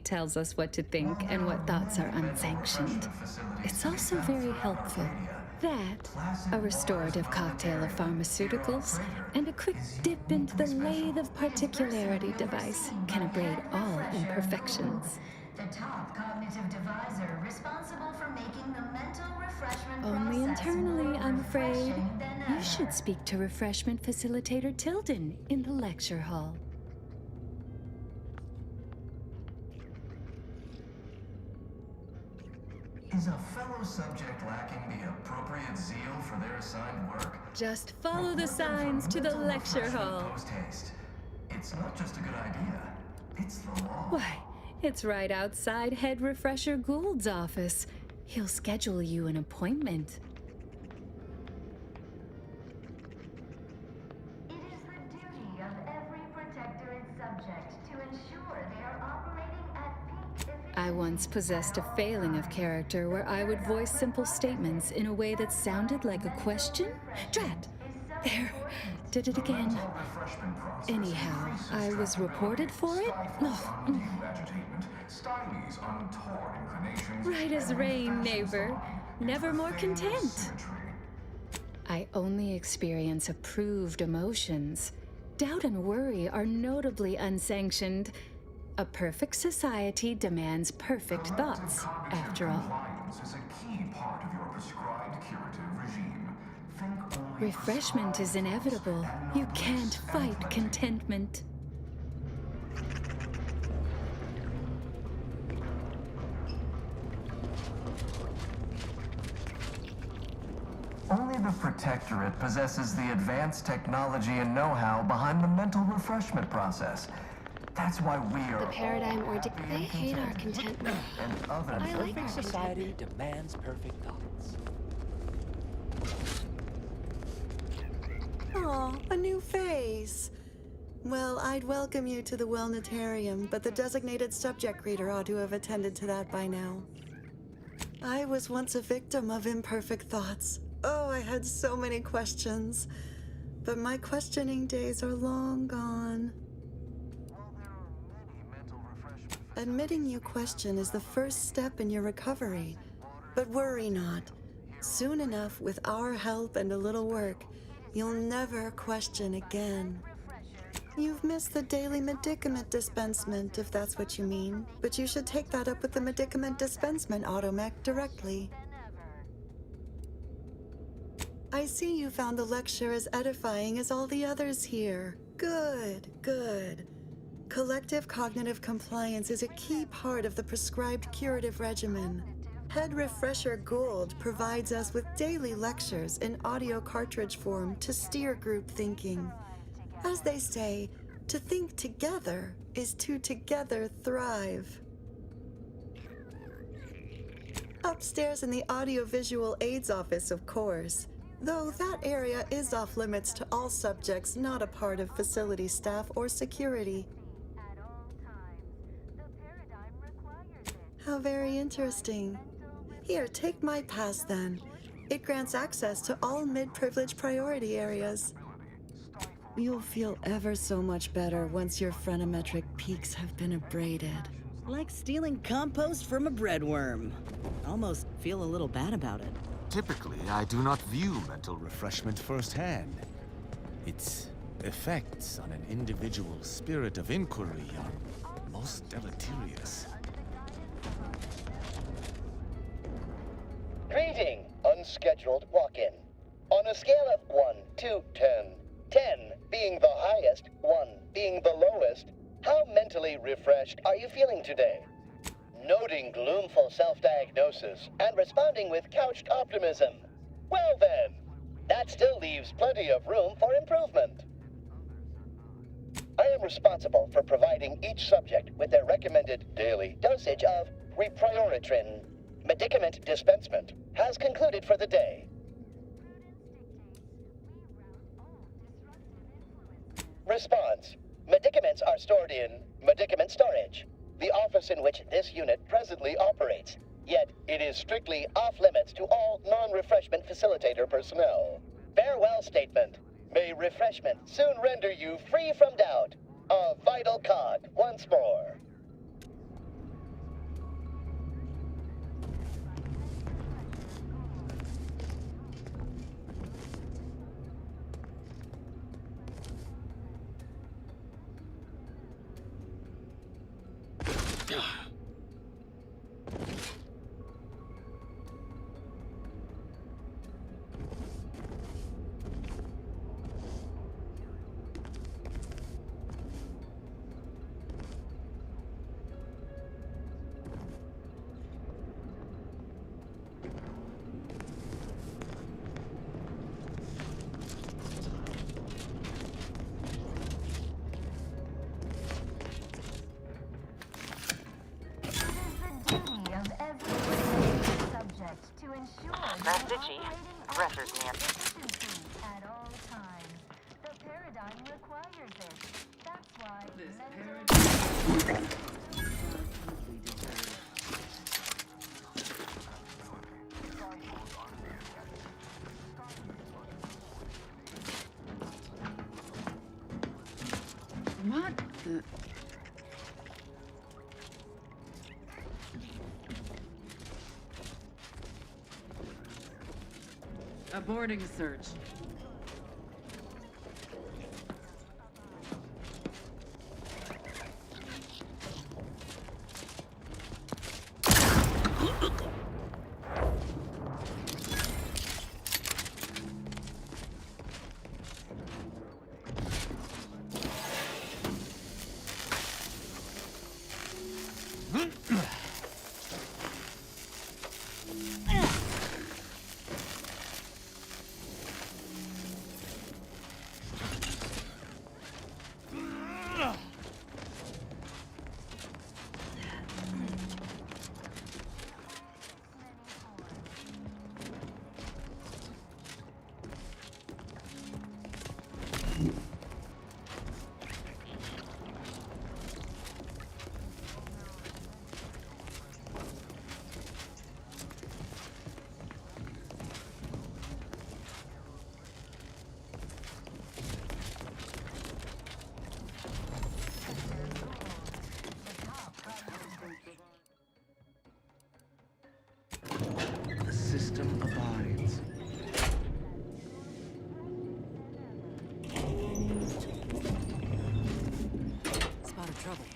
tells us what to think and what thoughts are unsanctioned. It's also very helpful. That, a restorative cocktail of pharmaceuticals, and a quick dip into the lathe of particularity device can abrade all imperfections. The top cognitive divisor responsible for making the mental refreshment Only process internally, more I'm afraid. refreshing than You ever. should speak to Refreshment Facilitator Tilden in the lecture hall. Is a fellow subject lacking the appropriate zeal for their assigned work? Just follow the Report them signs for to the mental lecture refreshment hall. post-haste. It's not just a good idea, it's the law. Why, it's right outside Head Refresher Gould's office. He'll schedule you an appointment. It is the duty of every protectorate subject to ensure they are operating at peak efficiency. I once possessed a failing of character where I would voice simple statements in a way that sounded like a question. Drat! There, did it again. Refreshment process. Anyhow, I was reported for it? Ugh. Undue agitation, stymies untoward inclinations, Right as and rain, fashions neighbor. line Never into more thin content. symmetry. I only experience approved emotions. Doubt and worry are notably unsanctioned. A perfect society demands perfect thoughts, after all. Compliance is a key part of your prescribed curative regime. Think only Refreshment is prescribed inevitable. and You not can't bliss and fight plenty. contentment. Only the Protectorate possesses the advanced technology and know-how behind the mental refreshment process. That's why we are The paradigm or happy they and hate our contented. contentment. And other I like Perfect our society demands perfect thoughts. Aw, a new face. Well, I'd welcome you to the Wellnetarium, but the designated subject reader ought to have attended to that by now. I was once a victim of imperfect thoughts. Oh, I had so many questions. But my questioning days are long gone. Admitting you question is the first step in your recovery. But worry not. Soon enough, with our help and a little work, you'll never question again. You've missed the daily medicament dispensement, if that's what you mean. But you should take that up with the medicament dispensement automech directly. I see you found the lecture as edifying as all the others here. Good, good. Collective cognitive compliance is a key part of the prescribed curative regimen. Head Refresher Gould provides us with daily lectures in audio cartridge form to steer group thinking. As they say, to think together is to together thrive. Upstairs in the audiovisual aids office, of course. Though that area is off limits to all subjects not a part of facility staff or security. How very interesting. Here, take my pass then. It grants access to all mid-privilege priority areas. You'll feel ever so much better once your phrenometric peaks have been abraded. Like stealing compost from a breadworm. Almost feel a little bad about it. Typically, I do not view mental refreshment firsthand. Its effects on an individual's spirit of inquiry are most deleterious. Greeting, unscheduled walk-in. On a scale of 1 to 10, 10 being the highest, 1 being the lowest, how mentally refreshed are you feeling today? Noting gloomful self-diagnosis and responding with couched optimism. Well then, that still leaves plenty of room for improvement. I am responsible for providing each subject with their recommended daily dosage of reprioritrin. Medicament dispensement has concluded for the day. Response. Medicaments are stored in medicament storage, the office in which this unit presently operates. Yet it is strictly off-limits to all non-refreshment facilitator personnel. Farewell statement. May refreshment soon render you free from doubt. A vital cog once more. To ensure That's itchy. Pressure's near. efficiency at all times. The paradigm requires it. That's why What the? Aborting search. The system abides. Spotted trouble.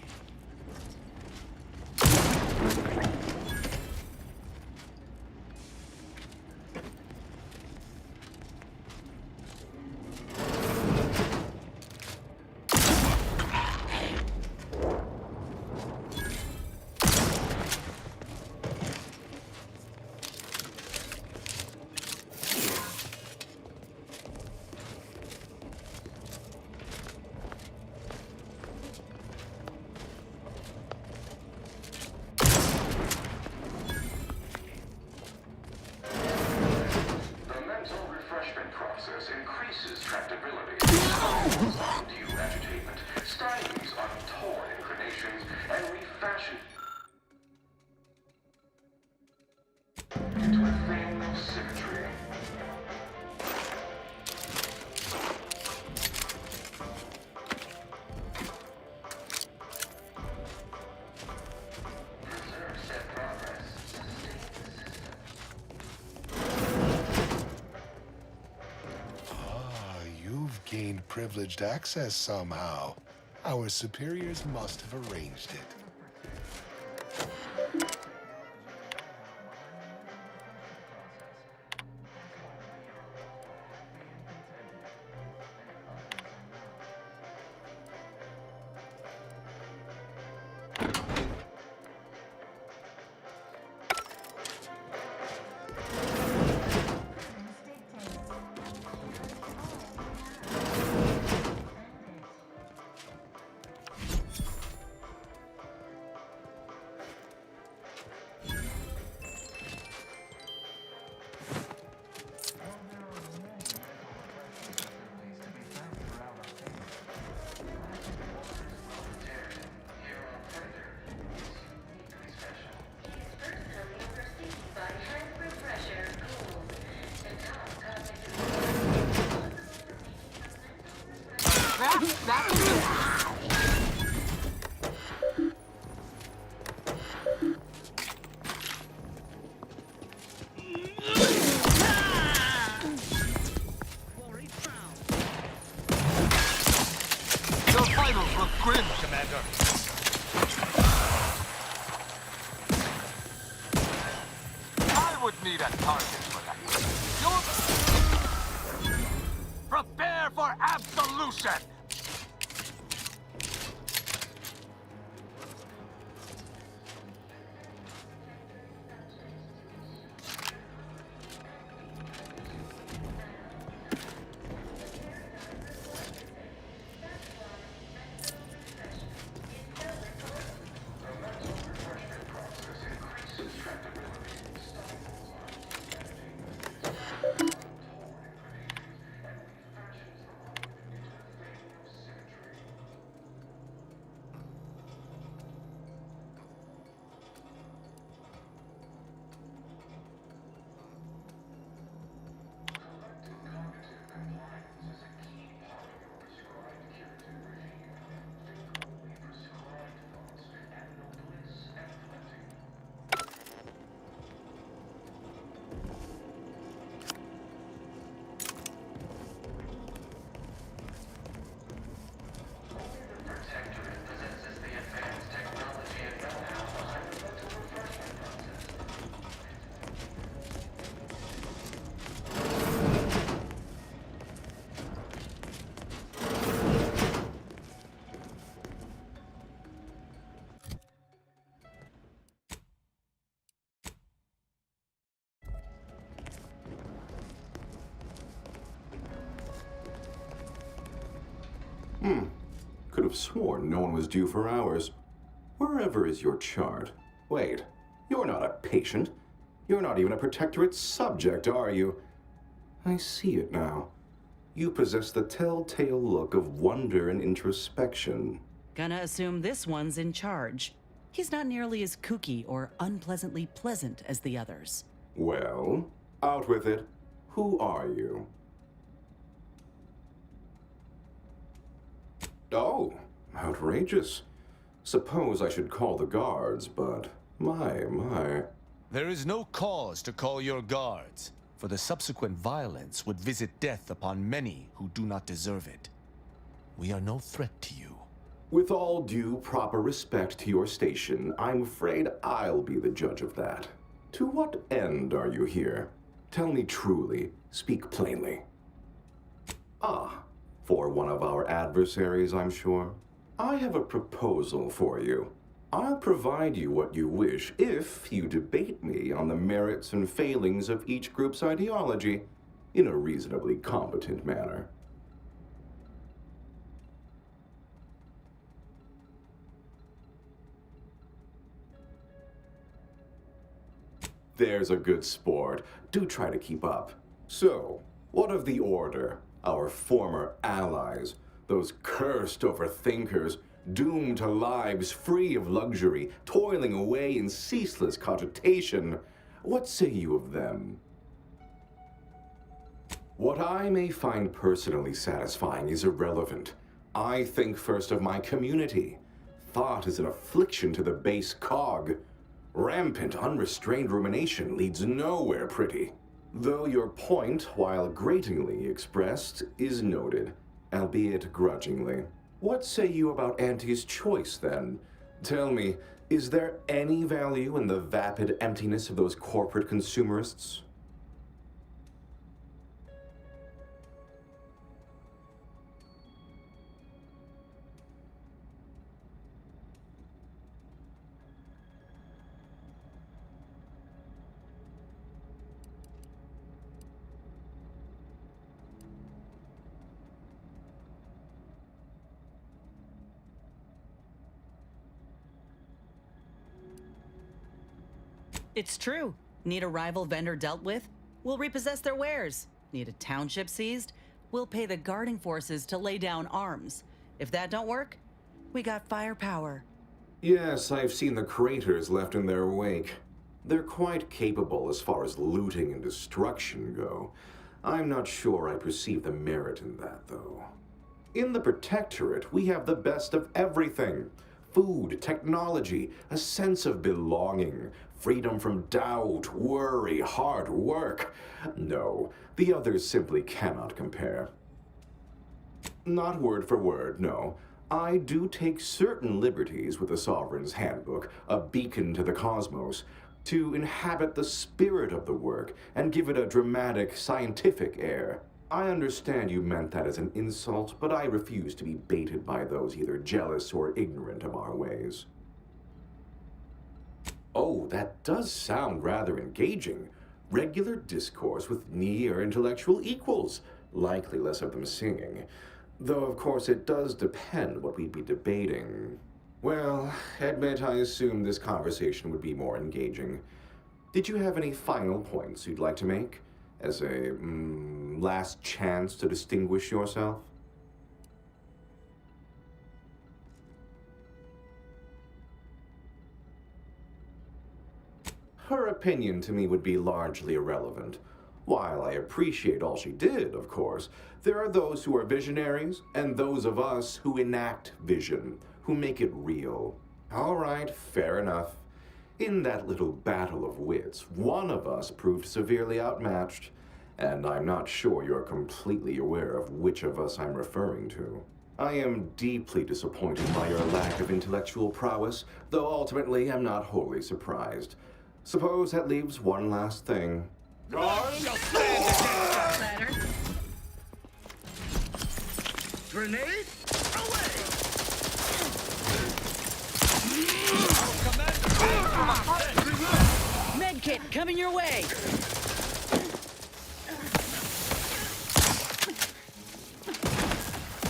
process increases tractability, undue agitatement, stymies on torn inclinations, and refashion into a thing of symmetry. Preserve said progress, sustain the system. You've gained privileged access somehow. Our superiors must have arranged it. need a target for that. Prepare for absolution! Could have sworn no one was due for hours. Wherever is your chart? Wait, you're not a patient. You're not even a protectorate subject, are you? I see it now. You possess the telltale look of wonder and introspection. Gonna assume this one's in charge. He's not nearly as kooky or unpleasantly pleasant as the others. Well, out with it. Who are you? Oh, outrageous. Suppose I should call the guards, but my. There is no cause to call your guards, for the subsequent violence would visit death upon many who do not deserve it. We are no threat to you. With all due proper respect to your station, I'm afraid I'll be the judge of that. To what end are you here? Tell me truly, speak plainly. Ah, for one of our adversaries, I'm sure. I have a proposal for you. I'll provide you what you wish if you debate me on the merits and failings of each group's ideology in a reasonably competent manner. There's a good sport. Do try to keep up. So, what of the Order? Our former allies, those cursed overthinkers, doomed to lives free of luxury, toiling away in ceaseless cogitation. What say you of them? What I may find personally satisfying is irrelevant. I think first of my community. Thought is an affliction to the base cog. Rampant, unrestrained rumination leads nowhere pretty. Though your point, while gratingly expressed, is noted, albeit grudgingly. What say you about Auntie's choice, then? Tell me, is there any value in the vapid emptiness of those corporate consumerists? It's true. Need a rival vendor dealt with? We'll repossess their wares. Need a township seized? We'll pay the guarding forces to lay down arms. If that don't work, we got firepower. Yes, I've seen the craters left in their wake. They're quite capable as far as looting and destruction go. I'm not sure I perceive the merit in that, though. In the Protectorate, we have the best of everything. Food, technology, a sense of belonging, freedom from doubt, worry, hard work. No, the others simply cannot compare. Not word for word, no. I do take certain liberties with the Sovereign's Handbook, a beacon to the cosmos, to inhabit the spirit of the work and give it a dramatic, scientific air. I understand you meant that as an insult, but I refuse to be baited by those either jealous or ignorant of our ways. Oh, that does sound rather engaging. Regular discourse with near intellectual equals, likely less of them singing. Though, of course, it does depend what we'd be debating. Well, admit I assumed this conversation would be more engaging. Did you have any final points you'd like to make? As a, last chance to distinguish yourself? Her opinion to me would be largely irrelevant. While I appreciate all she did, of course, there are those who are visionaries, and those of us who enact vision, who make it real. All right, fair enough. In that little battle of wits, one of us proved severely outmatched, and I'm not sure you're completely aware of which of us I'm referring to. I am deeply disappointed by your lack of intellectual prowess, though ultimately I'm not wholly surprised. Suppose that leaves one last thing. Guard shall stand against that ladder. Grenade, away! Medkit coming your way!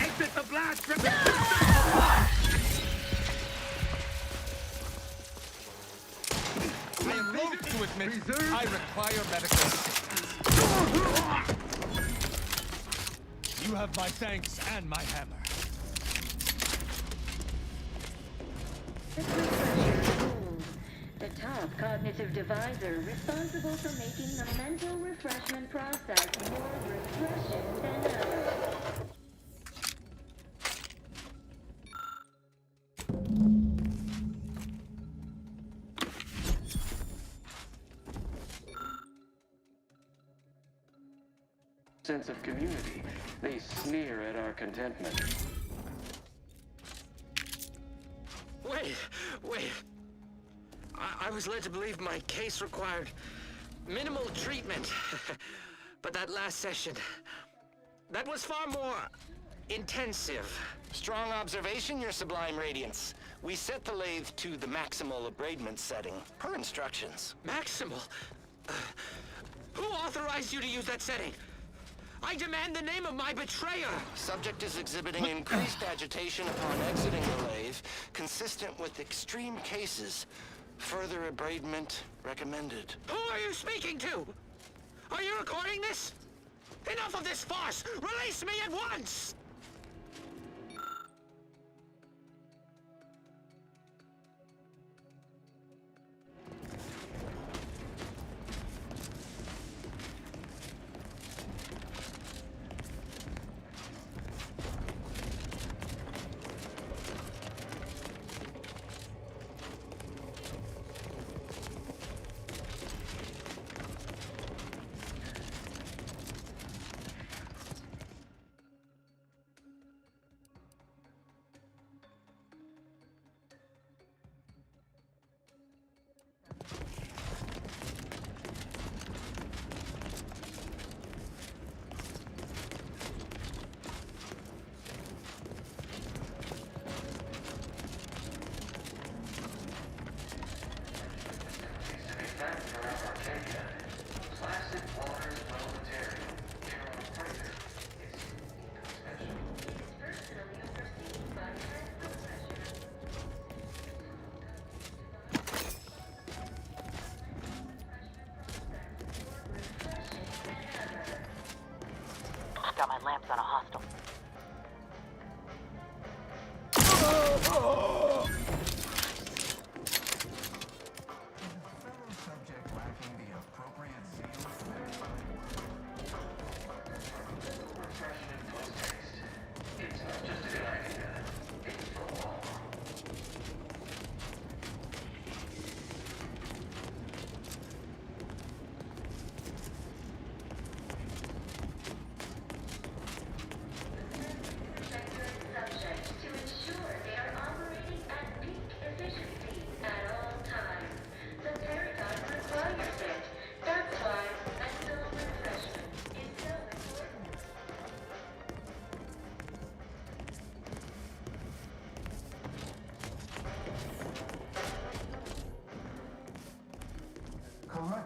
Exit the blast from I am loath to admit I require medical assistance. You have my thanks and my hammer. The top cognitive divisor responsible for making the mental refreshment process more refreshing than ever. Sense of community. They sneer at our contentment. Wait. I was led to believe my case required minimal treatment. But that last session, that was far more intensive. Strong observation, Your Sublime Radiance. We set the lathe to the maximal abradement setting, per instructions. Maximal? Who authorized you to use that setting? I demand the name of my betrayer! Subject is exhibiting increased agitation upon exiting the lathe, consistent with extreme cases. Further abradement recommended. Who are you speaking to? Are you recording this? Enough of this farce! Release me at once!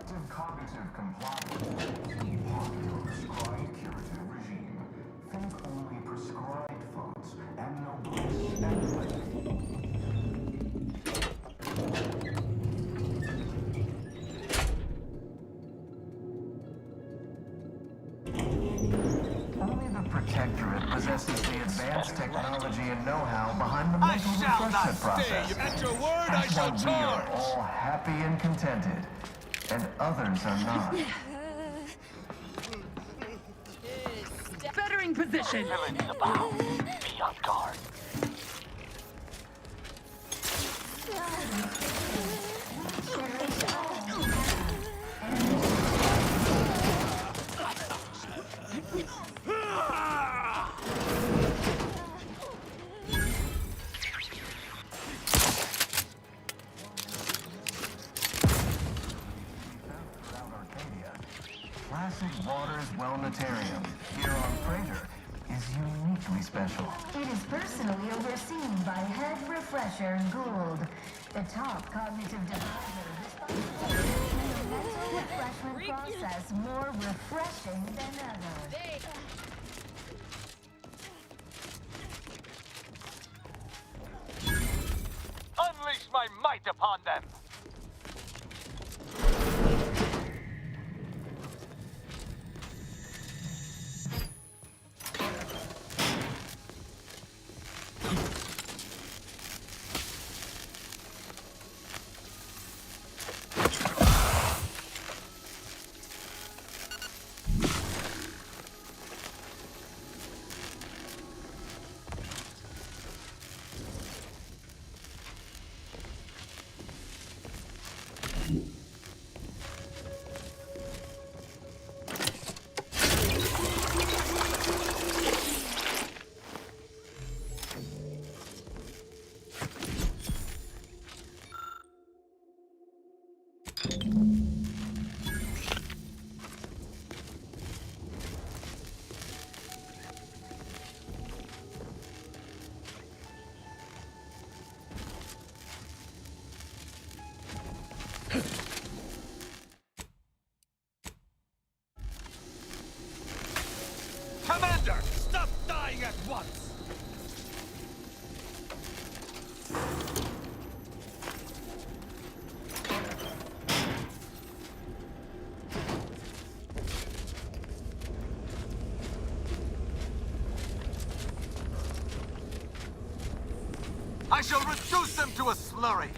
Collective cognitive compliance is part of your prescribed curative regime. Think only prescribed thoughts and no bliss and pleasure. Only the Protectorate possesses the advanced technology and know-how behind the mental refreshment process. At your word, I That's shall why we are charge! all happy and contented, and others are not. Bettering position. Villains abound. Be on guard. Classic Waters Wellnatarium here on Crater is uniquely special. It is personally overseen by Head Refresher Gould, the top cognitive divisor responsible for making the mental refreshment process more refreshing than ever. Unleash my might upon them! Commander, stop dying at once! I shall reduce them to a slurry!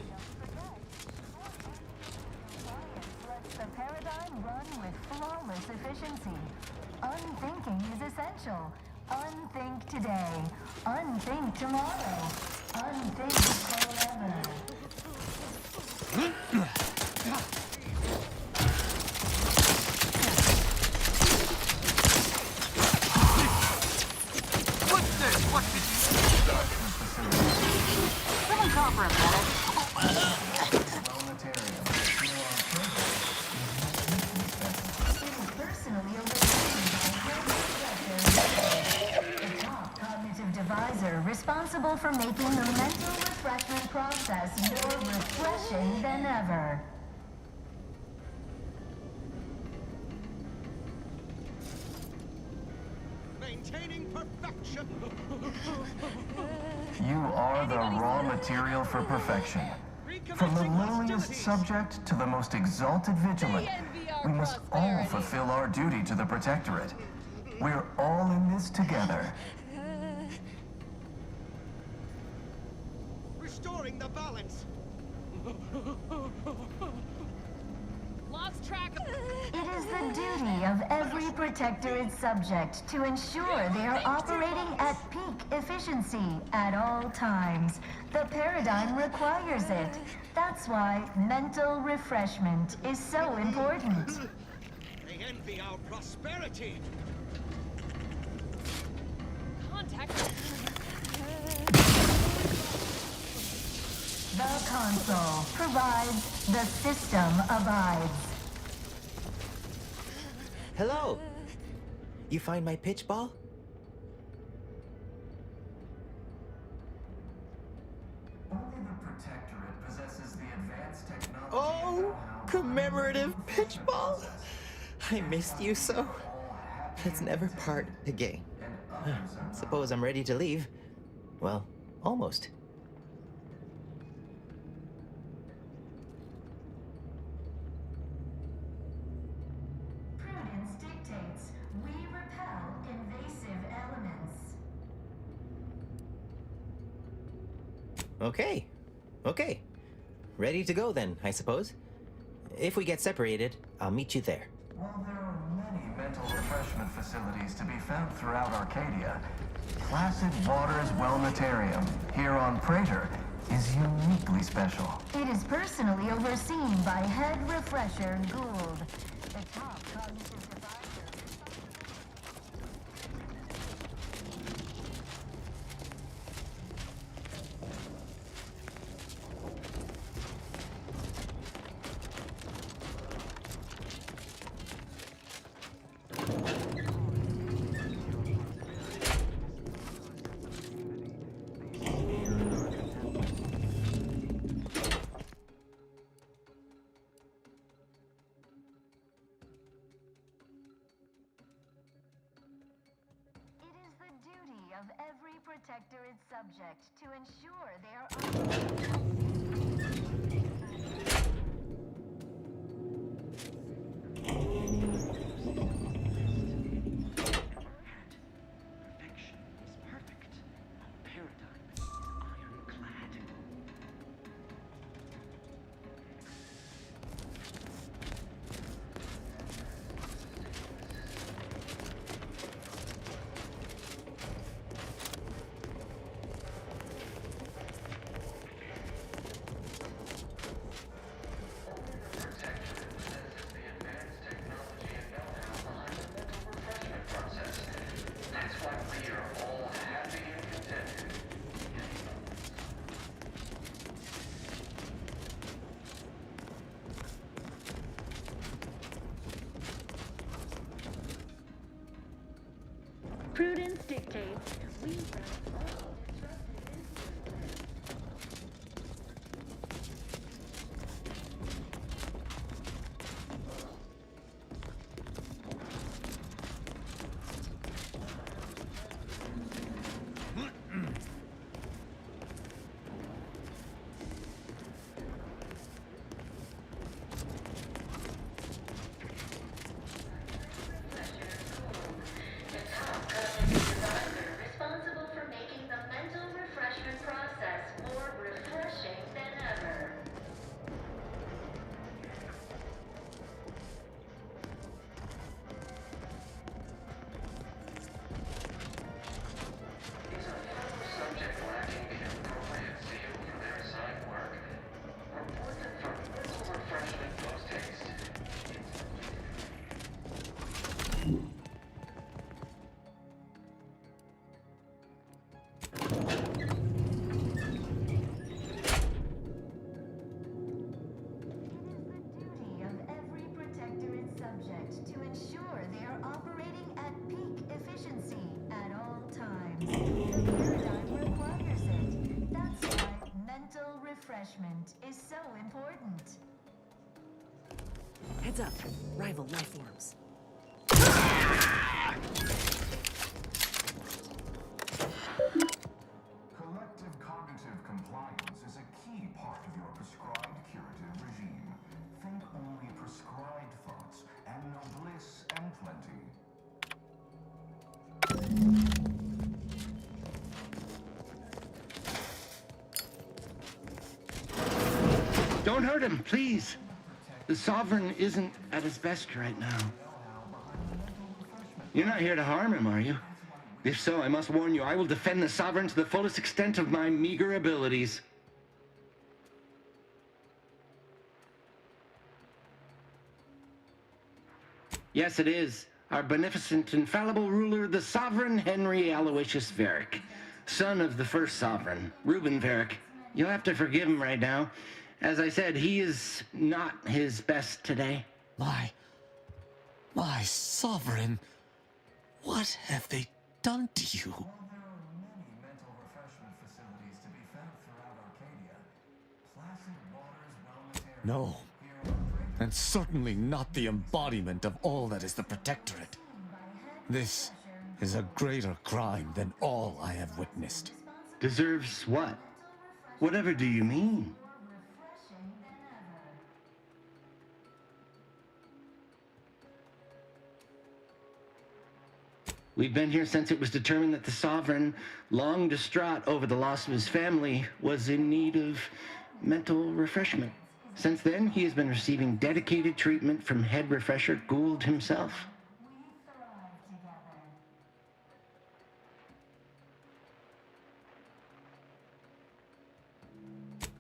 Lets the paradigm run with flawless efficiency. Unthinking is essential. Unthink today. Unthink tomorrow. Unthink forever. What's this? What did you... Someone call for a medic. Personally overseen by the top cognitive divisor responsible for making the mental refreshment process more refreshing than ever. Maintaining perfection! You are the raw material for perfection. From the lowliest subject to the most exalted vigilant, we must all fulfill our duty to the Protectorate. We're all in this together. Restoring the balance! Lost track of... It is the duty of every Protectorate subject to ensure they are operating at peak efficiency at all times. The paradigm requires it. That's why mental refreshment is so important. They envy our prosperity! Contact. The console provides, the system abides. Hello! You find my pitch ball? Only the Protectorate possesses the advanced technology. Oh Commemorative pitch ball? I missed you so. Let's never part again. Suppose I'm ready to leave. Well, almost. Prudence dictates we repel invasive elements. Okay. Ready to go then, I suppose. If we get separated, I'll meet you there. While there are many mental refreshment facilities to be found throughout Arcadia, Placid Waters Wellnetarium here on Praetor is uniquely special. It is personally overseen by Head Refresher Gould, the top cognitive advisor. Of every protector its subject to ensure they are Perfection is perfect. Paradigm ironclad. Prudence dictates we responsible for making the mental refreshment process more refreshing than ever. Is a fellow subject lacking the appropriate zeal for their assigned work? Report them for mental refreshment post-haste. to ensure they are operating at peak efficiency at all times. The paradigm requires it. That's why mental refreshment is so important. Heads up, rival life forms. Collective cognitive compliance is a key part of your prescribed curative regime. Think only prescribed thoughts, and no bliss and plenty. Don't hurt him, please. The Sovereign isn't at his best right now. You're not here to harm him, are you? If so, I must warn you, I will defend the Sovereign to the fullest extent of my meager abilities. Yes, it is. Our beneficent, infallible ruler, the Sovereign Henry Aloysius Varick, son of the first Sovereign, Reuben Varick. You'll have to forgive him right now. As I said, he is not his best today. My Sovereign, what have they done to you? While there are many mental refreshment facilities to be found throughout Arcadia, Placid Waters Wellnetarium No. here on Praetor and certainly not the embodiment of all that is the Protectorate. This is a greater crime than all I have witnessed. Deserves what? Whatever do you mean? We've been here since it was determined that the Sovereign, long distraught over the loss of his family, was in need of mental refreshment. Since then, he has been receiving dedicated treatment from head refresher Gould himself.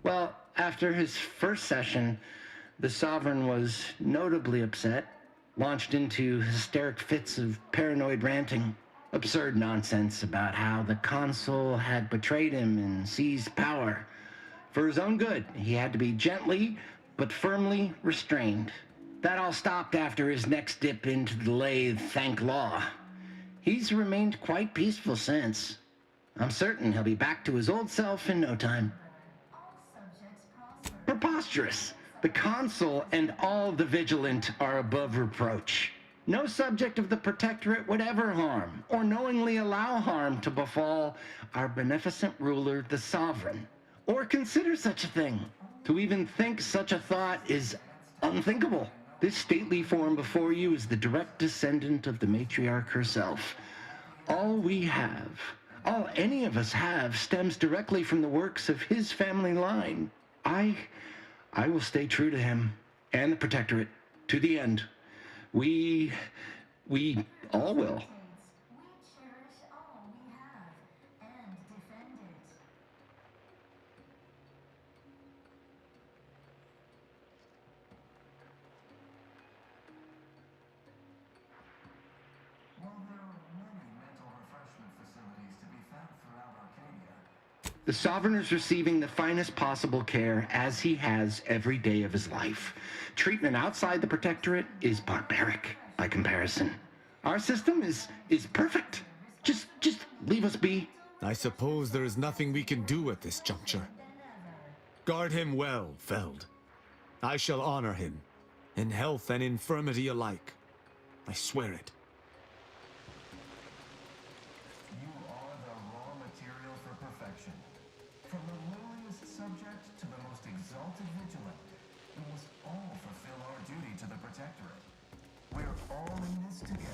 Well, after his first session, the Sovereign was notably upset, launched into hysteric fits of paranoid ranting, absurd nonsense about how the Consul had betrayed him and seized power. For his own good, he had to be gently but firmly restrained. That all stopped after his next dip into the lathe, thank law. He's remained quite peaceful since. I'm certain he'll be back to his old self in no time. Preposterous! The Consul and all the Vigilant are above reproach. No subject of the Protectorate would ever harm, or knowingly allow harm to befall our beneficent ruler, the Sovereign, or consider such a thing. To even think such a thought is unthinkable. This stately form before you is the direct descendant of the matriarch herself. All we have, all any of us have, stems directly from the works of his family line. I will stay true to him and the Protectorate to the end. We all will. The Sovereign is receiving the finest possible care, as he has every day of his life. Treatment outside the Protectorate is barbaric by comparison. Our system is perfect. Just leave us be. I suppose there is nothing we can do at this juncture. Guard him well, Feld. I shall honor him, in health and infirmity alike. I swear it. You are the raw material for perfection. From the lowliest subject to the most exalted vigilant, we must all fulfill our duty to the Protectorate. We're all in this together.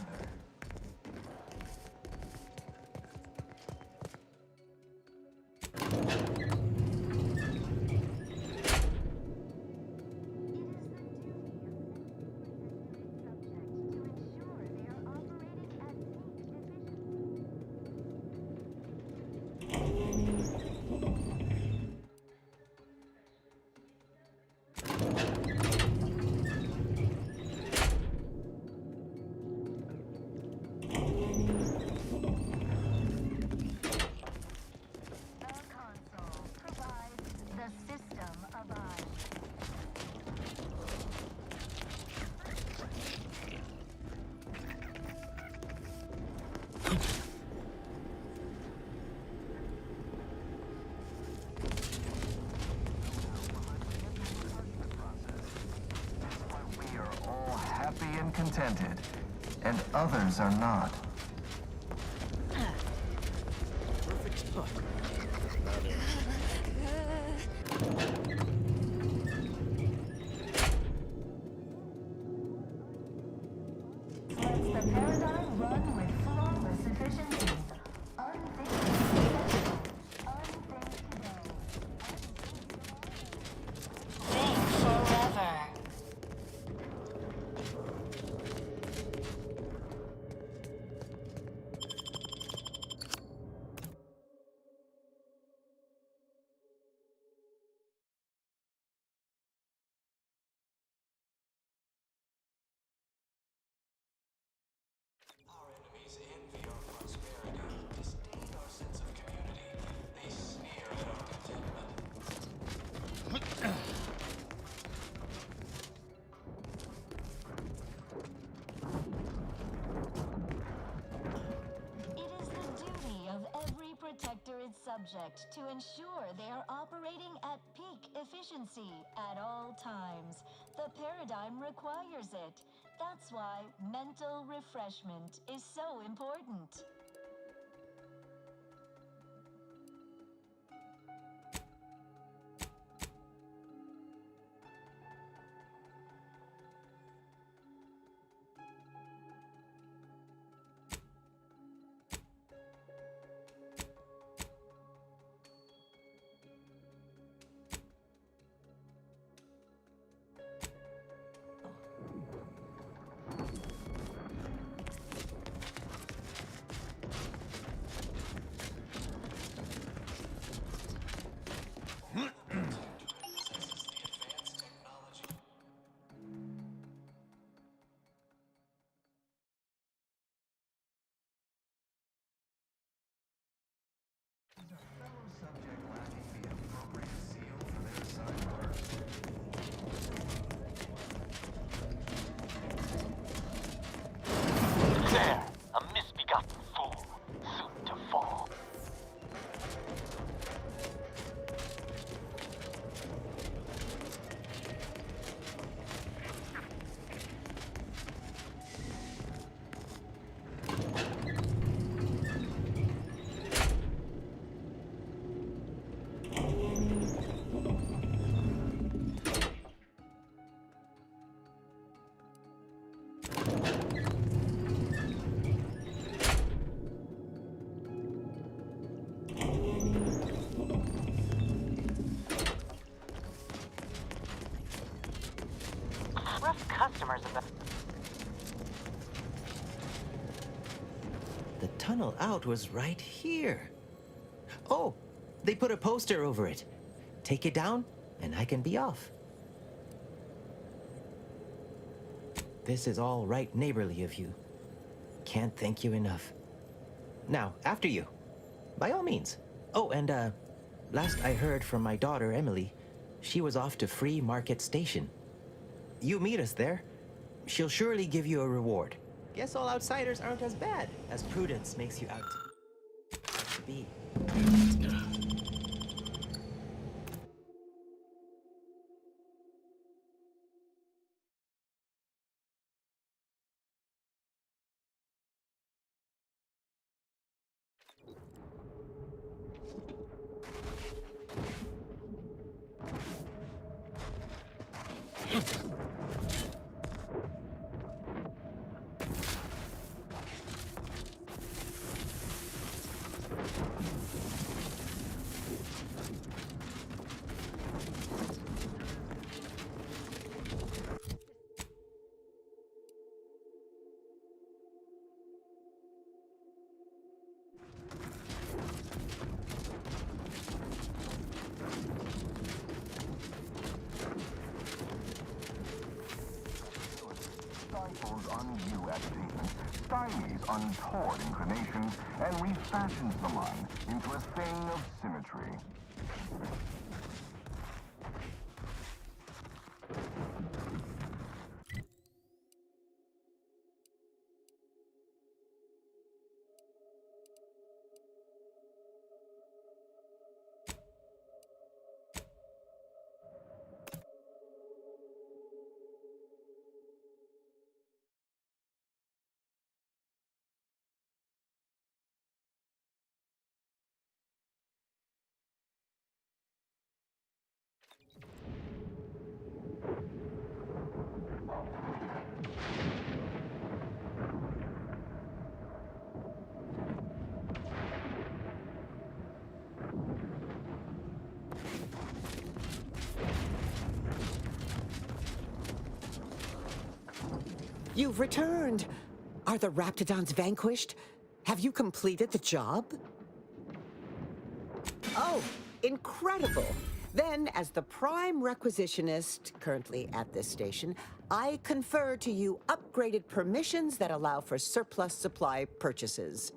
And contented, and others are not. Perfect book. Lets the paradigm run with flawless efficiency. Think forever. its subject to ensure they are operating at peak efficiency at all times. The paradigm requires it. That's why mental refreshment is so important. There, a misbegotten fool, soon to fall. Rough customers in the... The tunnel out was right here. Oh, they put a poster over it. Take it down, and I can be off. This is all right neighborly of you. Can't thank you enough. Now, after you. By all means. Oh, and, last I heard from my daughter, Emily, she was off to Free Market Station. You meet us there. She'll surely give you a reward. Guess all outsiders aren't as bad as Prudence makes you out to be. Stifles undue agitation, stymies untoward inclinations, and refashions the mind into a thing of symmetry. You've returned. Are the Raptidons vanquished? Have you completed the job? Oh, incredible. Then, as the prime requisitionist currently at this station, I confer to you upgraded permissions that allow for surplus supply purchases.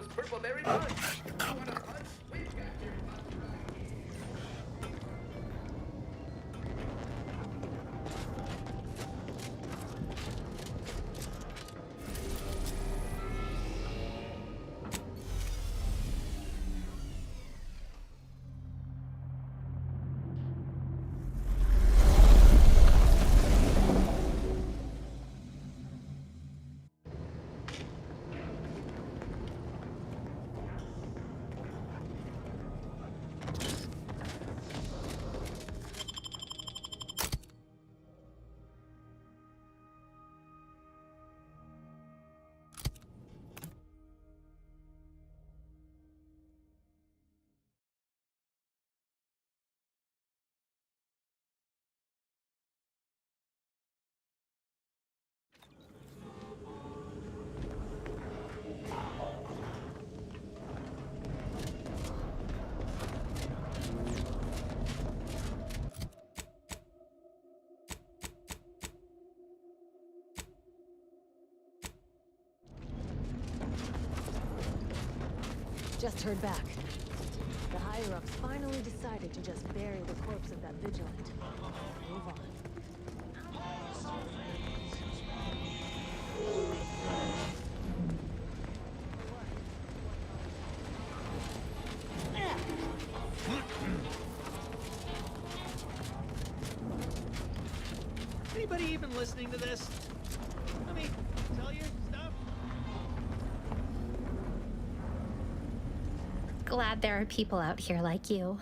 those purple berry buns. You want a punch? We've got your punch. Just heard back. The higher-ups finally decided to just bury the corpse of that vigilant. Move on. Anybody even listening to this? Let me tell you stuff. Glad there are people out here like you.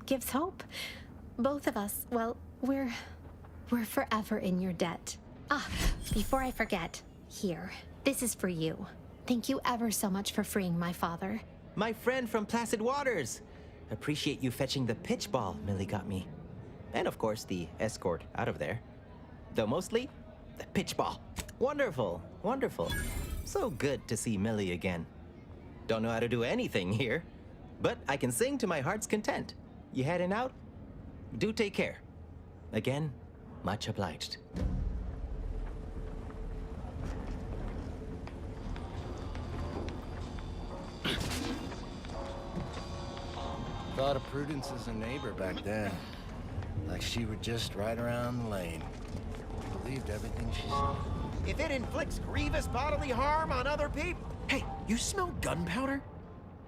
Gives hope. Both of us, well, we're forever in your debt. Ah, before I forget, here, this is for you. Thank you ever so much for freeing my father. My friend from Placid Waters. Appreciate you fetching the pitch ball Millie got me. And of course, the escort out of there. Though mostly, the pitch ball. Wonderful, wonderful. So good to see Millie again. Don't know how to do anything here, but I can sing to my heart's content. You heading out? Do take care. Again, much obliged. Thought of Prudence as a neighbor back then. Like she were just right around the lane. Believed everything she said. If it inflicts grievous bodily harm on other people... Hey, you smell gunpowder?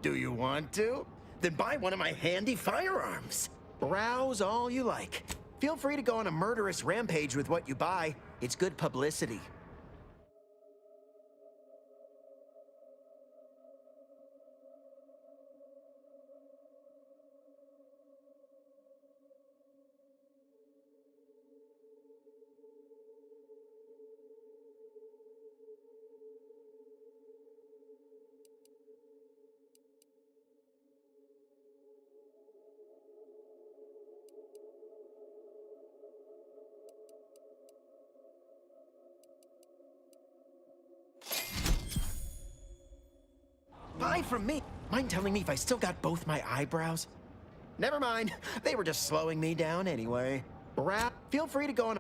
Do you want to? Then buy one of my handy firearms. Rouse all you like. Feel free to go on a murderous rampage with what you buy. It's good publicity. Buy from me. Mind telling me if I still got both my eyebrows? Never mind. They were just slowing me down anyway. Feel free to go on.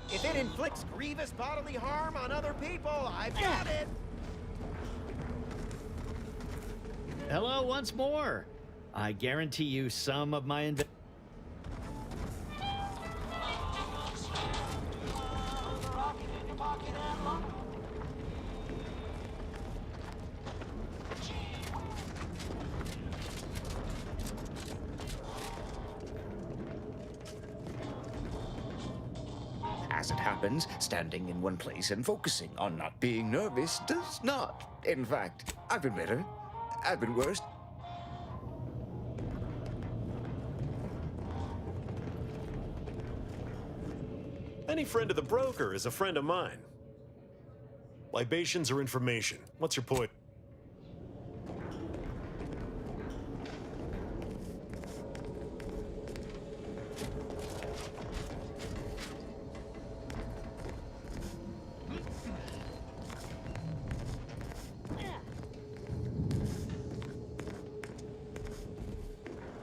If it inflicts grievous bodily harm on other people, I've got it! Hello once more. I guarantee you some of my As it happens, standing in one place and focusing on not being nervous does not. In fact, I've been better. I've been worse. Any friend of the broker is a friend of mine. Libations or information? What's your point?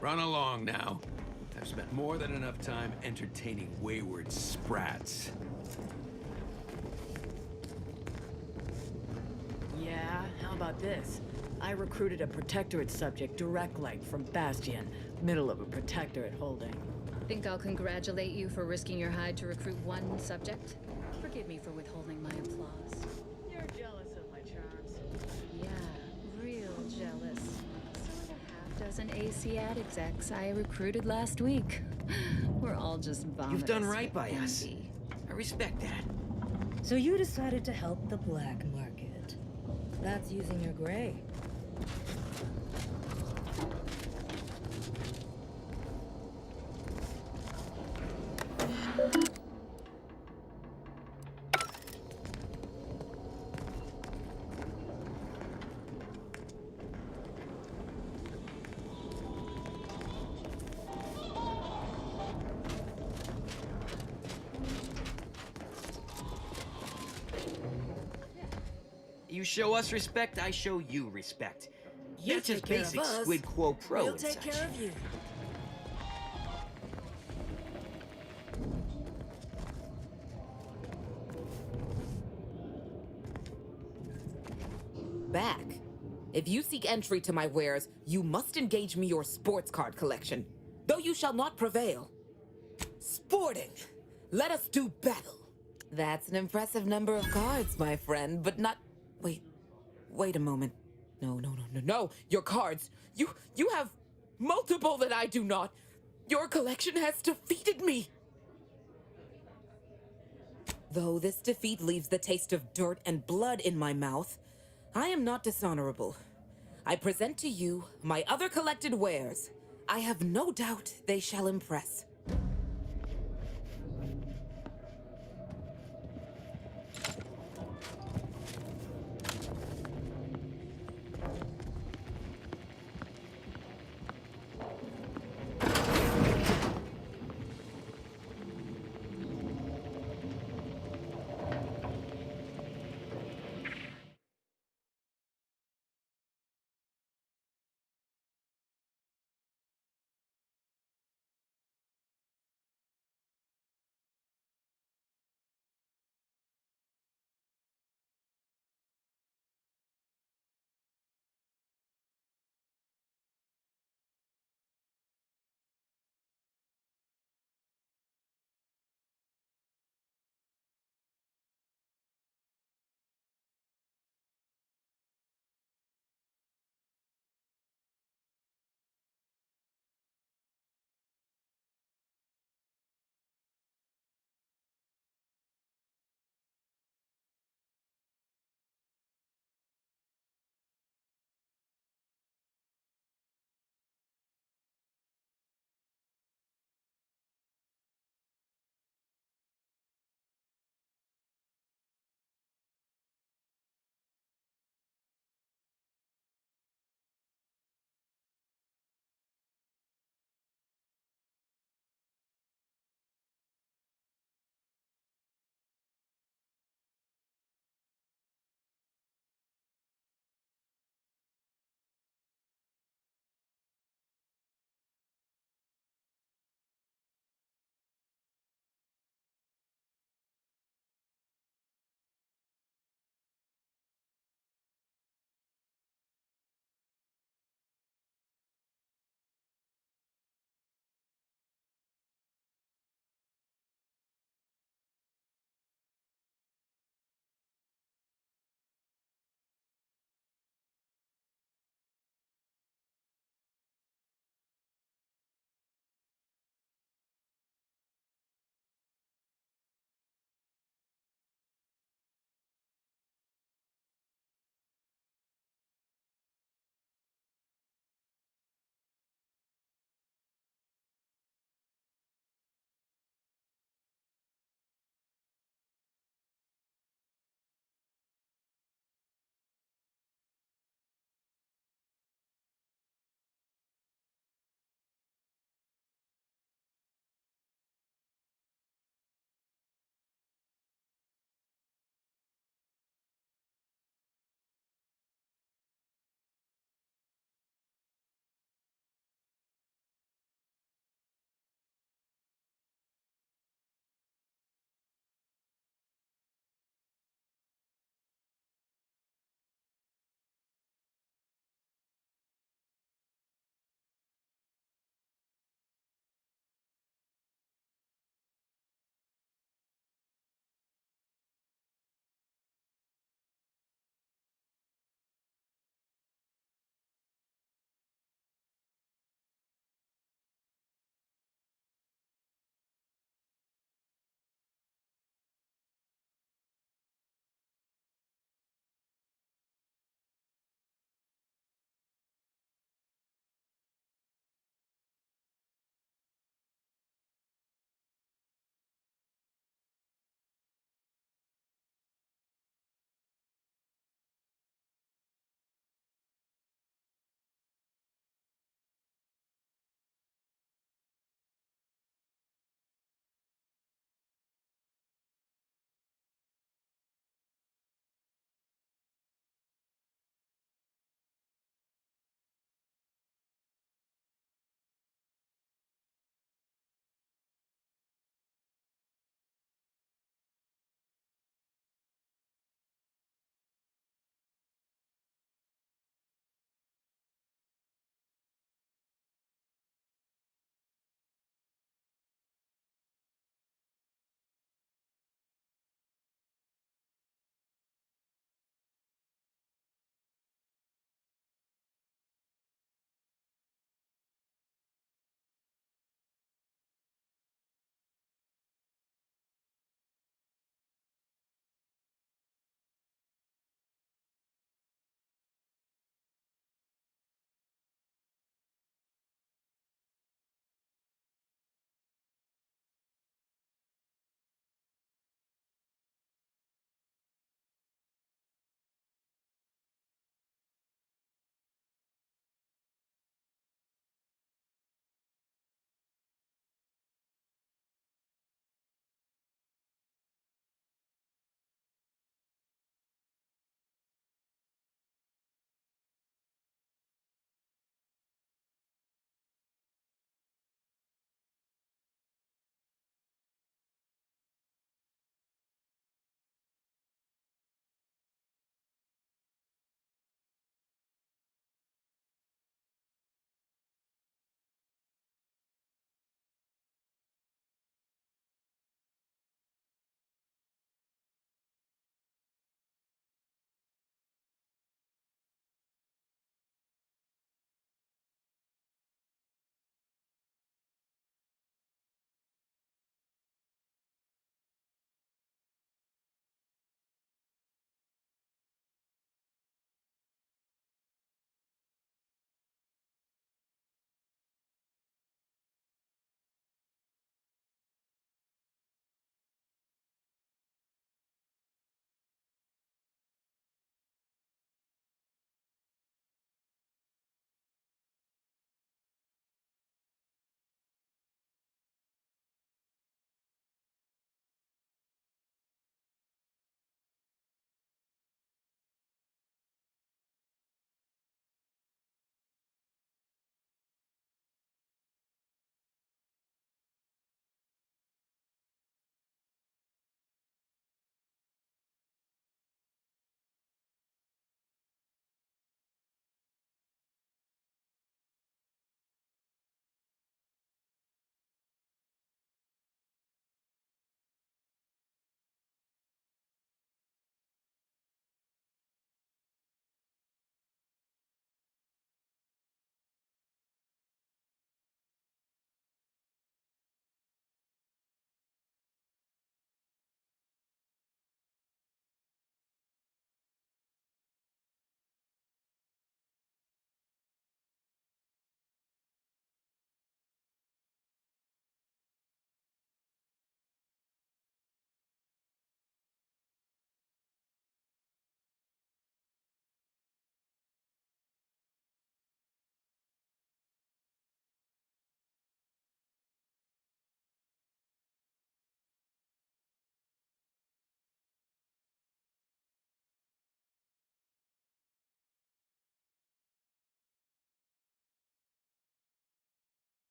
Run along now. I've spent more than enough time entertaining wayward sprats. Yeah, how about this? I recruited a Protectorate subject direct leg from Bastion, middle of a Protectorate holding. Think I'll congratulate you for risking your hide to recruit one subject? Forgive me for withholding my applause. You're jealous of my charms. Yeah, real jealous. So the half-dozen Asiad execs I recruited last week. We're all just vomitous. You've done right with by us. envy. I respect that. So you decided to help the black market. That's using your gray. You show us respect, I show you respect. You It's just take care of basic us, squid quo pro we'll and take such. care of you. Back. If you seek entry to my wares, you must engage me your sports card collection, though you shall not prevail. Sporting. Let us do battle. That's an impressive number of cards, my friend, but not... Wait a moment. No. Your cards. You have multiple that I do not. Your collection has defeated me. Though this defeat leaves the taste of dirt and blood in my mouth, I am not dishonorable. I present to you my other collected wares. I have no doubt they shall impress.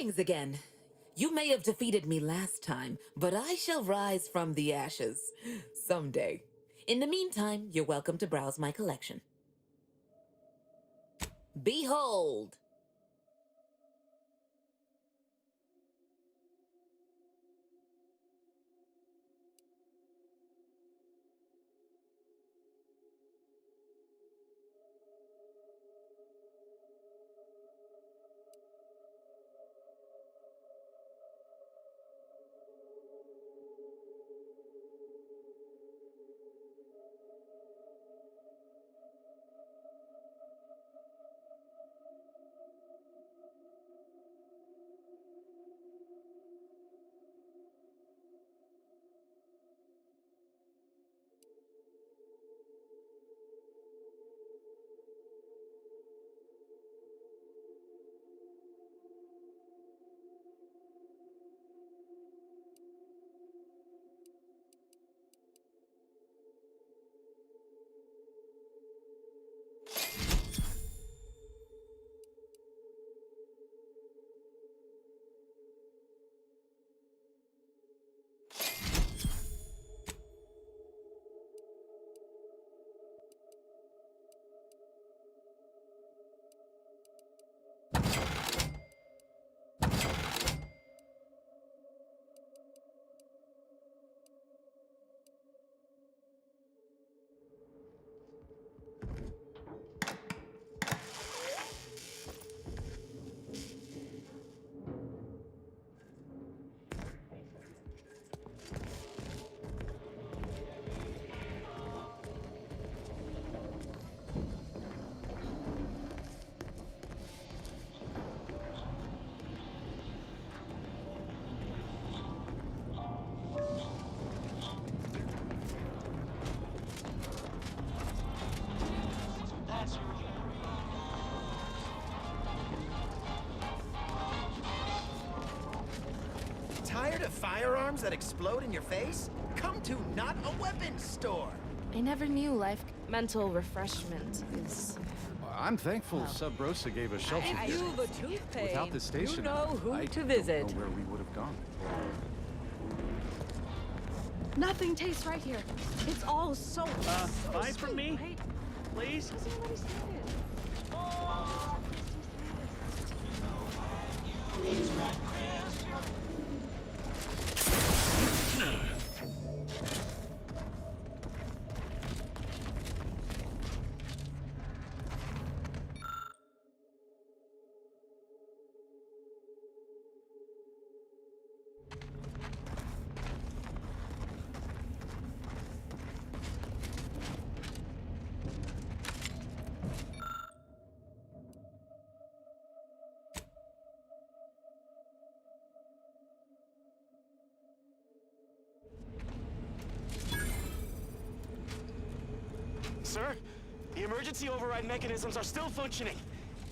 Greetings again. You may have defeated me last time, but I shall rise from the ashes someday. In the meantime, you're welcome to browse my collection. Behold! Tired of firearms that explode in your face? Come to Not a Weapons store! I never knew mental refreshment is... I'm thankful Sub Rosa gave us shelter I here. feel the tooth pain. Without this station, You know who I to visit. don't know where we would have gone. Nothing tastes right here. It's all so... Buy from me? Right? Please? How's everybody started? Sir, the emergency override mechanisms are still functioning.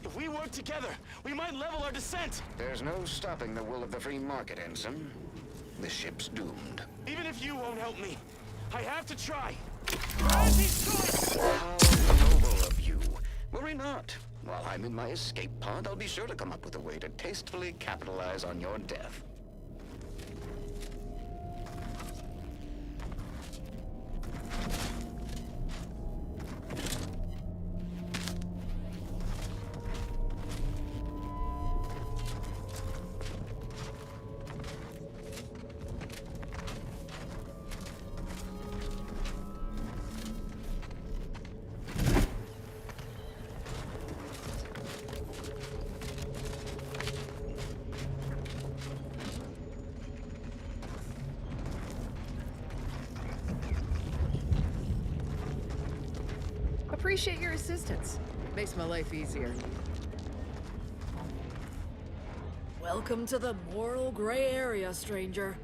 If we work together, we might level our descent. There's no stopping the will of the free market, Ensign. The ship's doomed. Even if you won't help me, I have to try. As How noble of you. Worry not. While I'm in my escape pod, I'll be sure to come up with a way to tastefully capitalize on your death. Appreciate your assistance. Makes my life easier. Welcome to the moral gray area, stranger.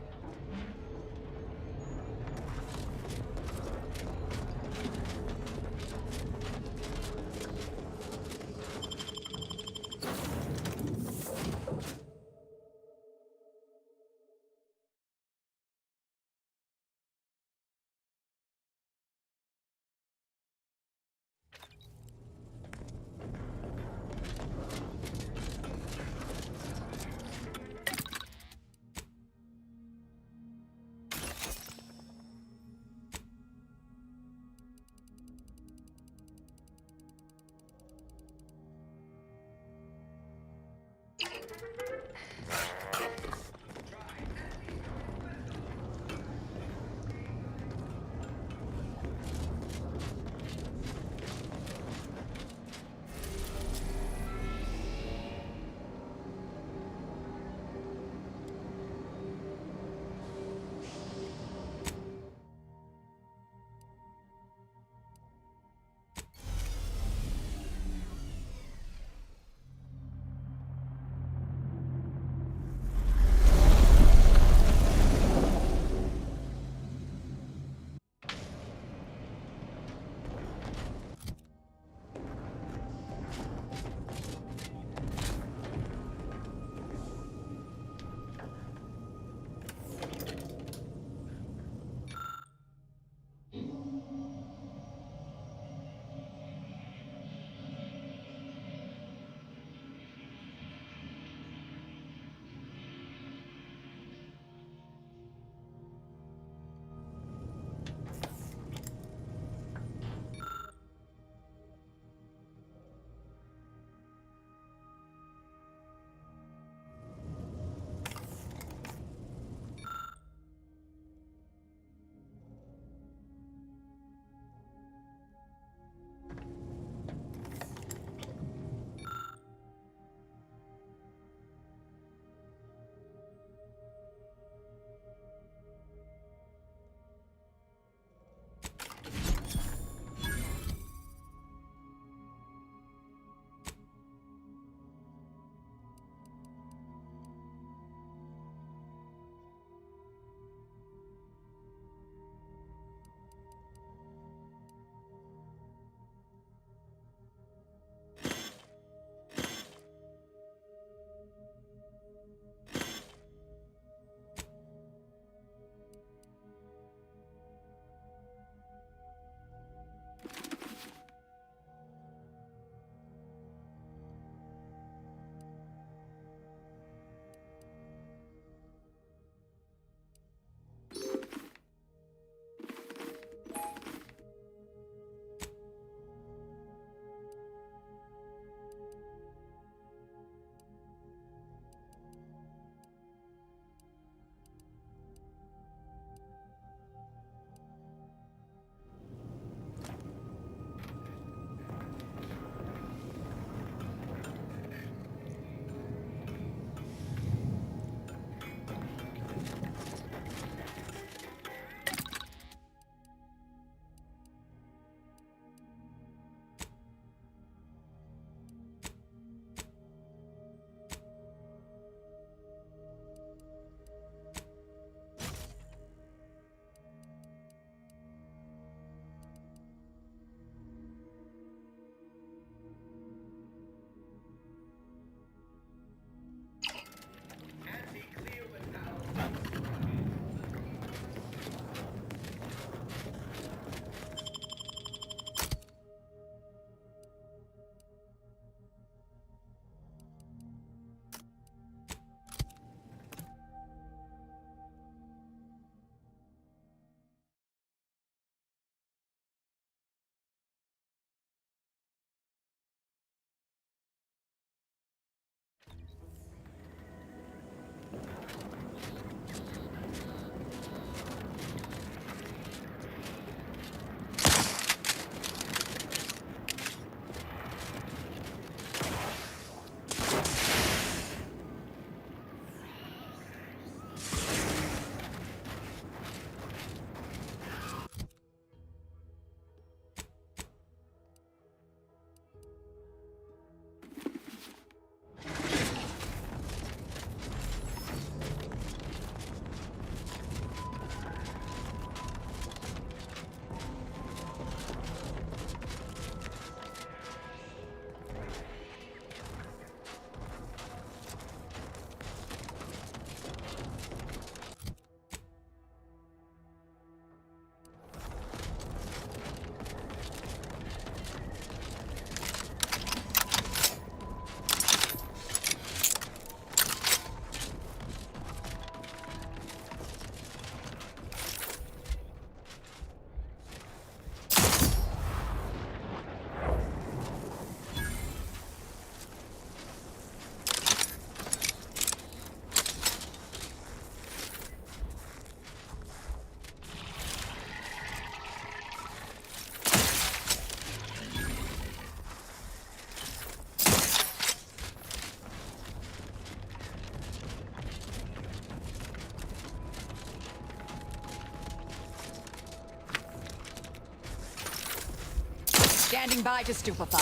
Standing by to stupefy.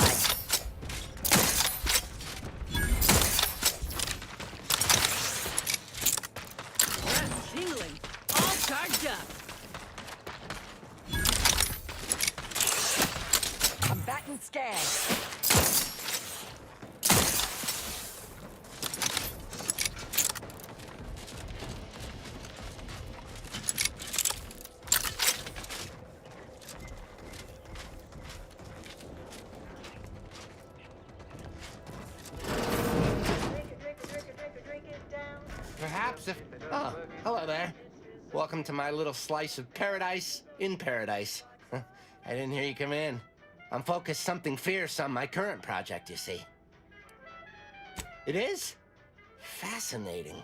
Tingling. All charged up. Combatant scan. Perhaps if... Oh, hello there. Welcome to my little slice of paradise in paradise. I didn't hear you come in. I'm focused something fierce on my current project, you see. It is? Fascinating.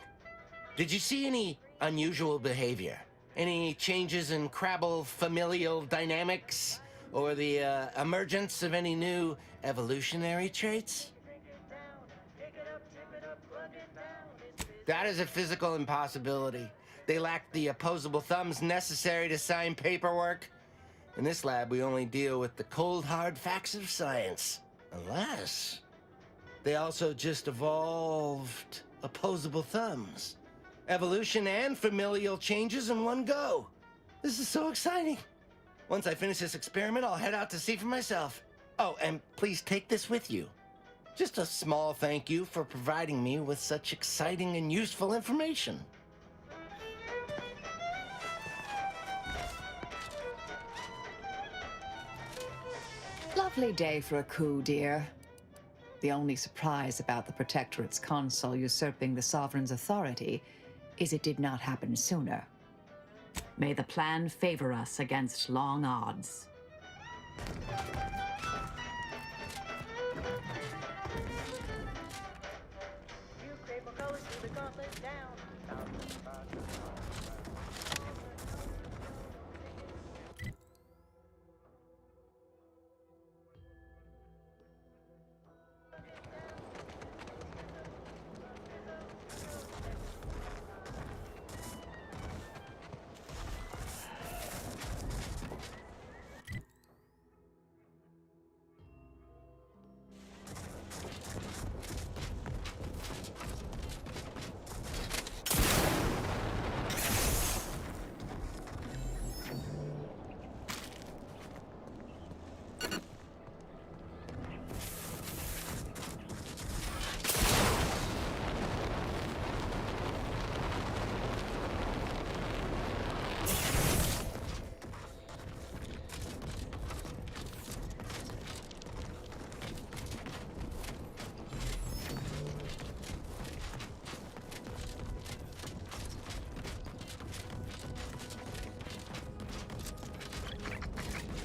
Did you see any unusual behavior? Any changes in Crabble familial dynamics? Or the emergence of any new evolutionary traits? That is a physical impossibility. They lack the opposable thumbs necessary to sign paperwork. In this lab, we only deal with the cold, hard facts of science. Unless they also just evolved opposable thumbs. Evolution and familial changes in one go. This is so exciting. Once I finish this experiment, I'll head out to see for myself. Oh, and please take this with you. Just a small thank you for providing me with such exciting and useful information. Lovely day for a coup, dear. The only surprise about the Protectorate's consul usurping the Sovereign's authority is it did not happen sooner. May the plan favor us against long odds.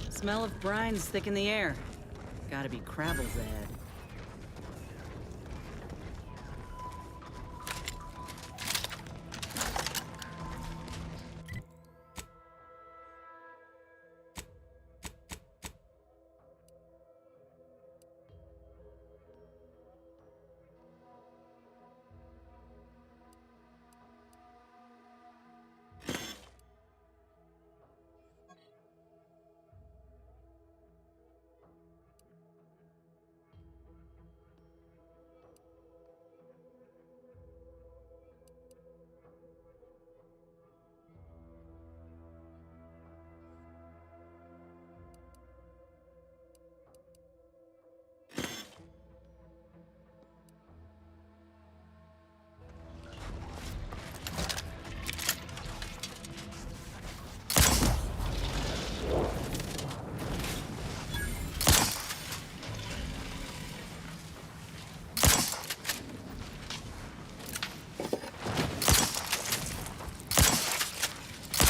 Smell of brine's thick in the air. Gotta be Crabble's ad.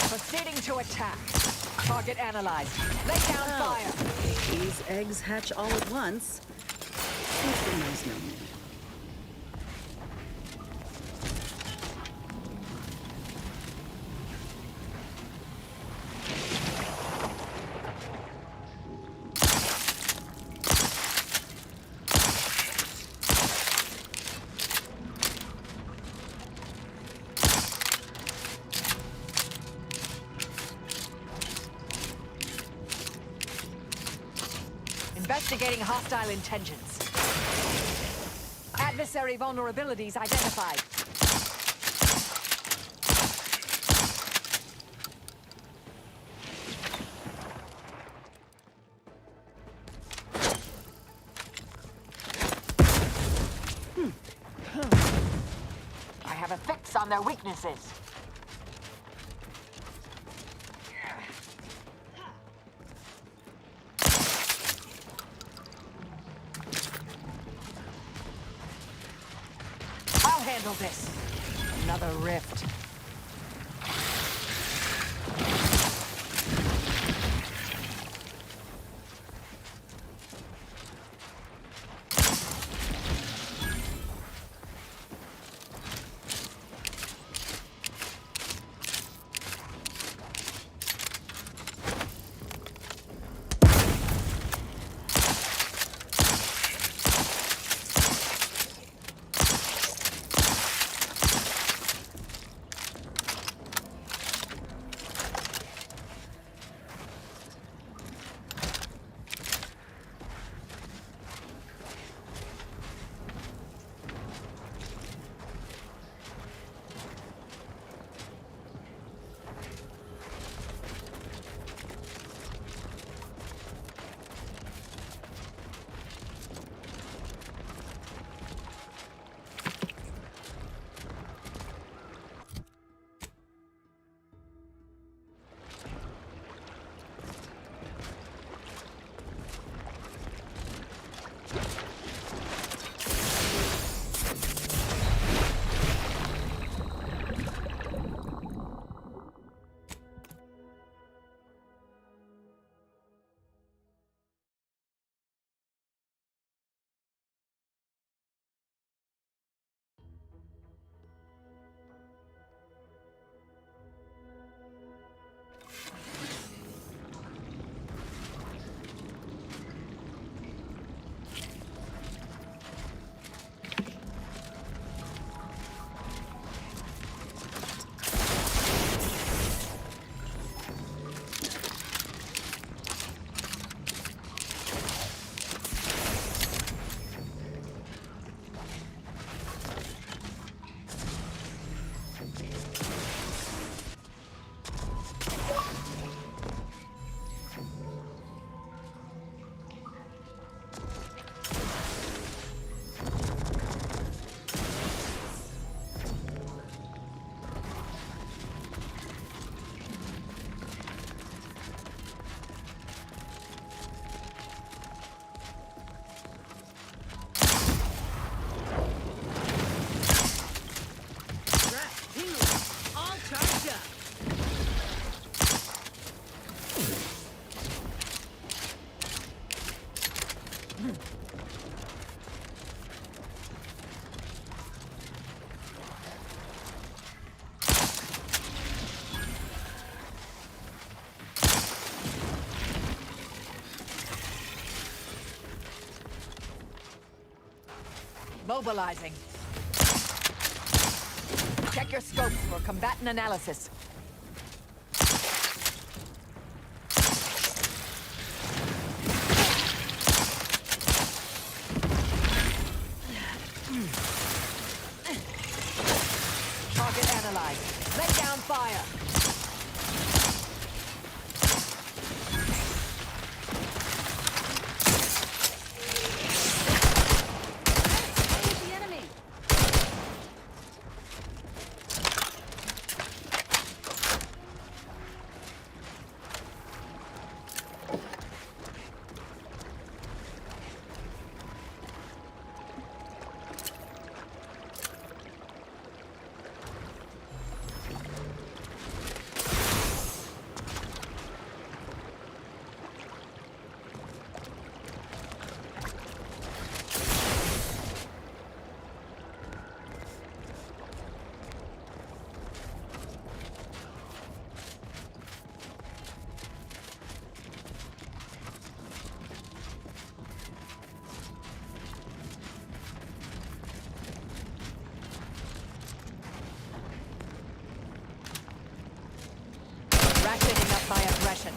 Proceeding to attack. Target analyzed. Lay down fire. These eggs hatch all at once. That's a nice number. Investigating hostile intentions. Adversary vulnerabilities identified. I have a fix on their weaknesses. I'll handle this. Another rift. Mobilizing. Check your scopes for combatant analysis. Target analyzed. Lay down fire. Ratcheting up my aggression.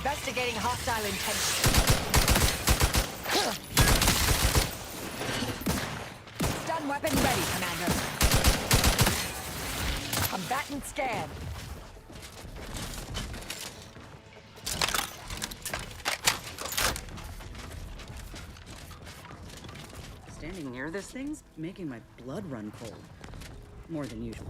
Investigating hostile intentions. Stun weapon ready, Commander. Combatant scan. Standing near this thing's making my blood run cold. More than usual.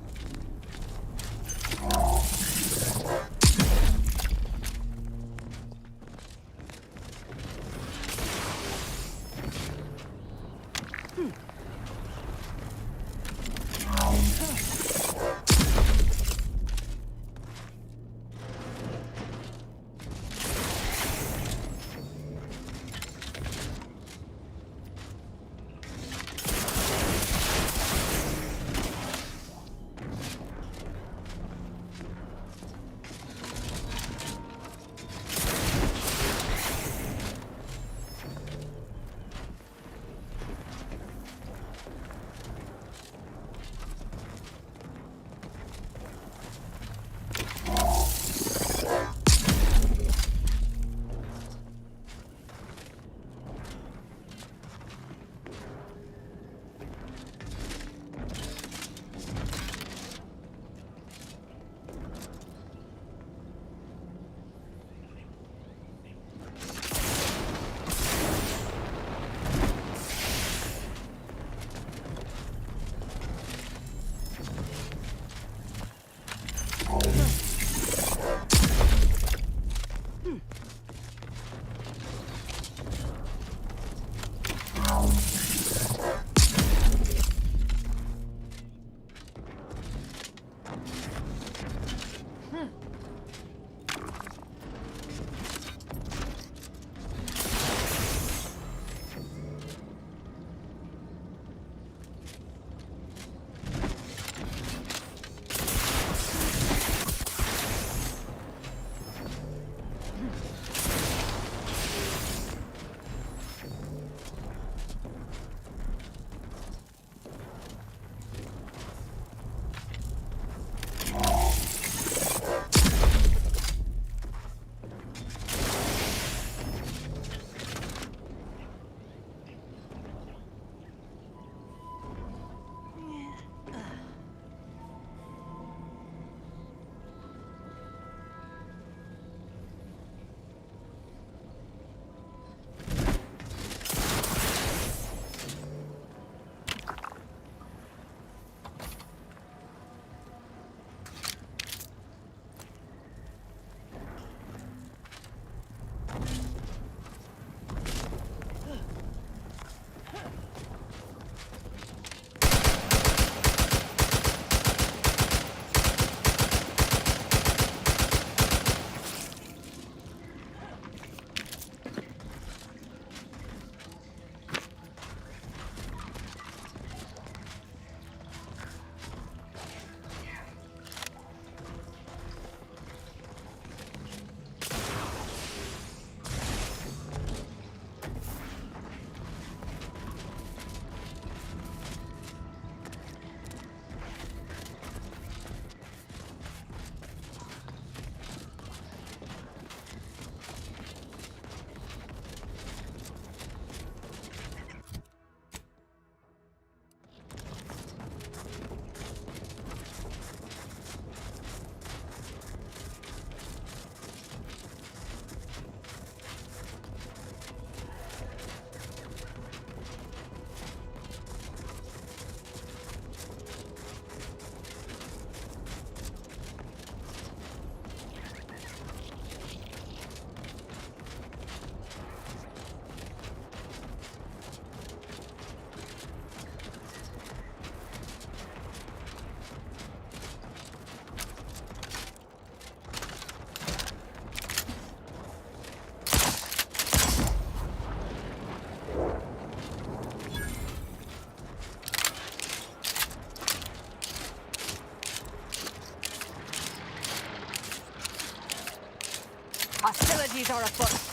Hostilities are afoot.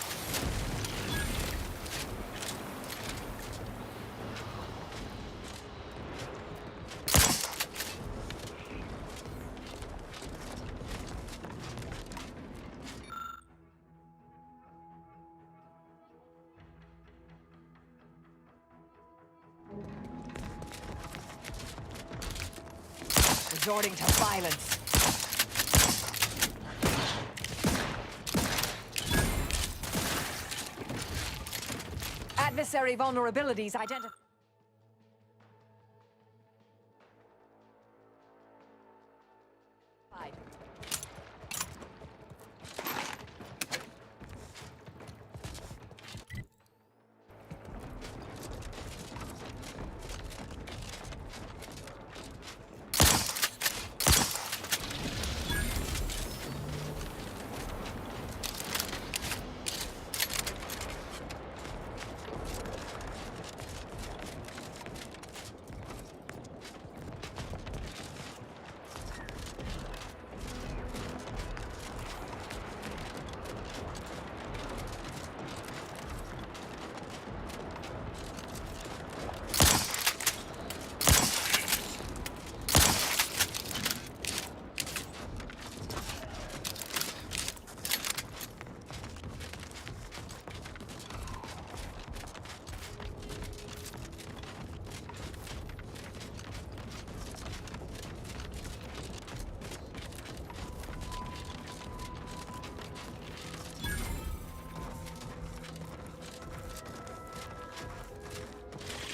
resorting to violence. Adversary vulnerabilities identified.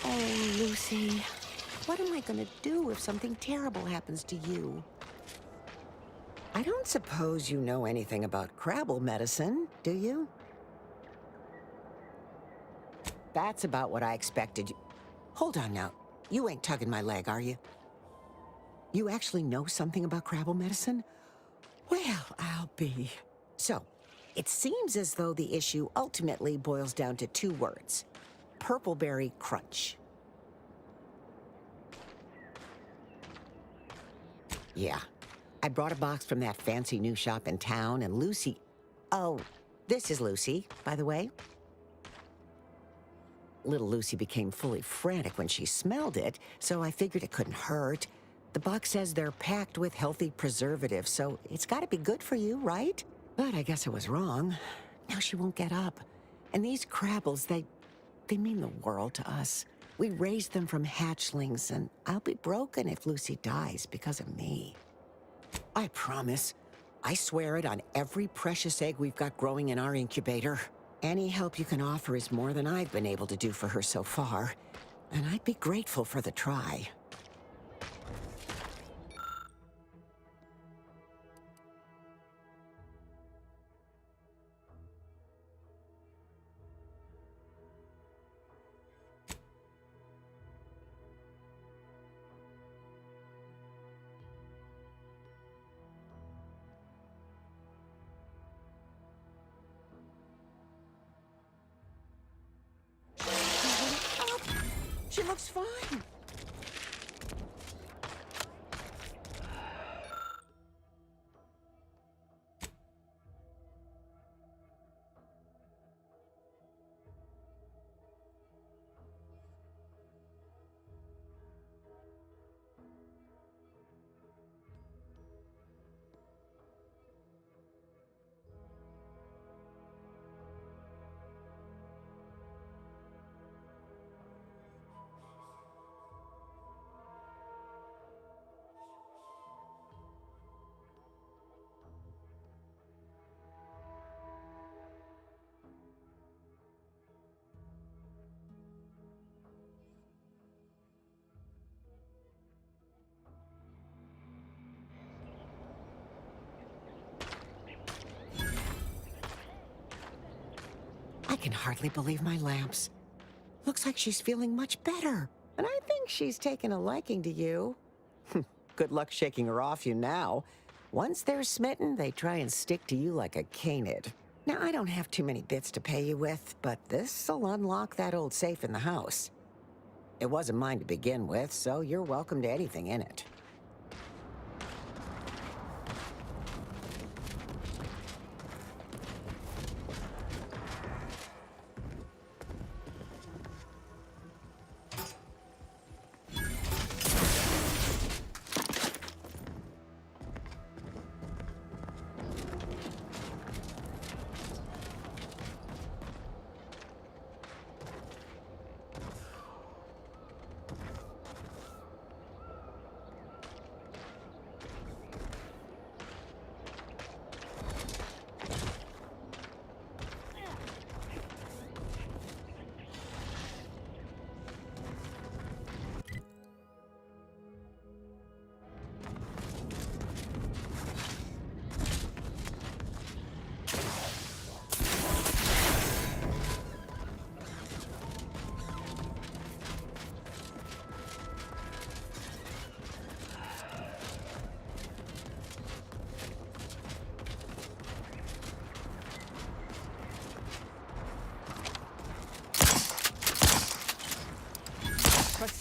Oh, Lucy. What am I gonna do if something terrible happens to you? I don't suppose you know anything about Crabble medicine, do you? That's about what I expected. Hold on now. You ain't tugging my leg, are you? You actually know something about Crabble medicine? Well, I'll be. So, it seems as though the issue ultimately boils down to 2 words. Purpleberry crunch. Yeah. I brought a box from that fancy new shop in town, and Lucy... Oh, this is Lucy, by the way. Little Lucy became fully frantic when she smelled it, so I figured it couldn't hurt. The box says they're packed with healthy preservatives, so it's gotta be good for you, right? But I guess I was wrong. Now she won't get up. And these Crabbles, they mean the world to us. We raised them from hatchlings, and I'll be broken if Lucy dies because of me. I promise. I swear it on every precious egg we've got growing in our incubator. Any help you can offer is more than I've been able to do for her so far, and I'd be grateful for the try. She looks fine. I can hardly believe my lamps. Looks like she's feeling much better. And I think she's taken a liking to you. Good luck shaking her off you now. Once they're smitten, they try and stick to you like a canid. Now, I don't have too many bits to pay you with, but this'll unlock that old safe in the house. It wasn't mine to begin with, so you're welcome to anything in it.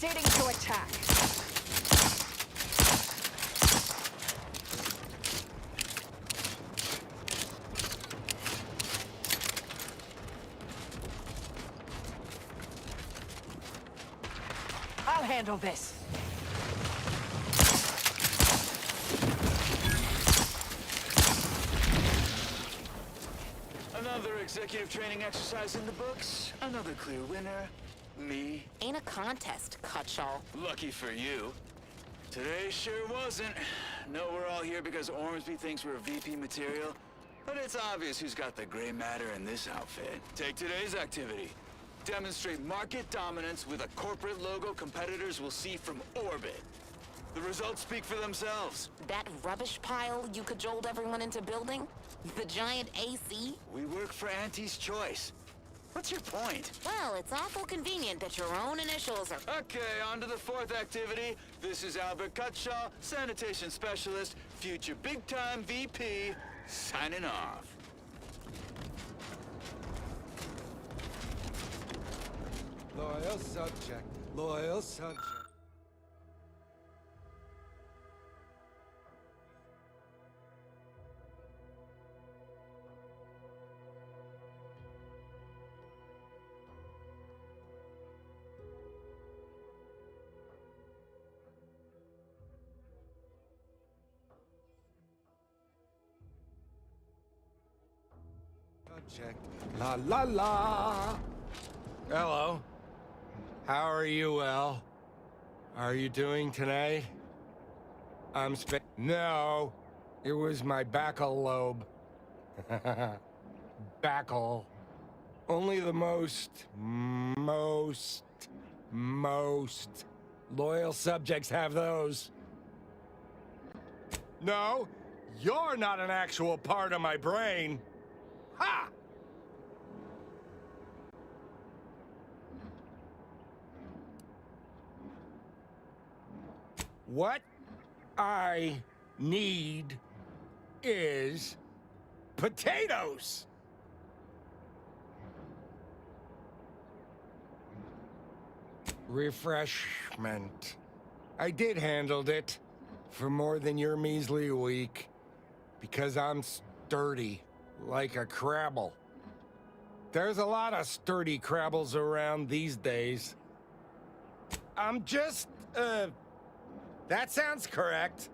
Proceeding to attack. I'll handle this. Another executive training exercise in the books. Another clear winner. Me. Ain't a contest, Cutshaw. Lucky for you. Today sure wasn't. No, we're all here because Ormsby thinks we're VP material. But it's obvious who's got the gray matter in this outfit. Take today's activity. Demonstrate market dominance with a corporate logo competitors will see from orbit. The results speak for themselves. That rubbish pile you cajoled everyone into building? The giant AC? We work for Auntie's Choice. What's your point? Well, it's awful convenient that your own initials are... Okay, on to the fourth activity. This is Albert Cutshaw, sanitation specialist, future big-time VP, signing off. Loyal subject, loyal subject. Subject, la la la. Hello. How are you, El? Are you doing tonight? No, it was my backal lobe. Backal. Only the most loyal subjects have those. No, you're not an actual part of my brain. Ha! What I need is potatoes. Refreshment. I did handle it for more than your measly week because I'm sturdy like a crabble. There's a lot of sturdy crabbles around these days. I'm just, that sounds correct.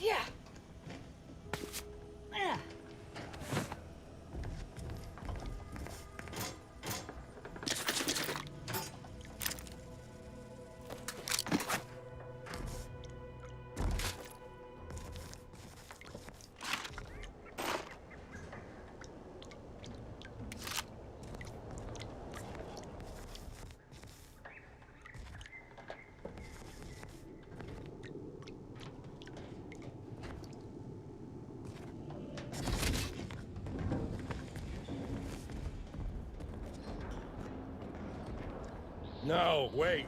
Yeah. Yeah. No, wait.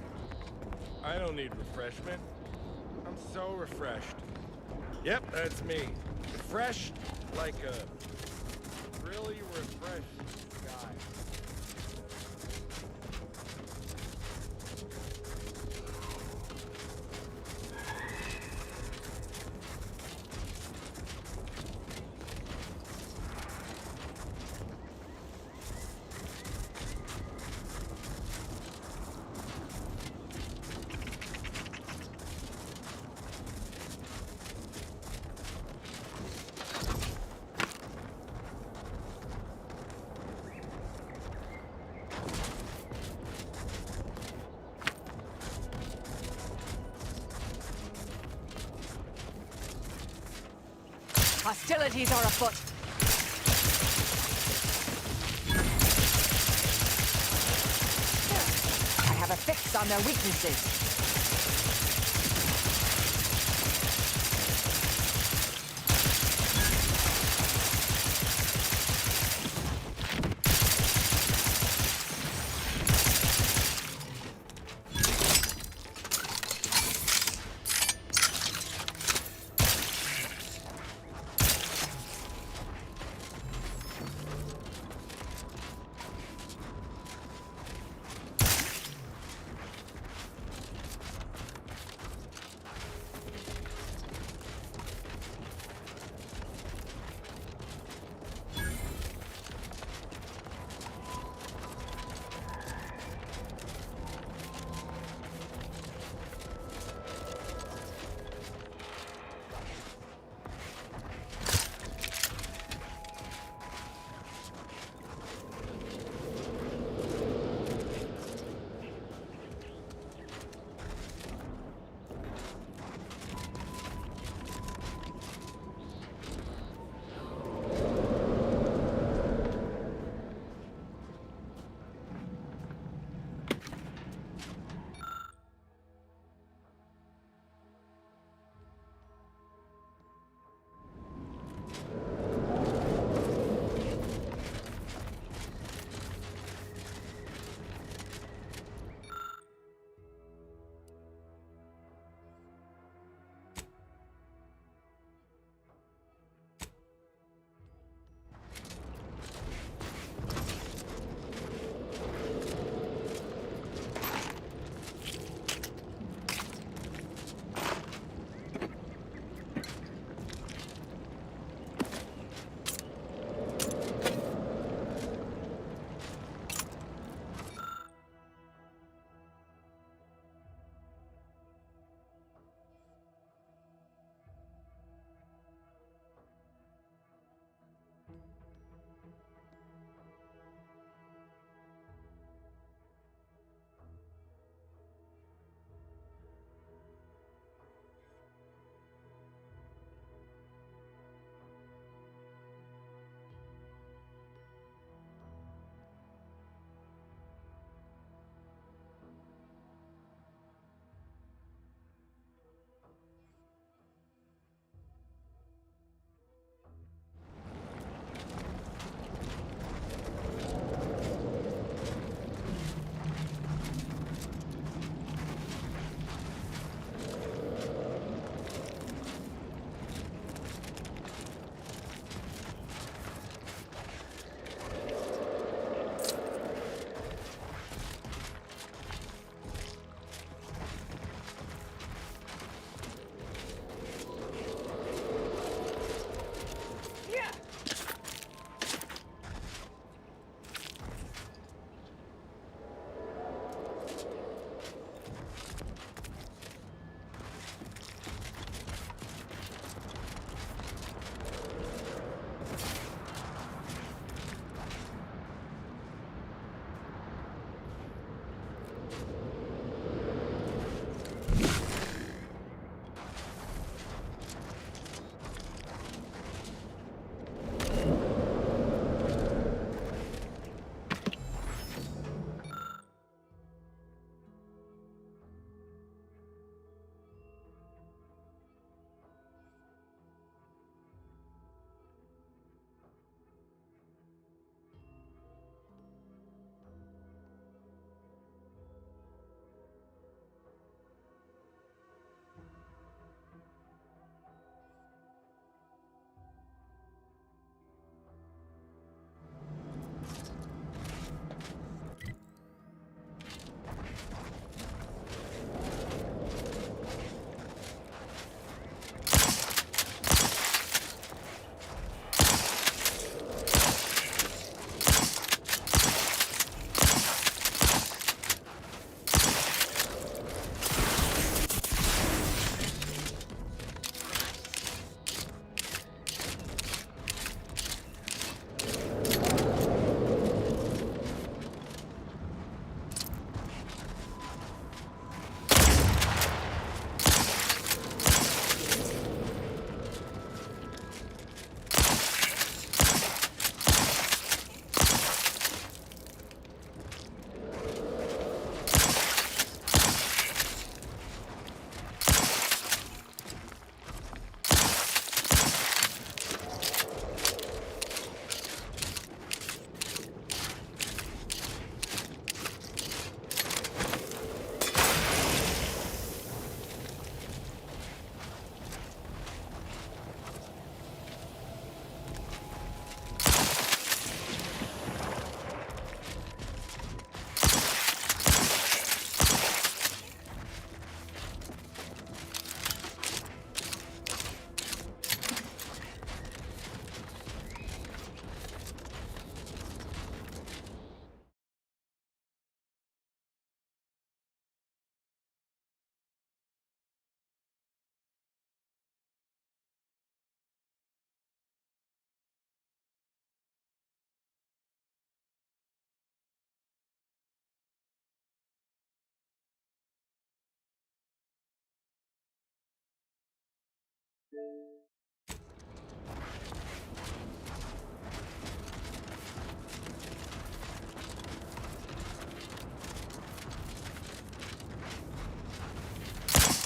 I don't need refreshment. I'm so refreshed. Yep, that's me. Refreshed like a really refreshed guy. Hostilities are afoot. I have a fix on their weaknesses.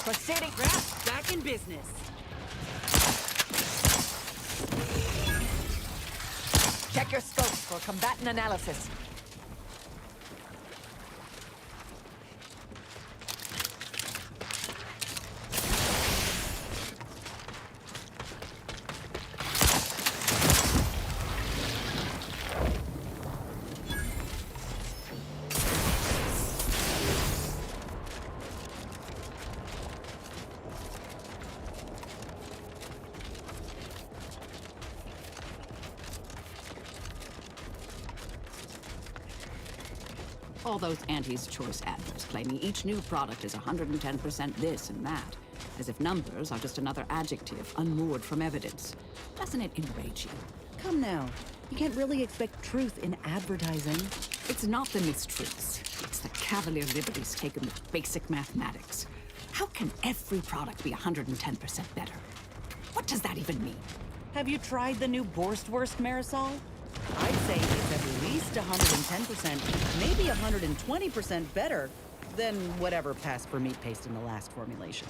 Proceeding. Back in business. Check your scopes for combatant analysis. All those Auntie's Choice adverts claiming each new product is 110% this and that, as if numbers are just another adjective unmoored from evidence. Doesn't it enrage you? Come now. You can't really expect truth in advertising. It's not the mistruths. It's the cavalier liberties taken with basic mathematics. How can every product be 110% better? What does that even mean? Have you tried the new Borstwurst Marisol? I'd say it's at least 110%, maybe 120% better than whatever passed for meat paste in the last formulation.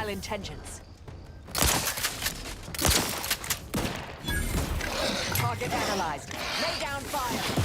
hostile intentions. Target analyzed. Lay down fire.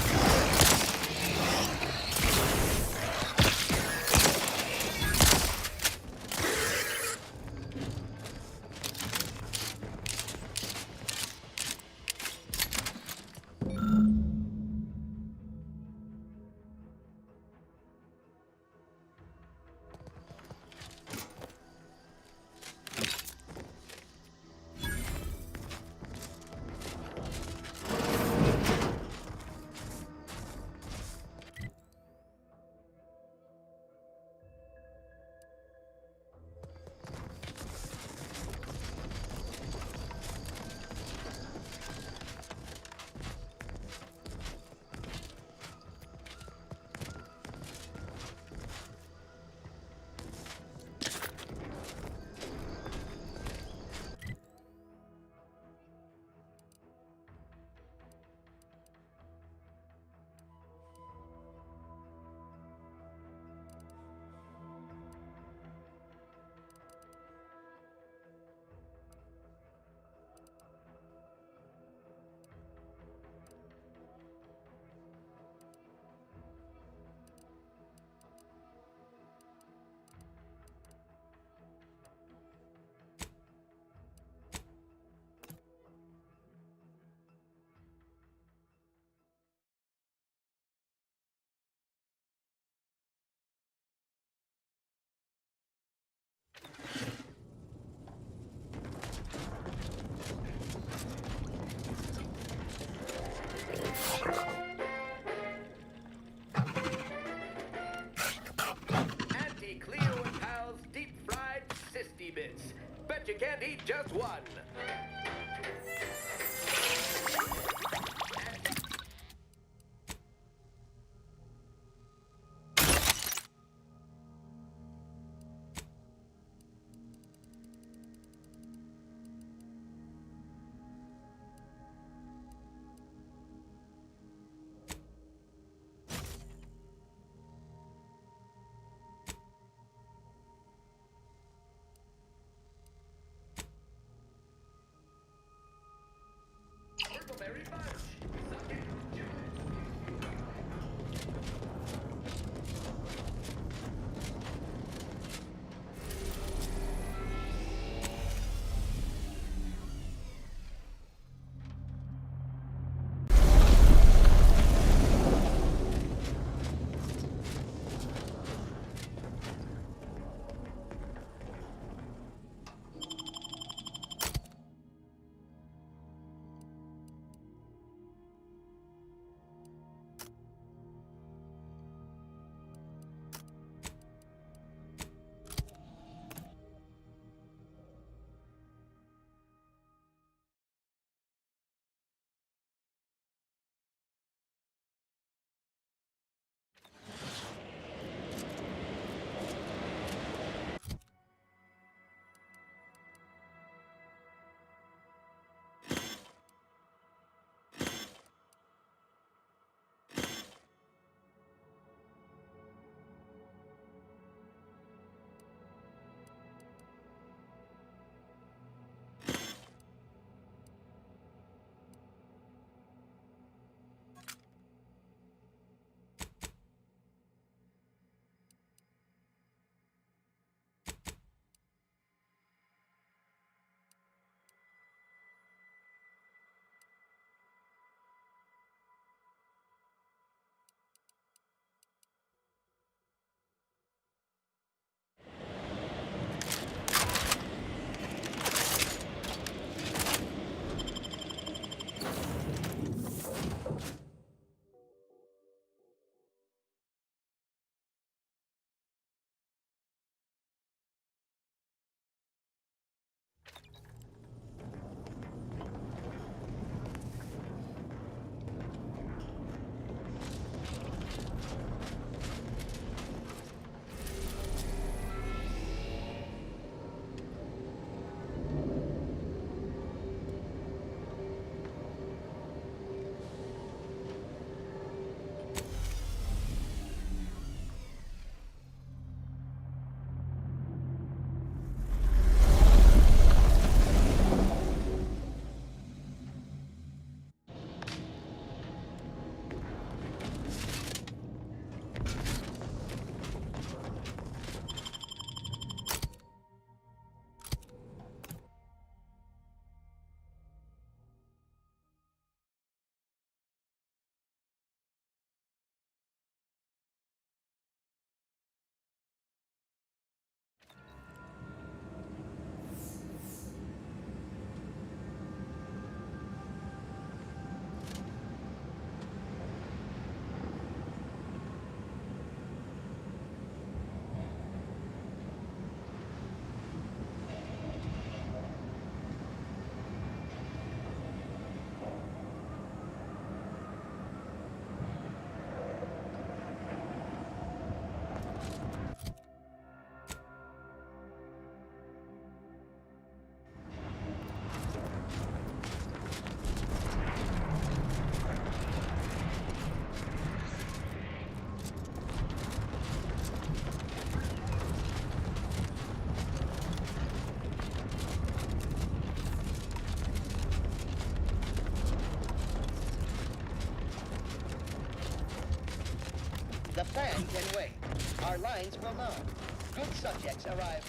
Bet you can't eat just one. The plan can wait. Our lines will not. Good subjects arrive.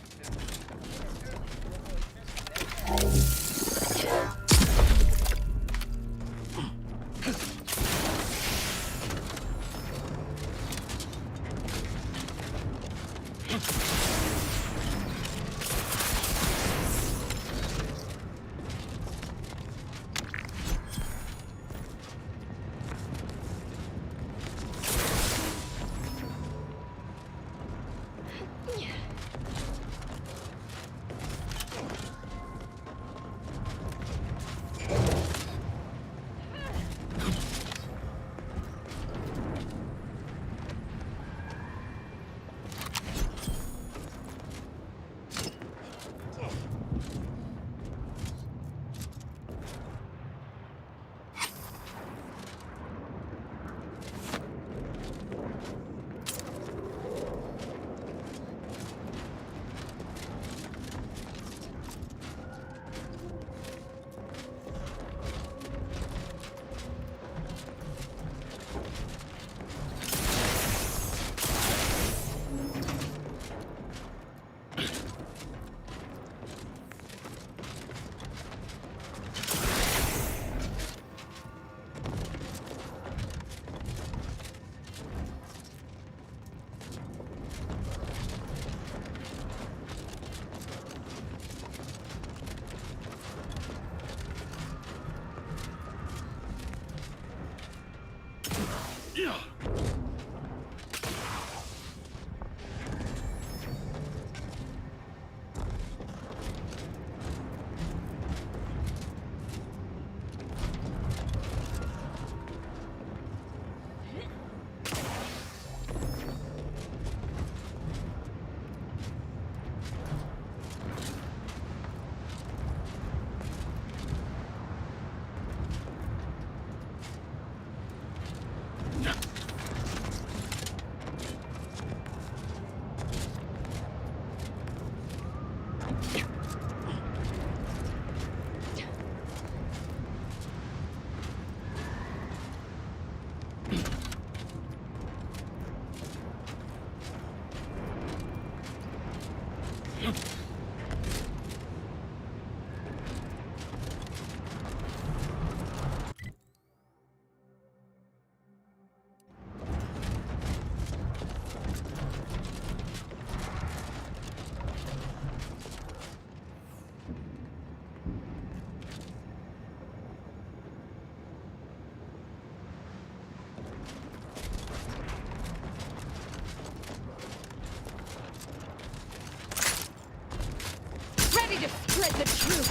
Ready to spread the truth!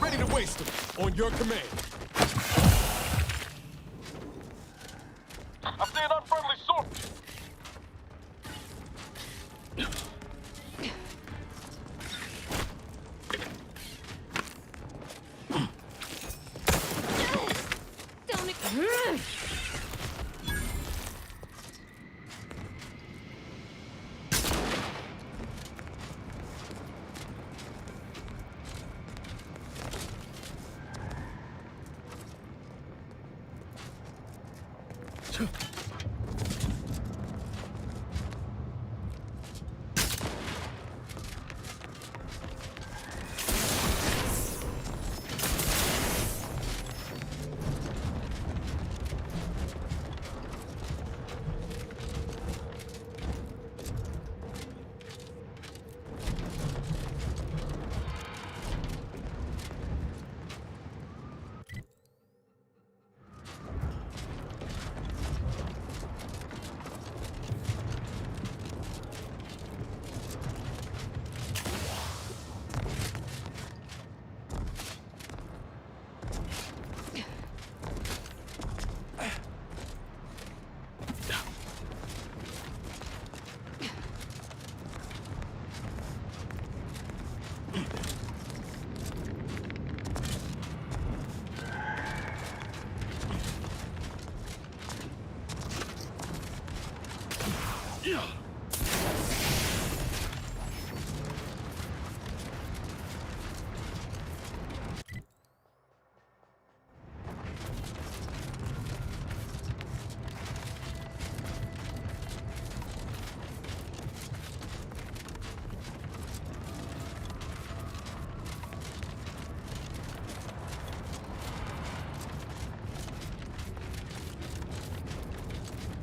Ready to waste them, on your command. I see an unfriendly sword.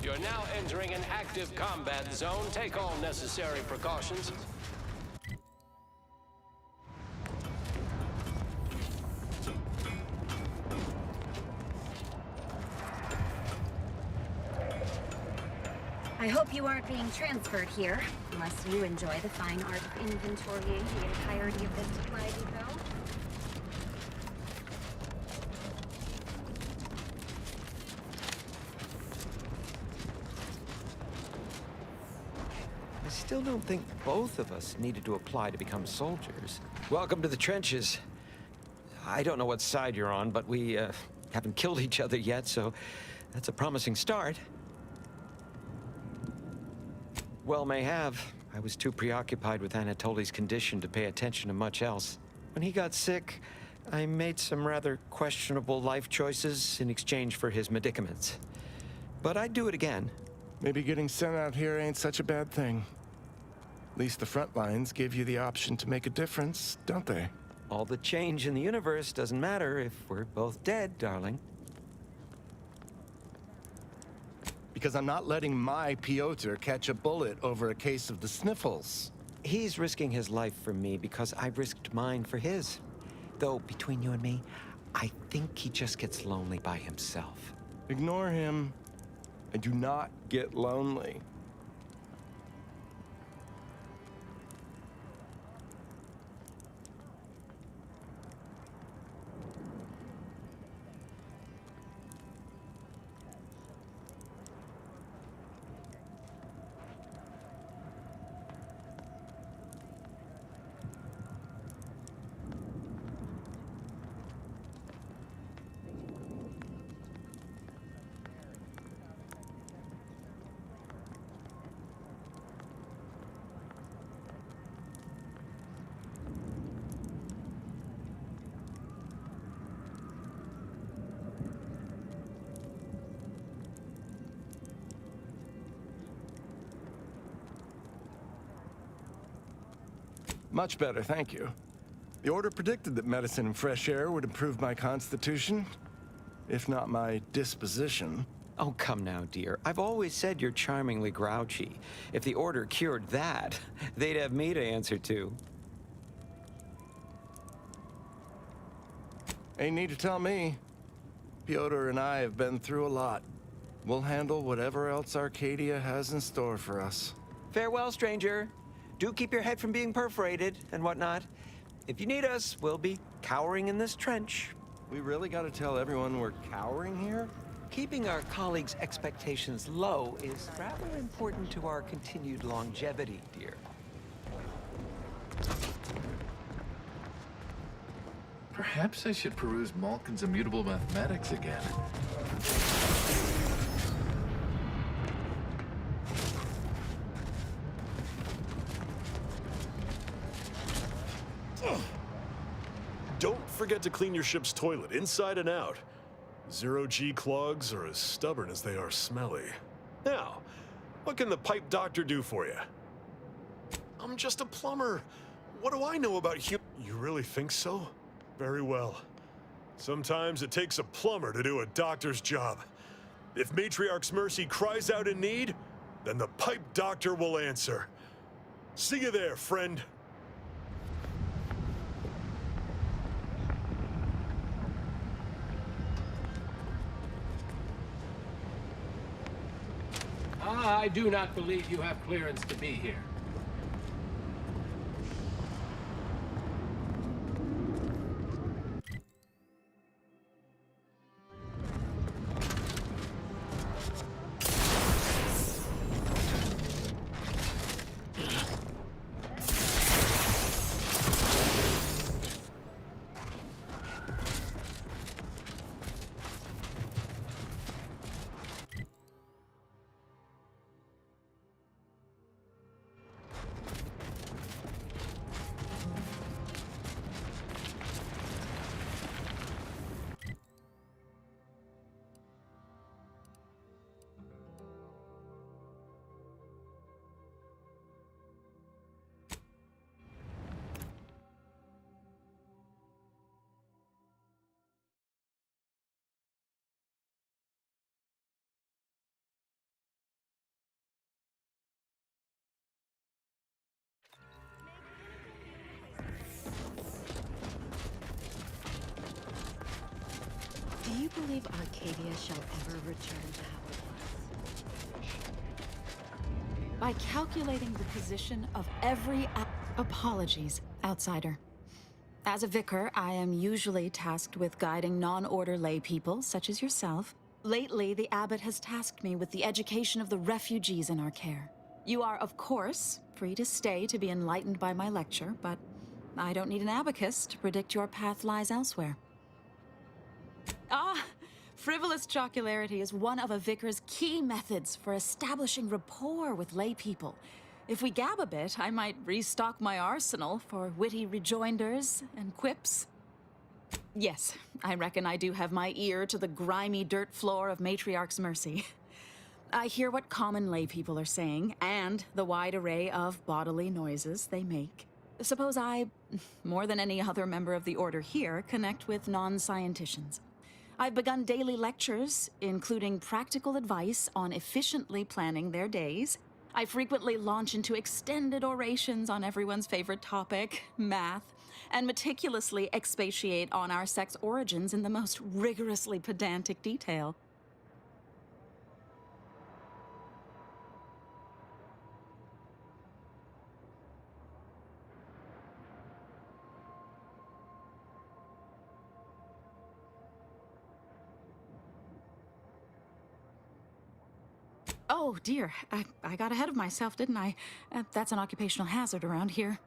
You're now entering an active combat zone. Take all necessary precautions. I hope you aren't being transferred here, unless you enjoy the fine art of inventorying the entirety of this supply depot. I still don't think both of us needed to apply to become soldiers. Welcome to the trenches. I don't know what side you're on, but we haven't killed each other yet, so that's a promising start. Well, may have. I was too preoccupied with Anatoly's condition to pay attention to much else. When he got sick, I made some rather questionable life choices in exchange for his medicaments. But I'd do it again. Maybe getting sent out here ain't such a bad thing. At least the front lines give you the option to make a difference, don't they? All the change in the universe doesn't matter if we're both dead, darling. Because I'm not letting my Piotr catch a bullet over a case of the sniffles. He's risking his life for me because I risked mine for his. Though, between you and me, I think he just gets lonely by himself. Ignore him. I do not get lonely. Much better, thank you. The Order predicted that medicine and fresh air would improve my constitution, if not my disposition. Oh, come now, dear. I've always said you're charmingly grouchy. If the Order cured that, they'd have me to answer to. Ain't need to tell me. Piotr and I have been through a lot. We'll handle whatever else Arcadia has in store for us. Farewell, stranger. Do keep your head from being perforated and whatnot. If you need us, we'll be cowering in this trench. We really gotta tell everyone we're cowering here? Keeping our colleagues' expectations low is rather important to our continued longevity, dear. Perhaps I should peruse Malkin's immutable mathematics again. Don't forget to clean your ship's toilet inside and out. Zero-G clogs are as stubborn as they are smelly. Now, what can the pipe doctor do for you? I'm just a plumber. What do I know about You really think so? Very well. Sometimes it takes a plumber to do a doctor's job. If Matriarch's Mercy cries out in need, then the pipe doctor will answer. See you there, friend. I do not believe you have clearance to be here. believe Arcadia shall ever return to how it was. By calculating the position of every apologies, outsider. As a vicar, I am usually tasked with guiding non-order lay people, such as yourself. Lately, the abbot has tasked me with the education of the refugees in our care. You are, of course, free to stay to be enlightened by my lecture, but I don't need an abacus to predict your path lies elsewhere. Ah, frivolous jocularity is one of a vicar's key methods for establishing rapport with lay people. If we gab a bit, I might restock my arsenal for witty rejoinders and quips. Yes, I reckon I do have my ear to the grimy dirt floor of Matriarch's mercy. I hear what common lay people are saying, and the wide array of bodily noises they make. Suppose I, more than any other member of the Order here, connect with non-scienticians. I've begun daily lectures, including practical advice on efficiently planning their days. I frequently launch into extended orations on everyone's favorite topic, math, and meticulously expatiate on our sex origins in the most rigorously pedantic detail. Oh, dear. I got ahead of myself, didn't I? That's an occupational hazard around here.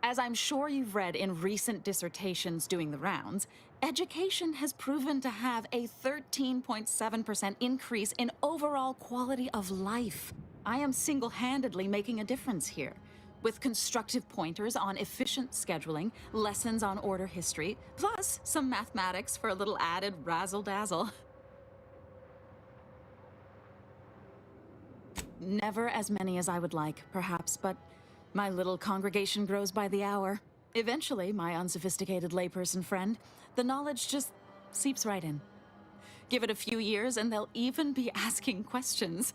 As I'm sure you've read in recent dissertations doing the rounds, education has proven to have a 13.7% increase in overall quality of life. I am single-handedly making a difference here, with constructive pointers on efficient scheduling, lessons on order history, plus some mathematics for a little added razzle-dazzle. Never as many as I would like, perhaps, but my little congregation grows by the hour. Eventually, my unsophisticated layperson friend, the knowledge just seeps right in. Give it a few years and they'll even be asking questions.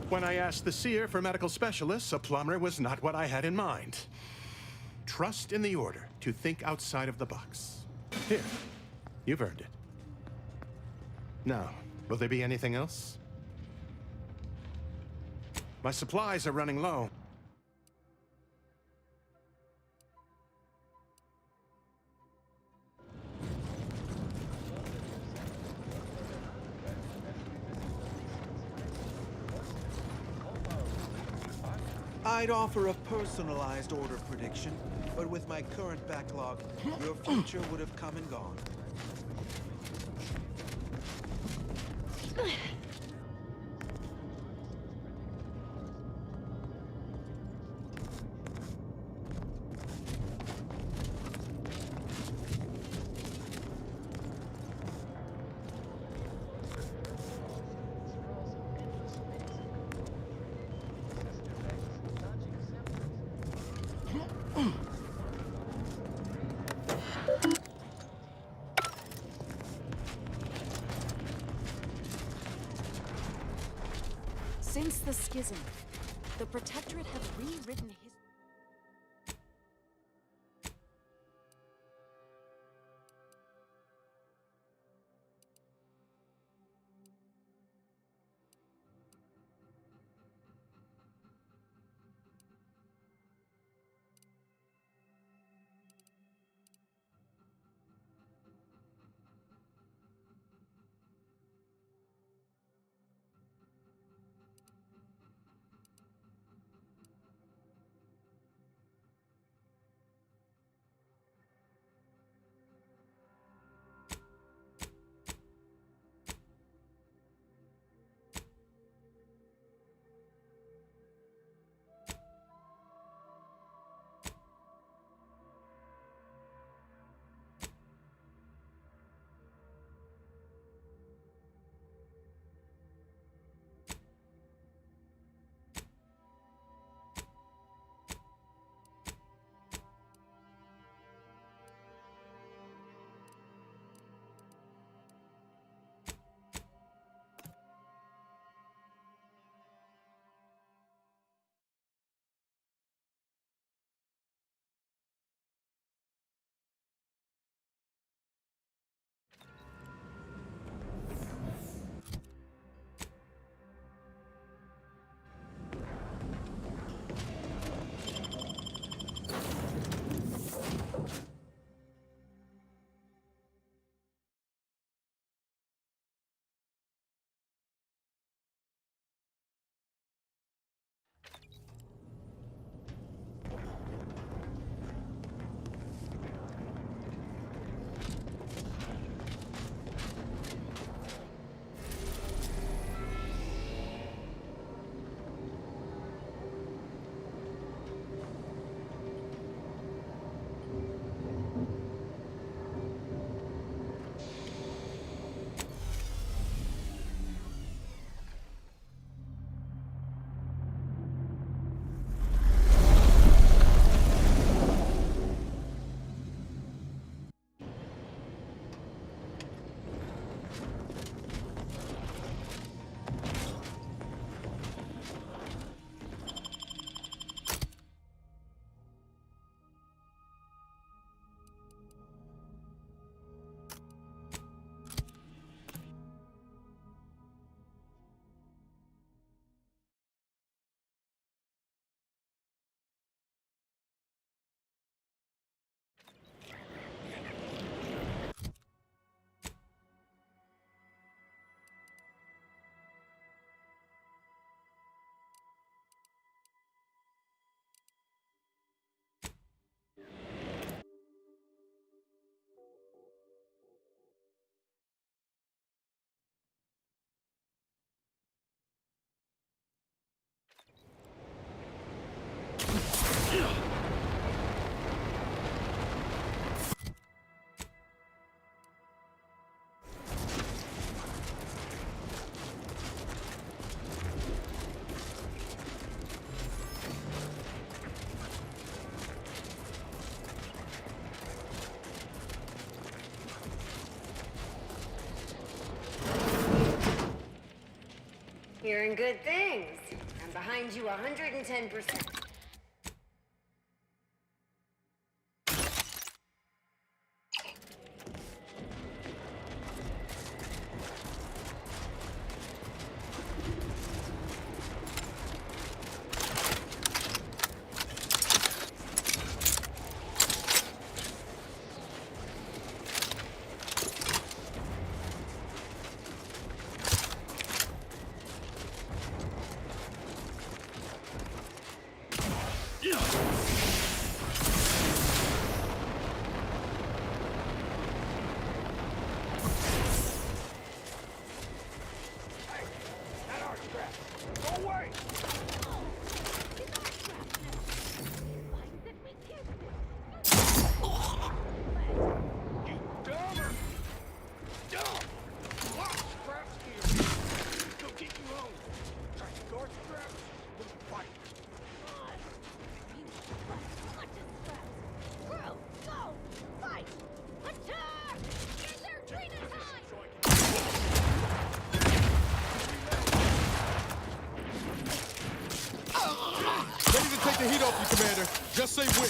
When I asked the seer for medical specialists, a plumber was not what I had in mind. Trust in the Order to think outside of the box. Here, you've earned it. Now, will there be anything else? My supplies are running low. I'd offer a personalized order prediction, but with my current backlog, your future would have come and gone. Since the schism, the Protectorate has rewritten his... Hearing good things. I'm behind you 110%. Take the heat off you, Commander. Just say when.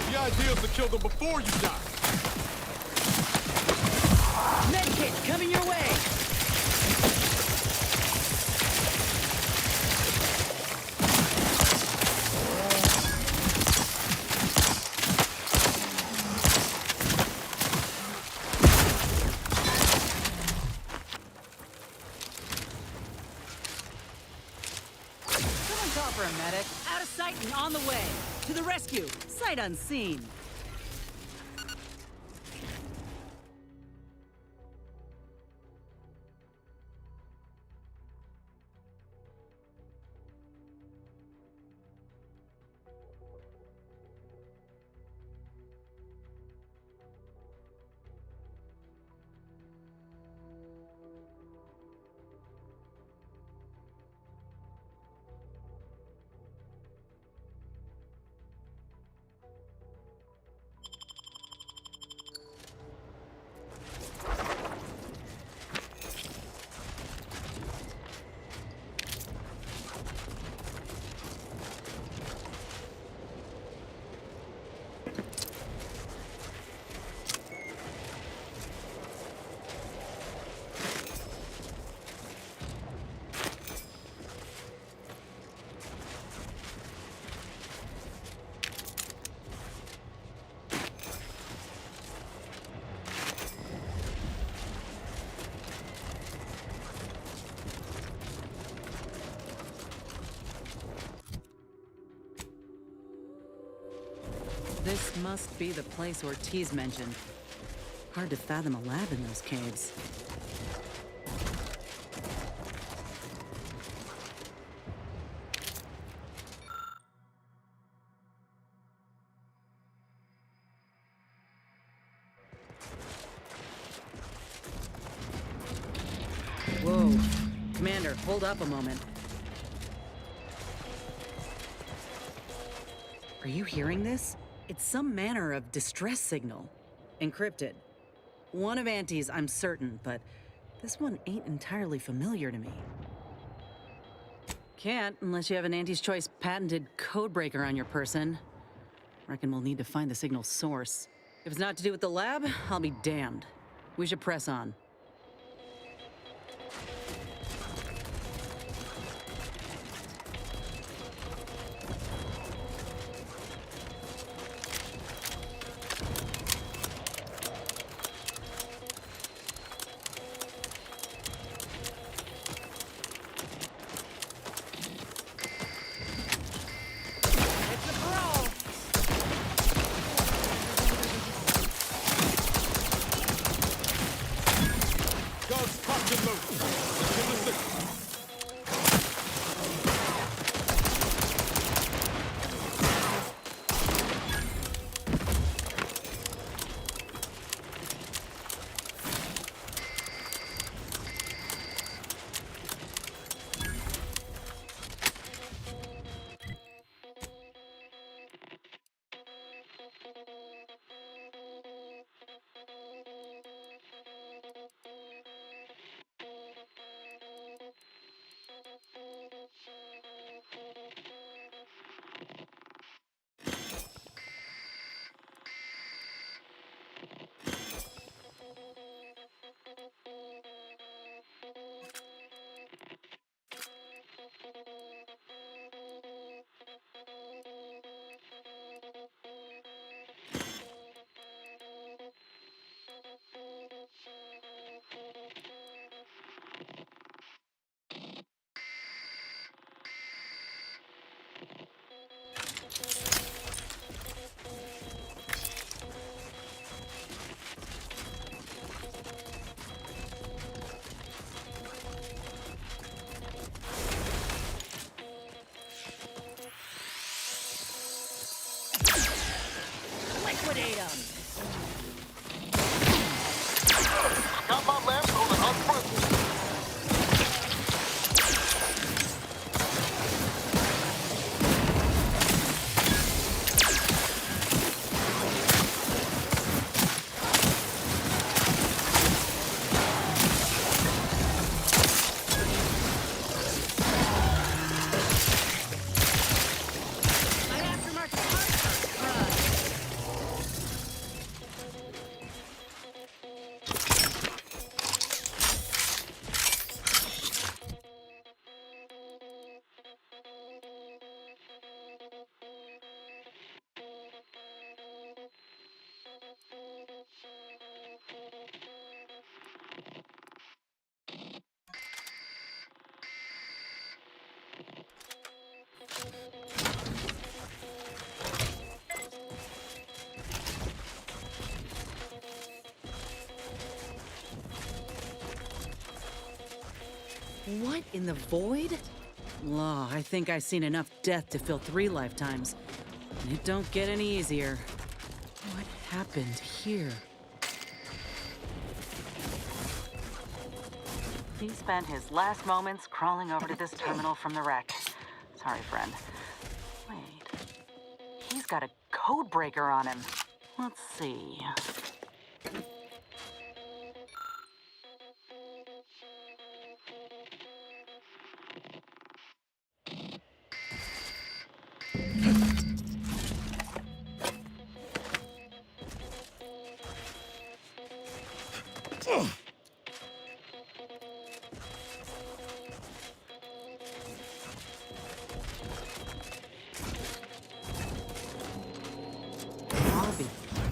The idea is to kill them before you die. Medkit coming your way! Someone call for a medic. Out of sight and on the way. To the rescue. Sight unseen. This must be the place Ortiz mentioned. Hard to fathom a lab in those caves. Whoa. Commander, hold up a moment. Are you hearing this? It's some manner of distress signal. Encrypted. One of Auntie's, I'm certain, but this one ain't entirely familiar to me. Can't unless you have an Auntie's Choice patented codebreaker on your person. Reckon we'll need to find the signal's source. If it's not to do with the lab, I'll be damned. We should press on. Liquidate 'em! Got my lamp rolling up front. What in the void? Law, I think I've seen enough death to fill 3 lifetimes. And it don't get any easier. What happened here? He spent his last moments crawling over to this terminal from the wreck. Sorry, friend. Wait. He's got a code breaker on him. Let's see. I'll be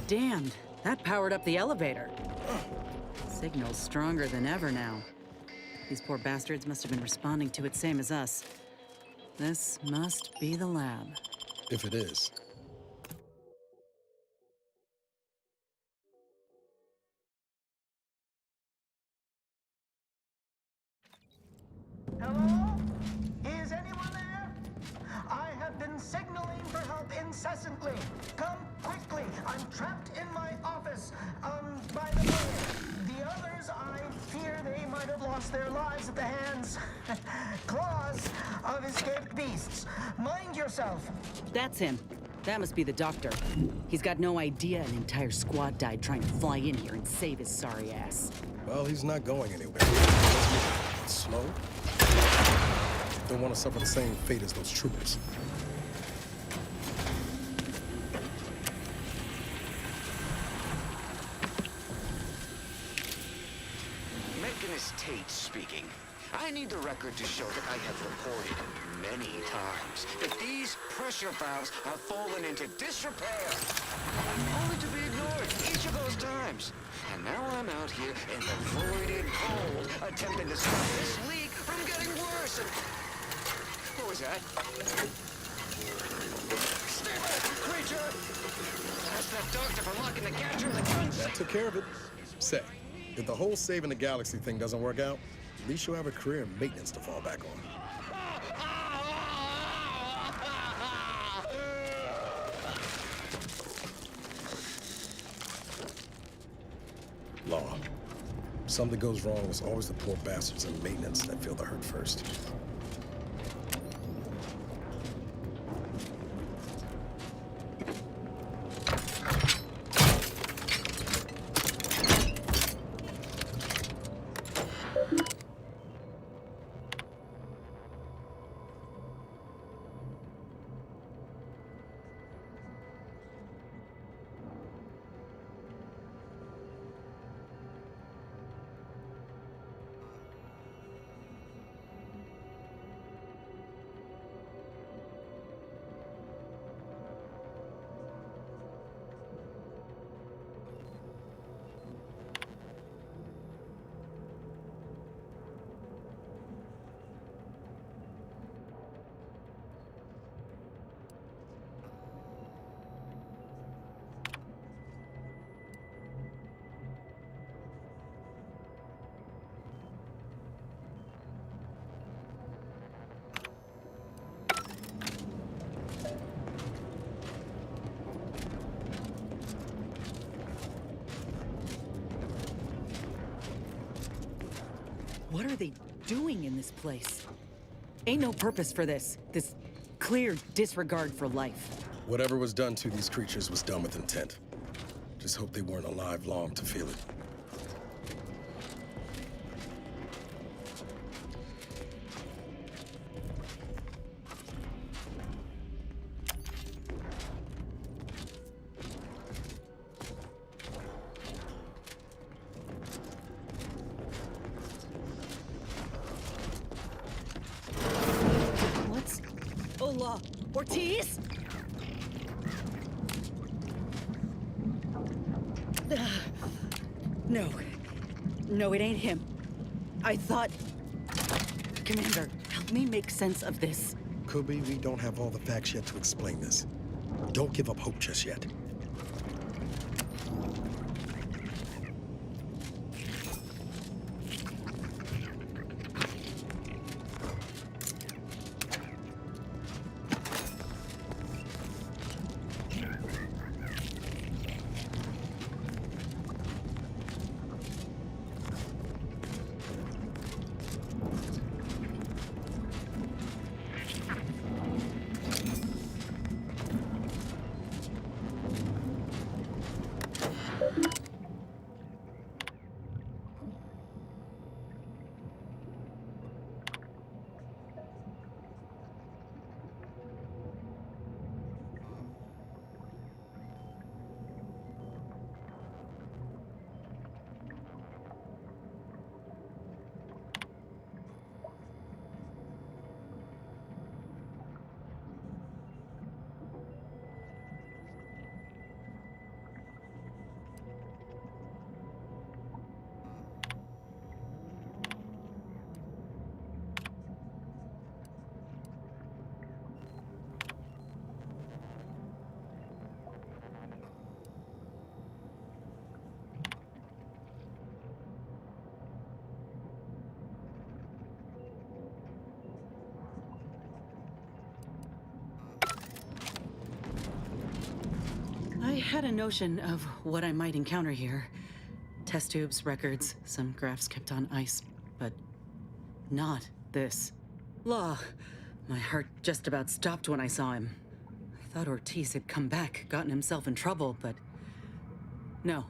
damned. That powered up the elevator. Signal's stronger than ever now. These poor bastards must have been responding to it same as us. This must be the lab. If it is. Hello? Is anyone there? I have been signaling for help incessantly. Come quickly. I'm trapped in my office. By the way, the others, I fear they might have lost their lives at the hands, claws of escaped beasts. Mind yourself. That's him. That must be the doctor. He's got no idea an entire squad died trying to fly in here and save his sorry ass. Well, he's not going anywhere. Slow? Don't want to suffer the same fate as those troopers. Mechanist Tate speaking. I need the record to show that I have reported many times that these pressure valves have fallen into disrepair, only to be ignored each of those times. And now I'm out here in the voided cold, attempting to stop this leak from getting worse. And what was that? Stay back, creature! Ask that doctor for locking the catcher in the gun. That took care of it. Say, if the whole saving the galaxy thing doesn't work out, at least you'll have a career in maintenance to fall back on. Law. Something goes wrong, it's always the poor bastards in maintenance that feel the hurt first. What are they doing in this place? Ain't no purpose for this. This clear disregard for life. Whatever was done to these creatures was done with intent. Just hope they weren't alive long to feel it. Ortiz? No. No, it ain't him. I thought... Commander, help me make sense of this. Could be we don't have all the facts yet to explain this. Don't give up hope just yet. I had a notion of what I might encounter here. Test tubes, records, some graphs kept on ice, but not this. Law. My heart just about stopped when I saw him. I thought Ortiz had come back, gotten himself in trouble, but no.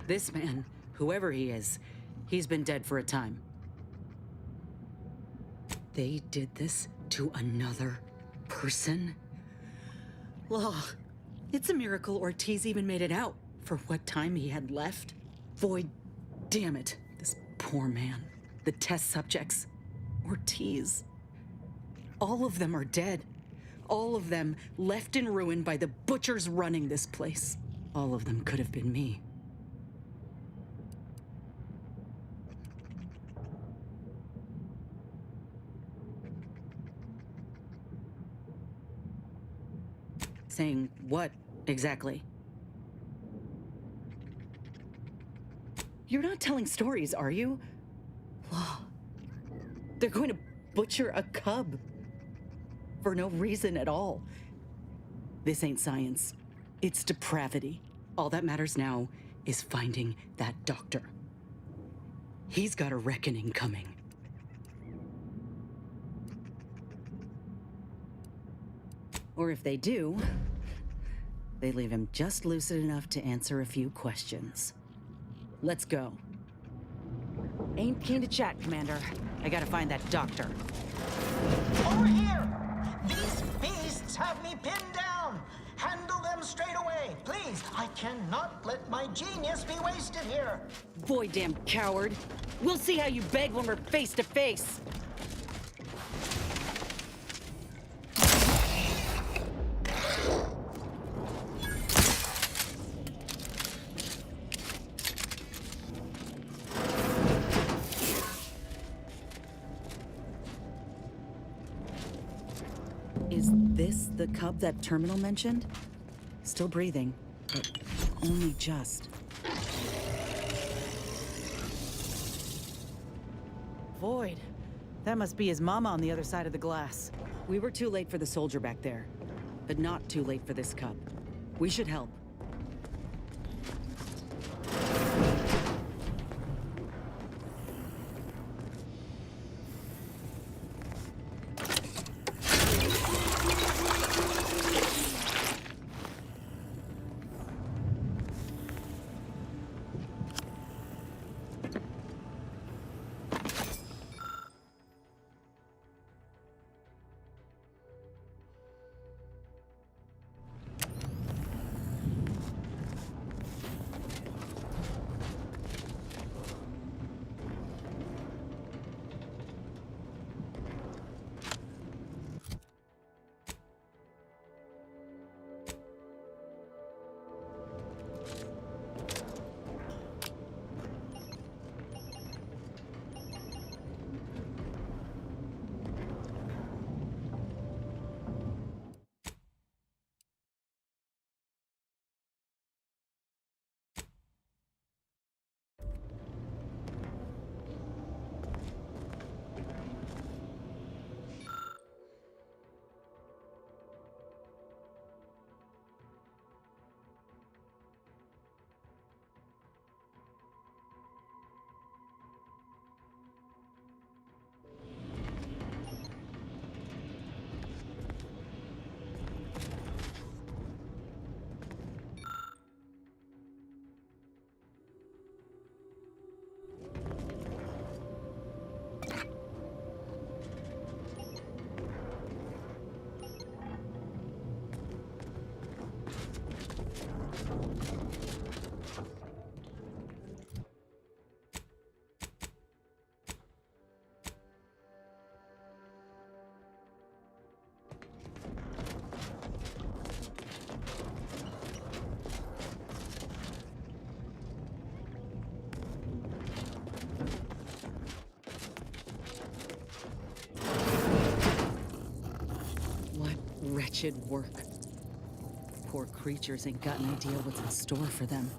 This man, whoever he is, he's been dead for a time. They did this to another person? Law. It's a miracle Ortiz even made it out for what time he had left. Void, damn it, this poor man. The test subjects, Ortiz. All of them are dead. All of them left in ruin by the butchers running this place. All of them could have been me. Saying what, exactly? You're not telling stories, are you? Law. They're going to butcher a cub. For no reason at all. This ain't science. It's depravity. All that matters now is finding that doctor. He's got a reckoning coming. Or if they do, they leave him just lucid enough to answer a few questions. Let's go. Ain't keen to chat, Commander. I gotta find that doctor. Over here! These beasts have me pinned down! Handle them straight away, please! I cannot let my genius be wasted here! Boy, damn coward. We'll see how you beg when we're face to face. Is this the cub that Terminal mentioned? Still breathing, but only just. Void. That must be his mama on the other side of the glass. We were too late for the soldier back there, but not too late for this cub. We should help. Wretched work. Poor creatures ain't got an idea what's in store for them.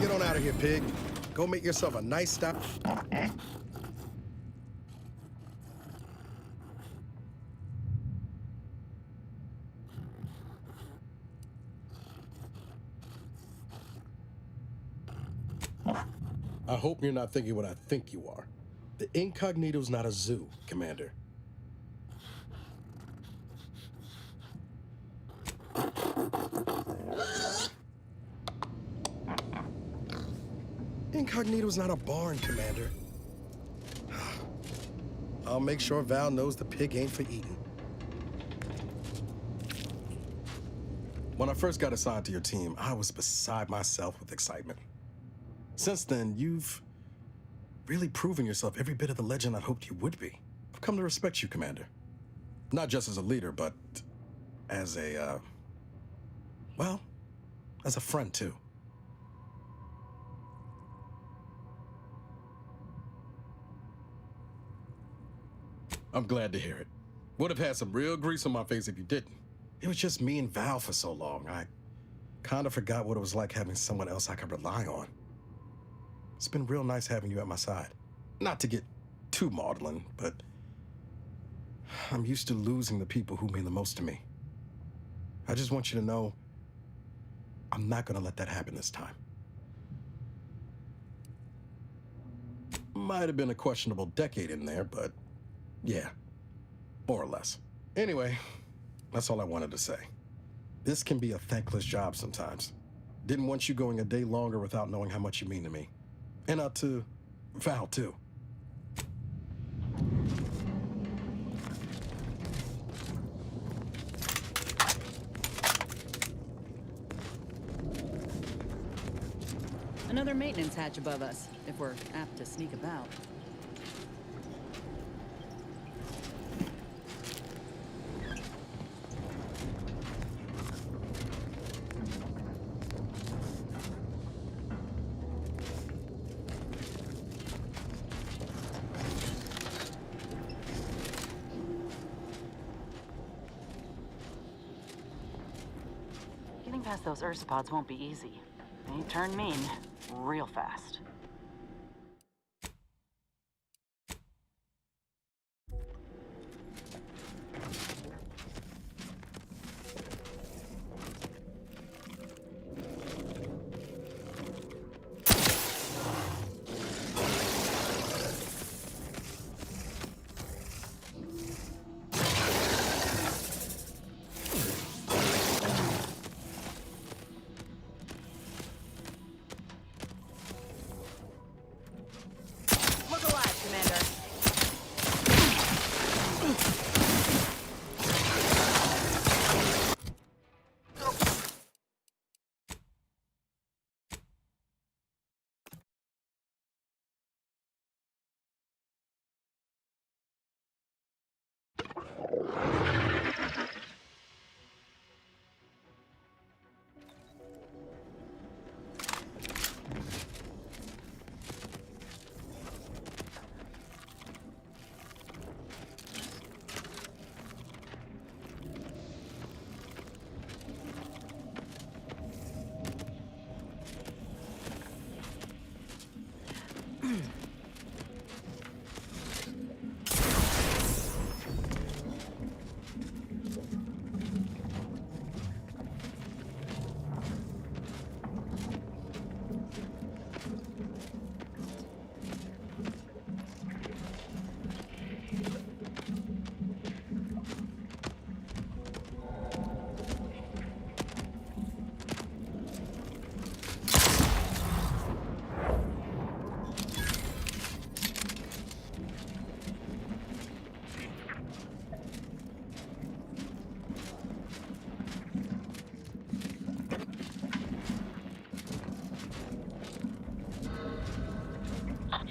Get on out of here, pig. Go make yourself a nice stop. I hope you're not thinking what I think you are. The Incognito's not a zoo, Commander. Incognito's not a barn, Commander. I'll make sure Val knows the pig ain't for eating. When I first got assigned to your team, I was beside myself with excitement. Since then, you've really proven yourself every bit of the legend I hoped you would be. I've come to respect you, Commander. Not just as a leader, but as a, well, as a friend, too. I'm glad to hear it. Would have had some real grease on my face if you didn't. It was just me and Val for so long. I kind of forgot what it was like having someone else I could rely on. It's been real nice having you at my side. Not to get too maudlin, but I'm used to losing the people who mean the most to me. I just want you to know I'm not going to let that happen this time. Might have been a questionable decade in there, but yeah, more or less. Anyway, that's all I wanted to say. This can be a thankless job sometimes. Didn't want you going a day longer without knowing how much you mean to me. And to Val, too. Another maintenance hatch above us, if we're apt to sneak about. Getting past those ursopods won't be easy. They turn mean real fast.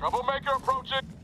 Troublemaker approaching.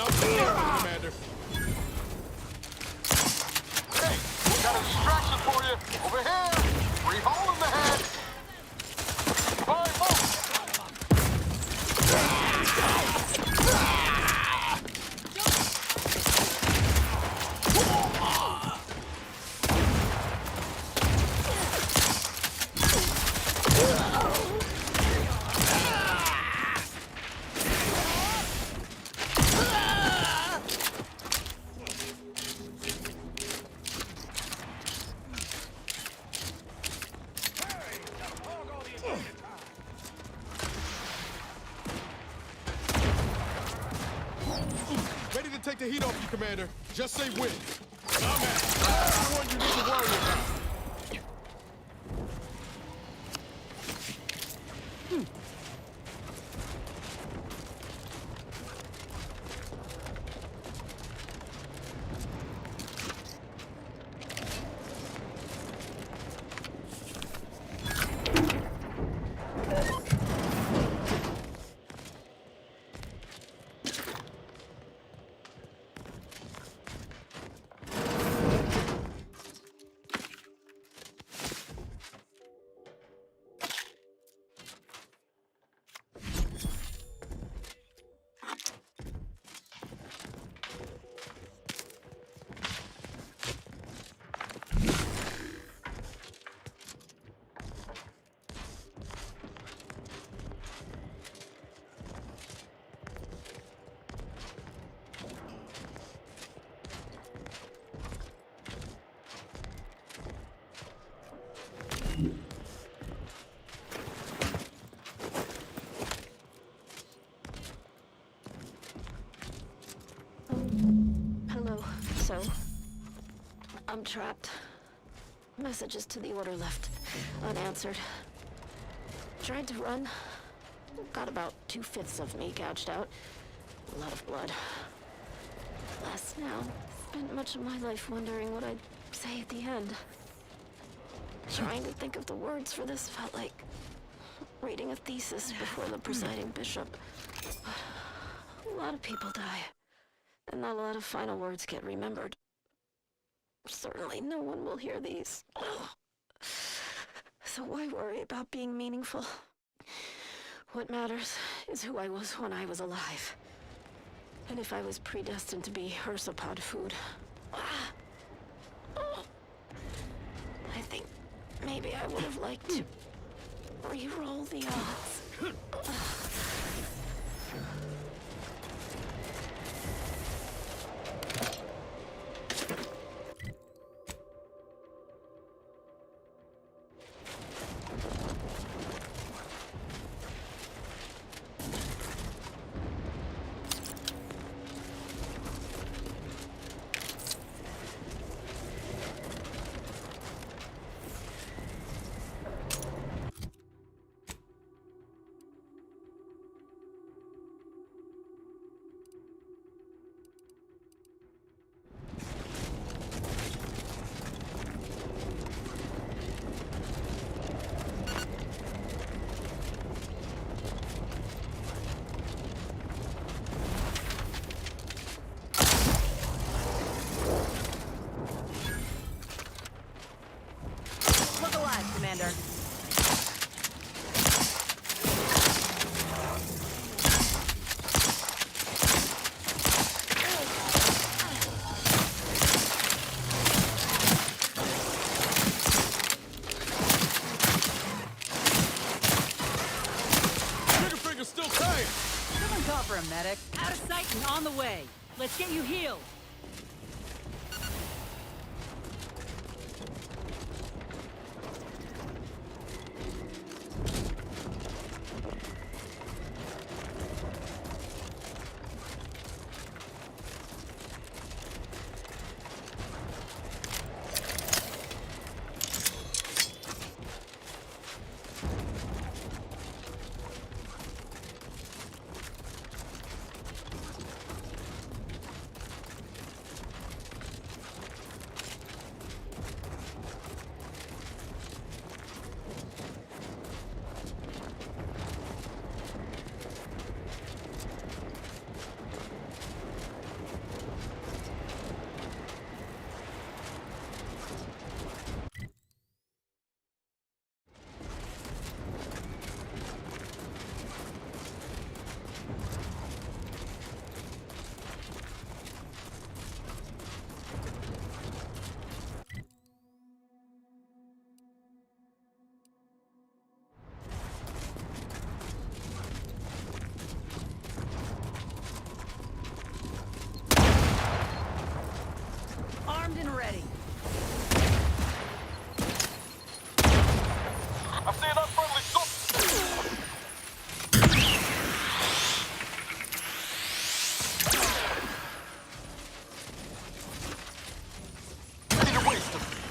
Not Commander. Hey, got a distraction for you. Over here. Free hole in the head. Fine, move. Ready to take the heat off you, Commander. Just say when. I'm at everyone you need to worry about. Hello. So, I'm trapped. Messages to the Order left unanswered. Tried to run. Got about 2/5 of me gouged out. A lot of blood. Last now. Spent much of my life wondering what I'd say at the end. Trying to think of the words for this felt like reading a thesis before the presiding bishop. A lot of people die. And not a lot of final words get remembered. Certainly no one will hear these. So why worry about being meaningful? What matters is who I was when I was alive. And if I was predestined to be ursapod food. I think maybe I would have liked to re-roll the odds. Look alive, Commander. Trigger finger's still tight. Someone call for a medic. Out of sight and on the way. Let's get you healed.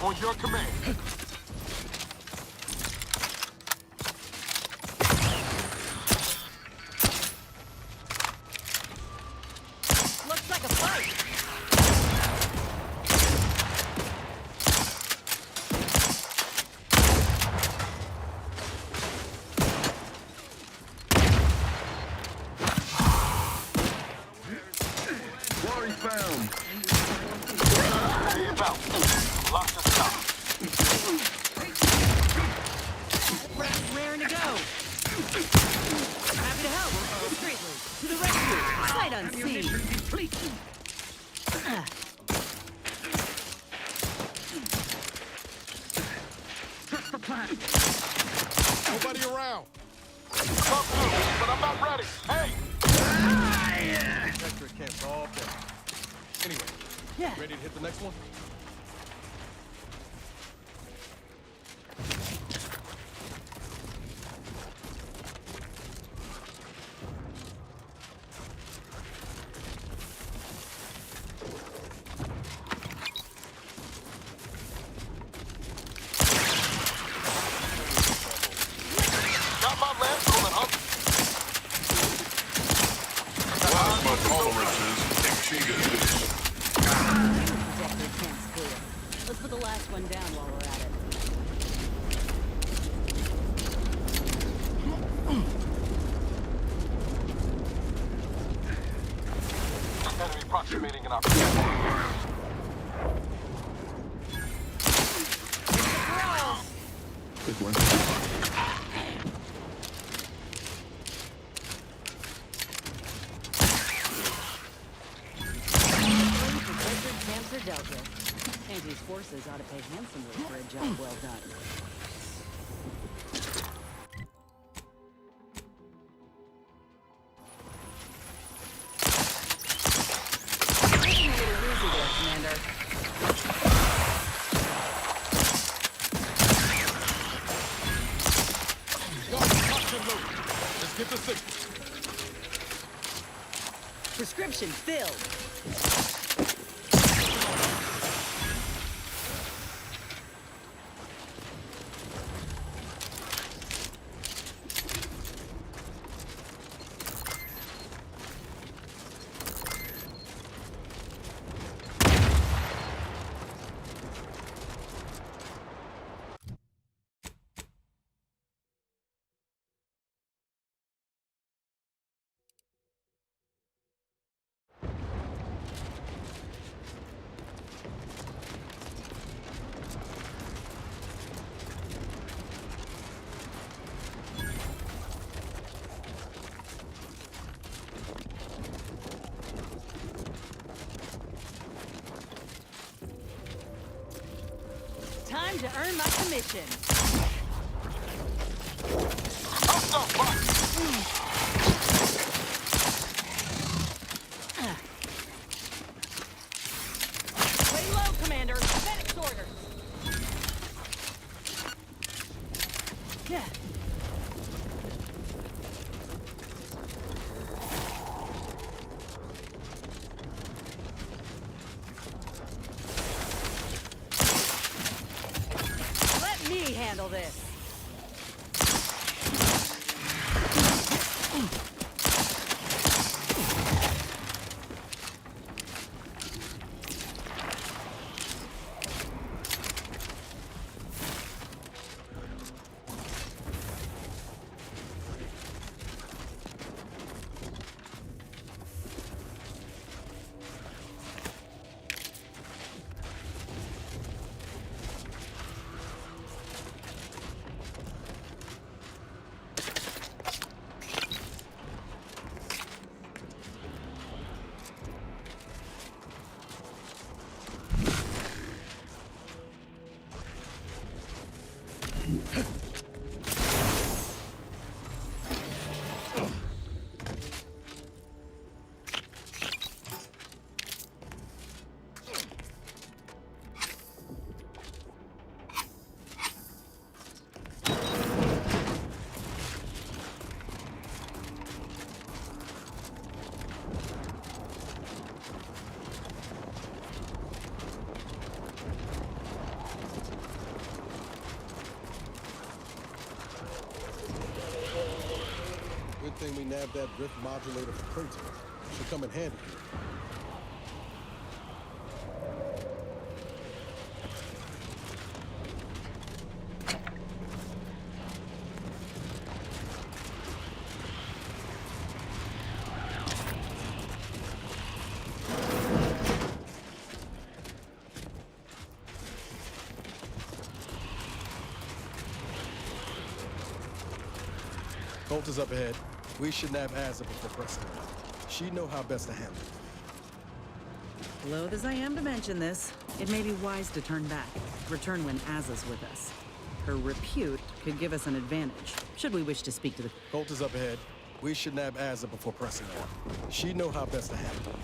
On your command. Looks like a fight. Quarry found. Be about. Lock the stop. Raring to go. Happy to help. Discreetly. To the rescue. Sight unseen. Nobody around. Come through, but I'm not ready. Hey! Vector camps all day. Anyway, ready to hit the next one? Got my last bullet, huh? Plasma tolerances exceeded. Vector camp's clear. Let's put the last one down while we're at it. Enemy approximating in our Good one. Protected cancer dealt with. Andy's forces ought to pay handsomely for a job well done. Taking a little easy there, Commander. Let's get the signal. Prescription filled. Time to earn my commission. Lay low, Commander. Medic's orders. Yeah. Let me handle this. me nab that drift modulator for printing. Should come in handy here. Colt is up ahead. We should nab Azza before pressing her. She'd know how best to handle it. Loath as I am to mention this, it may be wise to turn back. Return when Azza's with us. Her repute could give us an advantage, should we wish to speak to the... Colt is up ahead. We should nab Azza before pressing her. She'd know how best to handle it.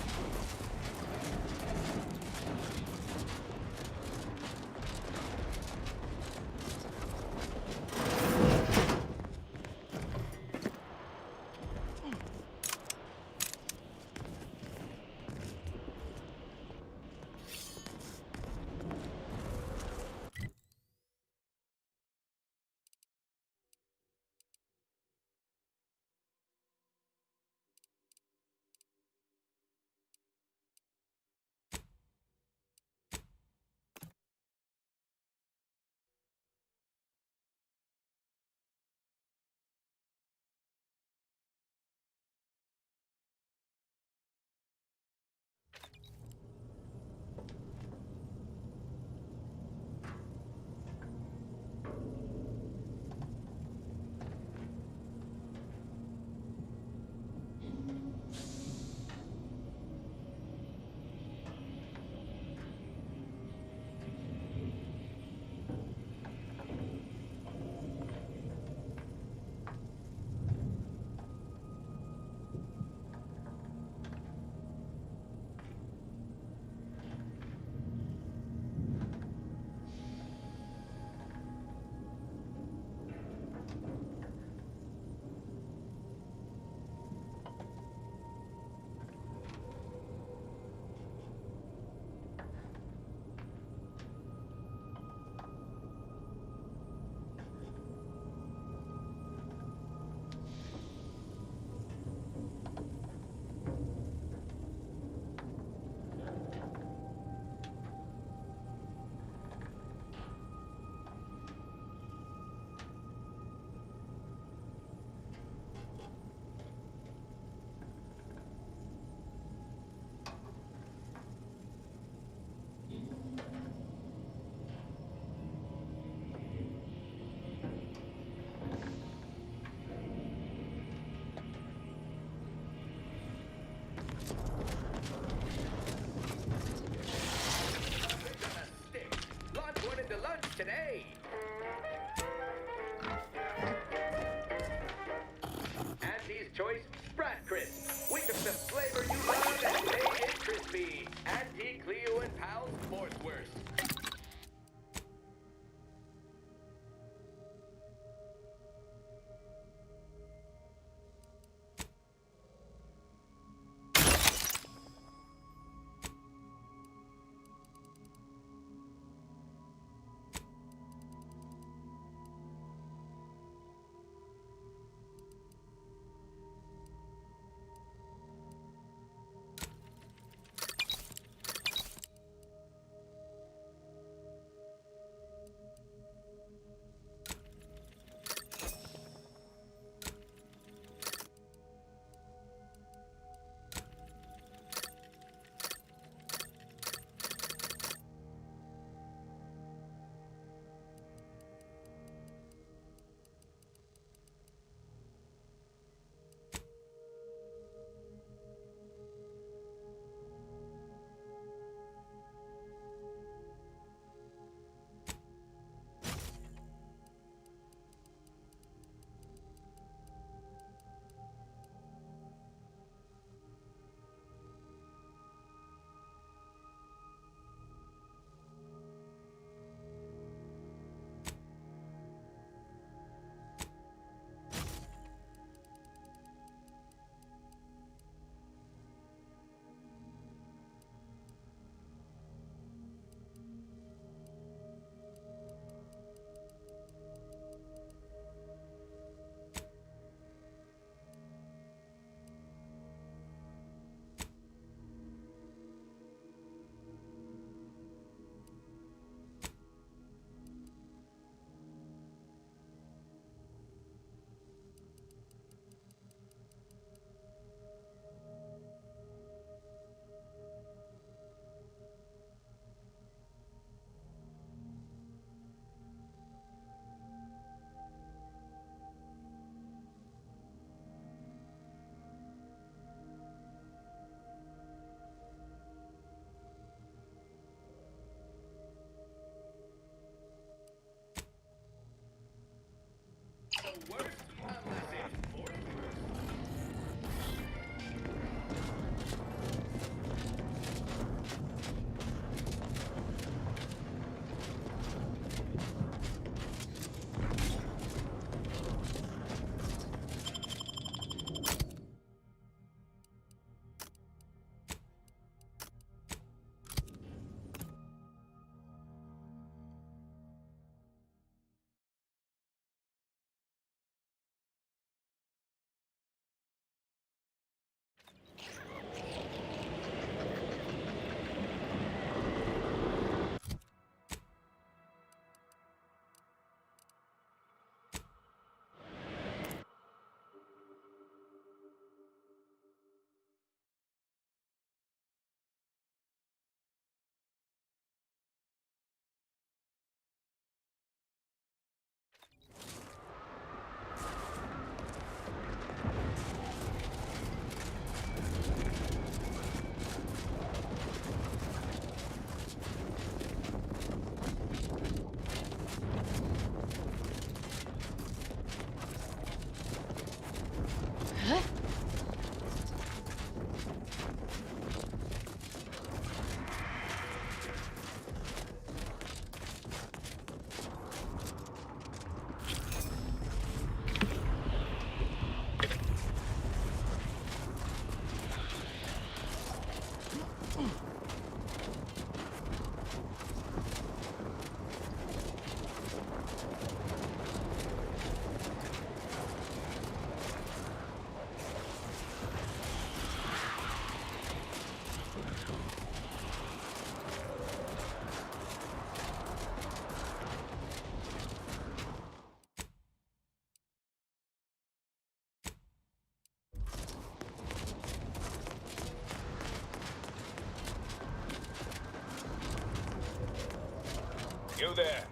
You there.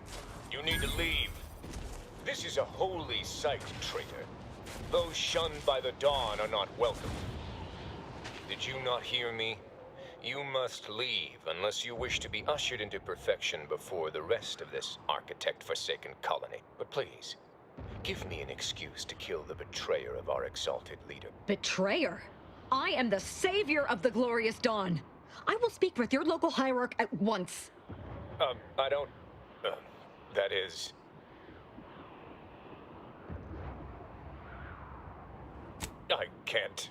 You need to leave. This is a holy site, traitor. Those shunned by the dawn are not welcome. Did you not hear me? You must leave unless you wish to be ushered into perfection before the rest of this architect-forsaken colony. But please, give me an excuse to kill the betrayer of our exalted leader. Betrayer? I am the savior of the glorious dawn. I will speak with your local hierarch at once. I don't... that is... I can't...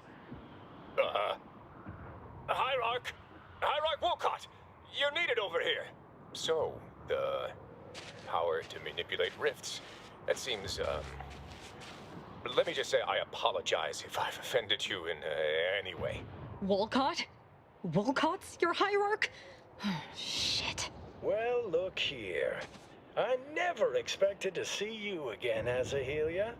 Hierarch! Hierarch Wolcott! You're needed over here! So, the power to manipulate rifts. That seems, let me just say I apologize if I've offended you in any way. Wolcott? Wolcott's your hierarch? Shit. Well, look here. I never expected to see you again, Azahelia.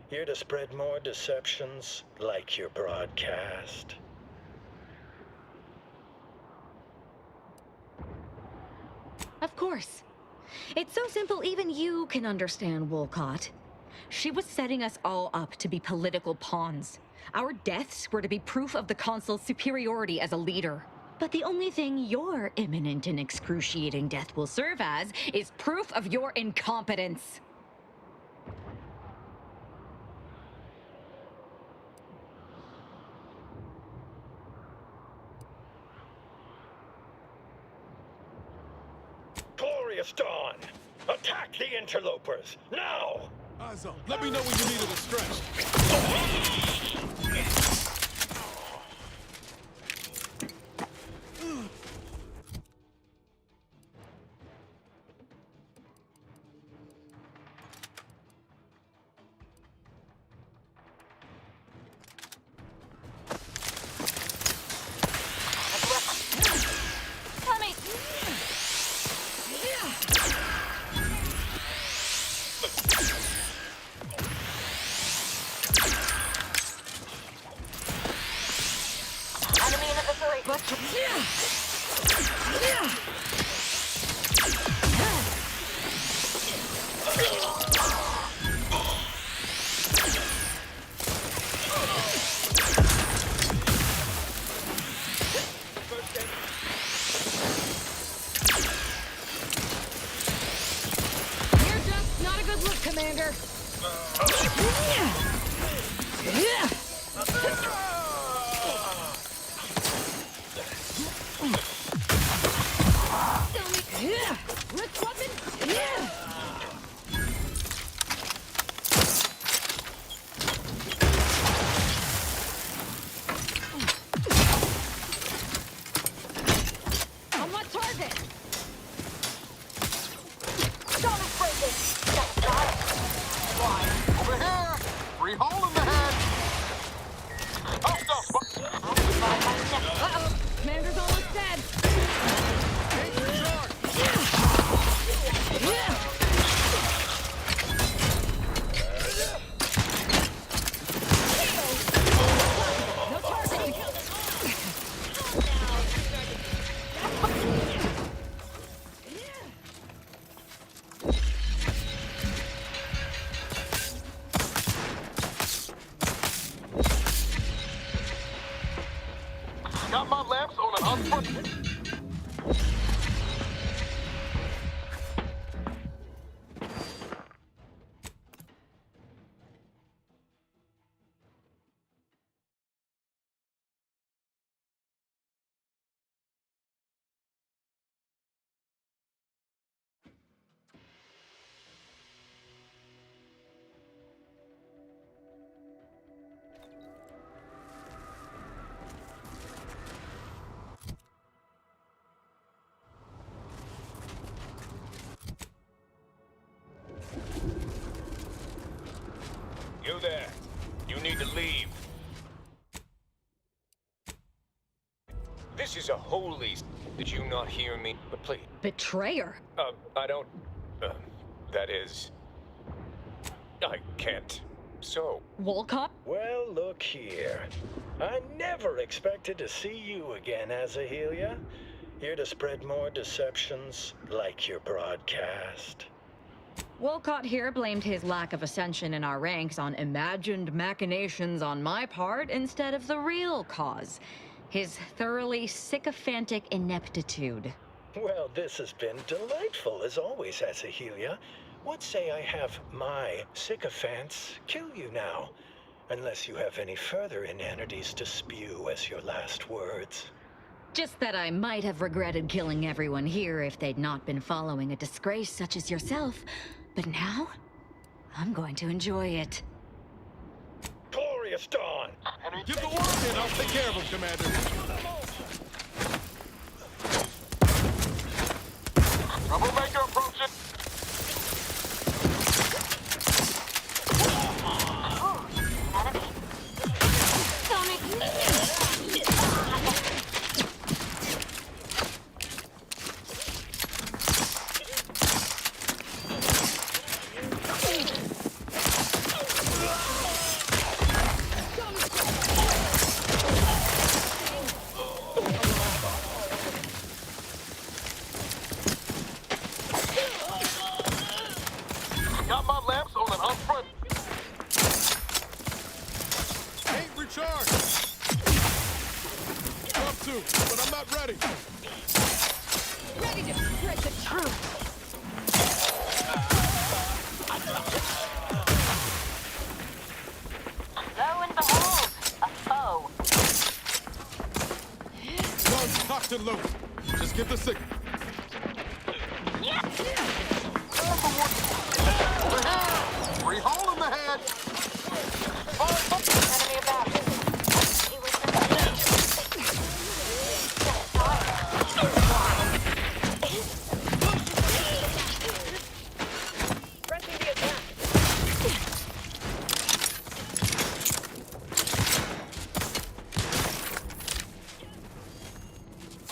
Here to spread more deceptions like your broadcast. Of course. It's so simple even you can understand, Wolcott. She was setting us all up to be political pawns. Our deaths were to be proof of the Consul's superiority as a leader. But the only thing your imminent and excruciating death will serve as is proof of your incompetence. Glorious Dawn! Attack the interlopers, now! Eyes up. Let me know when you needed a stretch. Commander! On what target? Over here! Free hole in the head! Uh-oh! Commander's almost dead! No targeting! Got my lamps on an unput. You there. You need to leave. This is a holy... Did you not hear me? But please... Betrayer? I don't... that is... I can't. So... Wolcott? Well, look here. I never expected to see you again, Azahelia. Here to spread more deceptions like your broadcast. Wolcott here blamed his lack of ascension in our ranks on imagined machinations on my part instead of the real cause. His thoroughly sycophantic ineptitude. Well, this has been delightful as always, Asahelia. What say I have my sycophants kill you now? Unless you have any further inanities to spew as your last words. Just that I might have regretted killing everyone here if they'd not been following a disgrace such as yourself. But now, I'm going to enjoy it. Glorious dawn! Give the word in, I'll take care of him, Commander. Troublemaker approaching. Got my lamps on an upfront. Ain't recharged. Love to, but I'm not ready. Ready to spread the truth. Lo and behold, a foe. Guns cocked and loaded. Just give the signal. Free hole in the head. Enemy about. He was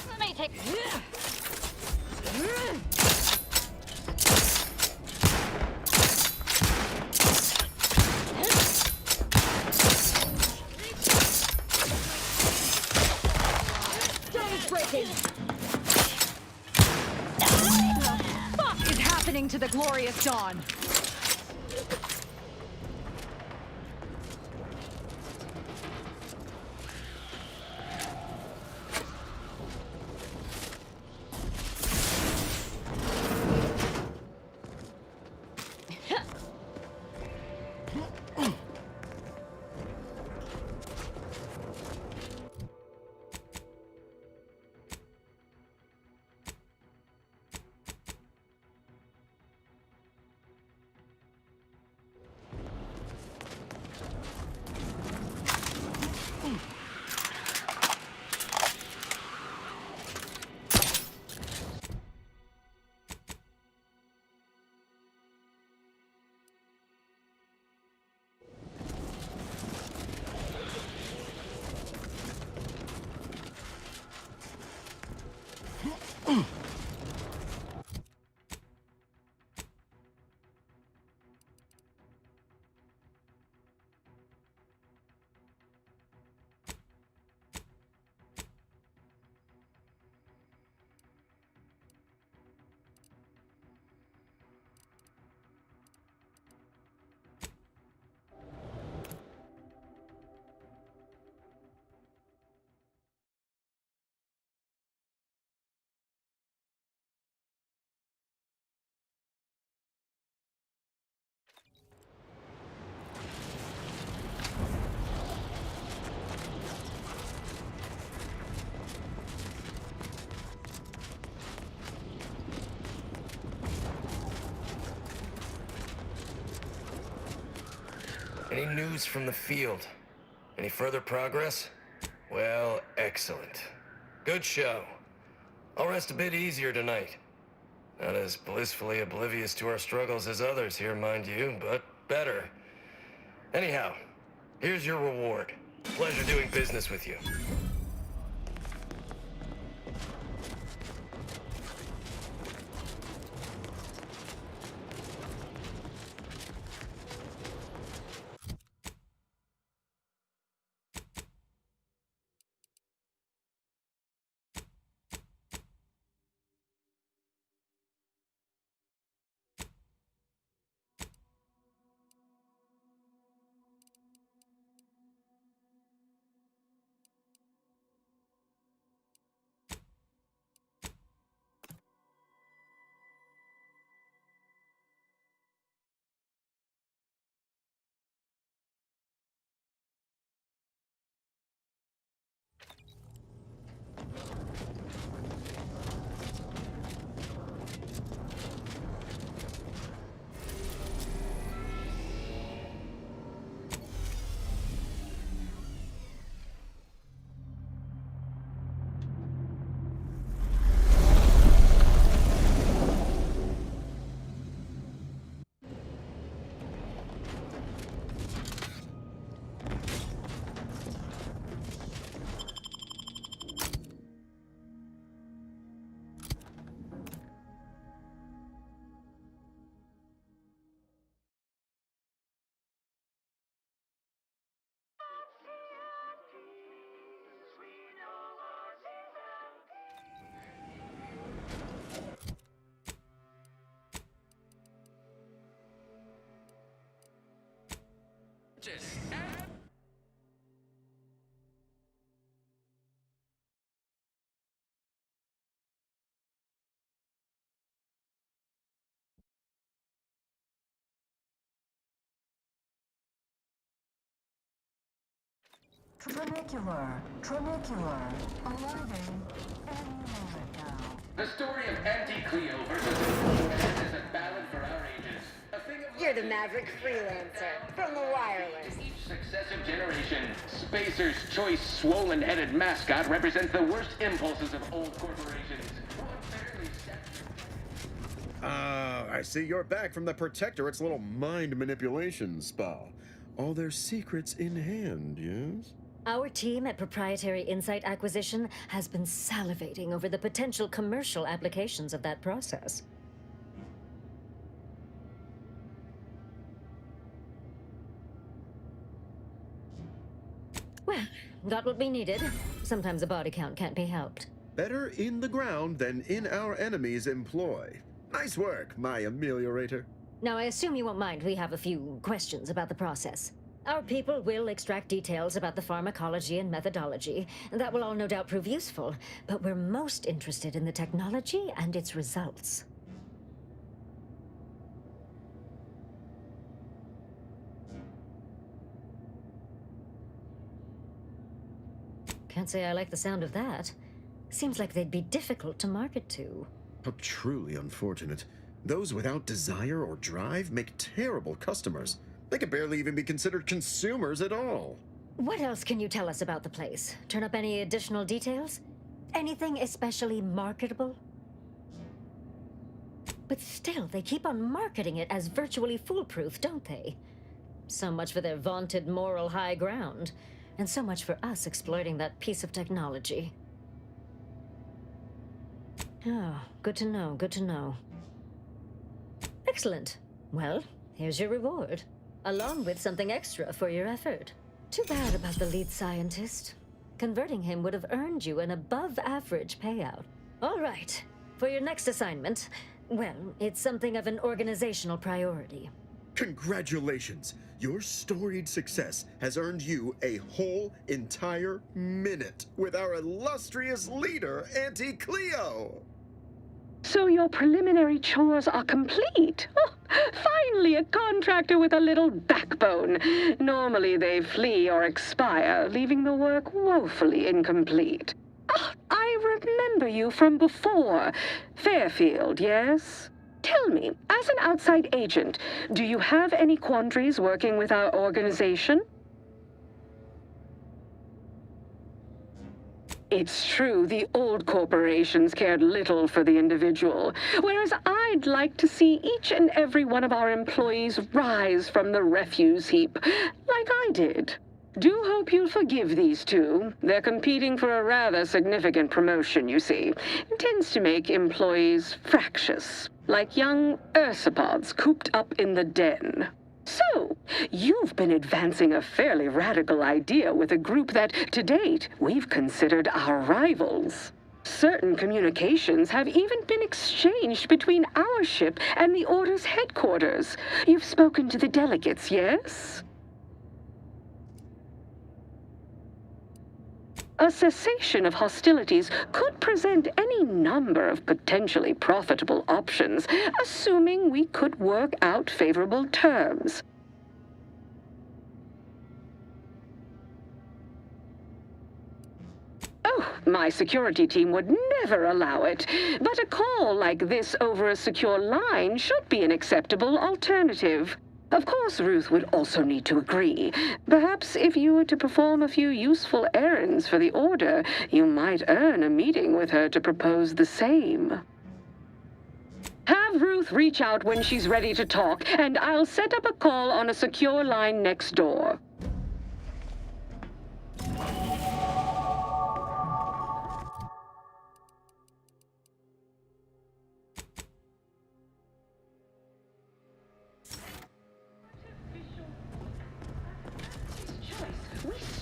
Let me take... Fuck is happening to the glorious dawn? Any news from the field? Any further progress? Well, excellent. Good show. I'll rest a bit easier tonight. Not as blissfully oblivious to our struggles as others here, mind you, but better. Anyhow, here's your reward. Pleasure doing business with you. Tranicular. Arriving any moment now. The story of Anti-Cleo versus Afflilate is a ballad for our ages. A thing of You're the maverick freelancer from the wireless. each successive generation. Spacer's choice swollen-headed mascot represents the worst impulses of old corporations. I see you're back from the Protectorate's little mind manipulation spa. All their secrets in hand, yes? Our team at Proprietary Insight Acquisition has been salivating over the potential commercial applications of that process. Well, got what we needed. Sometimes a body count can't be helped. Better in the ground than in our enemy's employ. Nice work, my ameliorator. Now, I assume you won't mind we have a few questions about the process. Our people will extract details about the pharmacology and methodology. That will all no doubt prove useful, but we're most interested in the technology and its results. Can't say I like the sound of that. Seems like they'd be difficult to market to. How truly unfortunate. Those without desire or drive make terrible customers. They could barely even be considered consumers at all. What else can you tell us about the place? Turn up any additional details? Anything especially marketable? But still, they keep on marketing it as virtually foolproof, don't they? So much for their vaunted moral high ground, and so much for us exploiting that piece of technology. Oh, good to know, good to know. Excellent. Well, here's your reward, along with something extra for your effort. Too bad about the lead scientist. Converting him would have earned you an above-average payout. All right, for your next assignment, well, it's something of an organizational priority. Congratulations! Your storied success has earned you a whole entire minute with our illustrious leader, Auntie Cleo! So your preliminary chores are complete? Oh, finally a contractor with a little backbone. Normally they flee or expire, leaving the work woefully incomplete. Oh, I remember you from before. Fairfield, yes? Tell me, as an outside agent, do you have any quandaries working with our organization? It's true, the old corporations cared little for the individual, whereas I'd like to see each and every one of our employees rise from the refuse heap, like I did. Do hope you'll forgive these two. They're competing for a rather significant promotion, you see. It tends to make employees fractious, like young ursopods cooped up in the den. So, you've been advancing a fairly radical idea with a group that, to date, we've considered our rivals. Certain communications have even been exchanged between our ship and the Order's headquarters. You've spoken to the delegates, yes? A cessation of hostilities could present any number of potentially profitable options, assuming we could work out favorable terms. Oh, my security team would never allow it, but a call like this over a secure line should be an acceptable alternative. Of course, Ruth would also need to agree. Perhaps if you were to perform a few useful errands for the Order, you might earn a meeting with her to propose the same. Have Ruth reach out when she's ready to talk, and I'll set up a call on a secure line next door.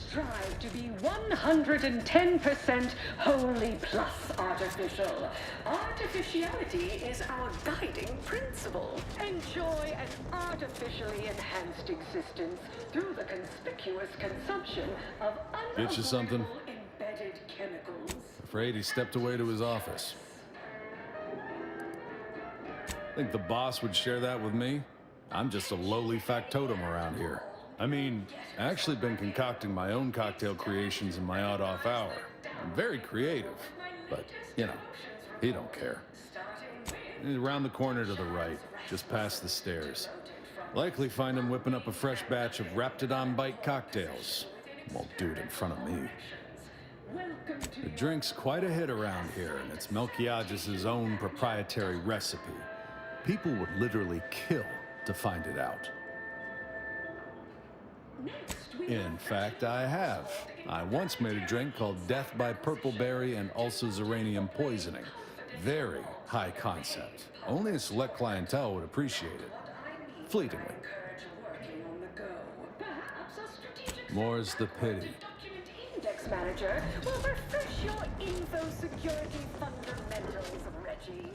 Strive to be 110% wholly plus artificial. Artificiality is our guiding principle. Enjoy an artificially enhanced existence through the conspicuous consumption of Get you something? embedded chemicals. Afraid he stepped away to his office. Think the boss would share that with me? I'm just a lowly factotum around here. I mean, I actually been concocting my own cocktail creations in my odd-off hour. I'm very creative, but, you know, he don't care. Around the corner to the right, just past the stairs. Likely find him whipping up a fresh batch of Raptidon Bite cocktails. Won't do it in front of me. The drink's quite a hit around here, and it's Melquiades' own proprietary recipe. People would literally kill to find it out. In fact, I have. I once made a drink called Death by Purpleberry and Ulceranium Poisoning. Very high concept. Only a select clientele would appreciate it. Fleetingly. More's the pity. Index Manager will refresh your info security fundamentals, Reggie.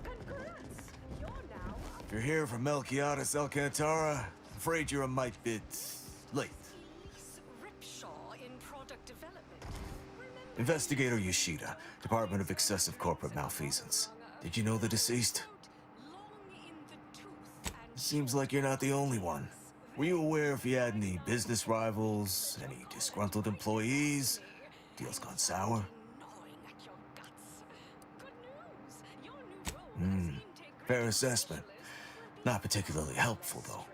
Congrats! You're now... If you're here from Melquiades Alcantara, afraid you're a mite bit late. In product development. Investigator Yoshida, Department of Excessive Corporate Malfeasance. Did you know the deceased? Seems like you're not the only one. Were you aware if he had any business rivals, any disgruntled employees? Deals gone sour? Fair assessment. Not particularly helpful, though.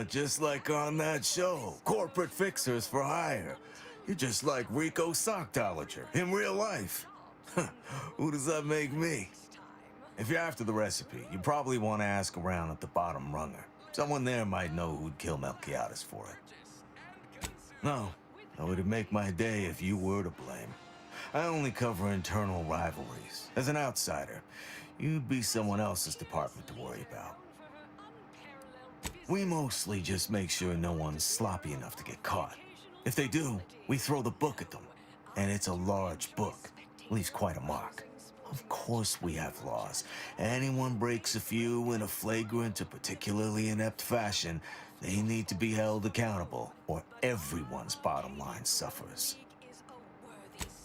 Just like on that show, Corporate Fixers for Hire. You're just like Rico Sockdolager in real life. Who does that make me? If you're after the recipe, you probably want to ask around at the bottom runger. Someone there might know who'd kill Melquiades for it. No, it would make my day if you were to blame. I only cover internal rivalries. As an outsider, you'd be someone else's department to worry about. We mostly just make sure no one's sloppy enough to get caught. If they do, we throw the book at them. And it's a large book. Leaves quite a mark. Of course we have laws. Anyone breaks a few in a flagrant or particularly inept fashion, they need to be held accountable, or everyone's bottom line suffers.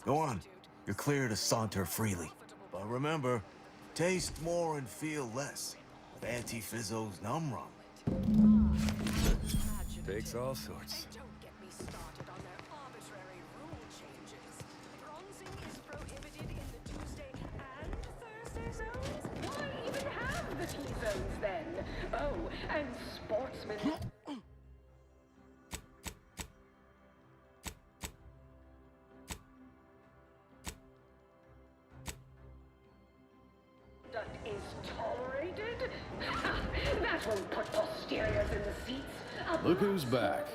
Go on. You're clear to saunter freely. But remember, taste more and feel less with Anti-Fizzo's Numb Rum. Takes all sorts. Why even have the T-zones then? Oh, and sportsmen... is tolerated? That won't put posteriors in the seats. Look who's back.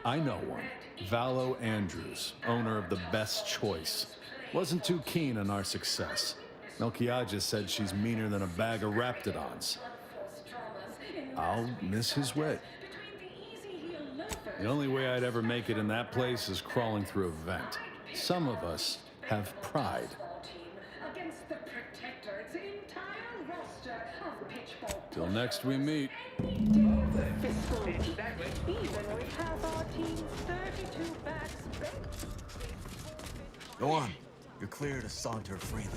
I know one. Valo Andrews, owner of the Best Choice. Wasn't too keen on our success. Melquiades said she's meaner than a bag of Raptidons. I'll miss his wit. The only way I'd ever make it in that place is crawling through a vent. Some of us have pride. Against the Protectorate's entire roster of pitchball. Till next we meet. Fiscal week. Even we have our team's 32 backs benched. Go on. You're clear to saunter freely.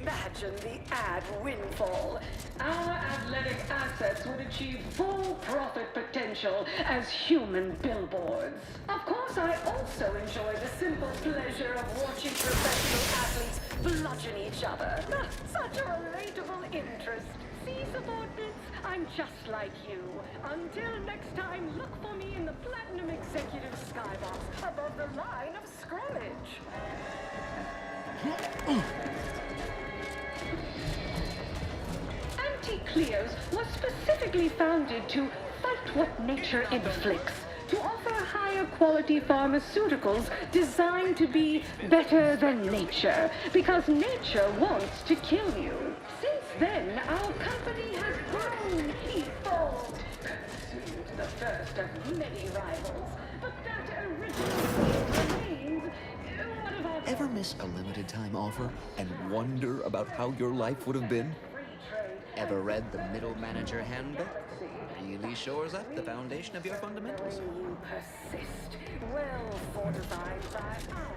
Imagine the ad windfall. Our athletic assets would achieve full profit potential as human billboards. Of course, I also enjoy the simple pleasure of watching professional athletes bludgeon each other. Such a relatable interest. See, subordinates, I'm just like you. Until next time, look for me in the Platinum Executive Skybox above the line of scrimmage. Anti-Cleos was specifically founded to fight what nature inflicts, to offer higher quality pharmaceuticals designed to be better than nature, because nature wants to kill you. Since then, our company has grown, evolved, consumed the first of many rivals, but that original remains one of our... Ever miss a limited time offer and wonder about how your life would have been? Ever read the Middle Manager Handbook? Really shores up the foundation of your fundamentals. You persist, well fortified by our...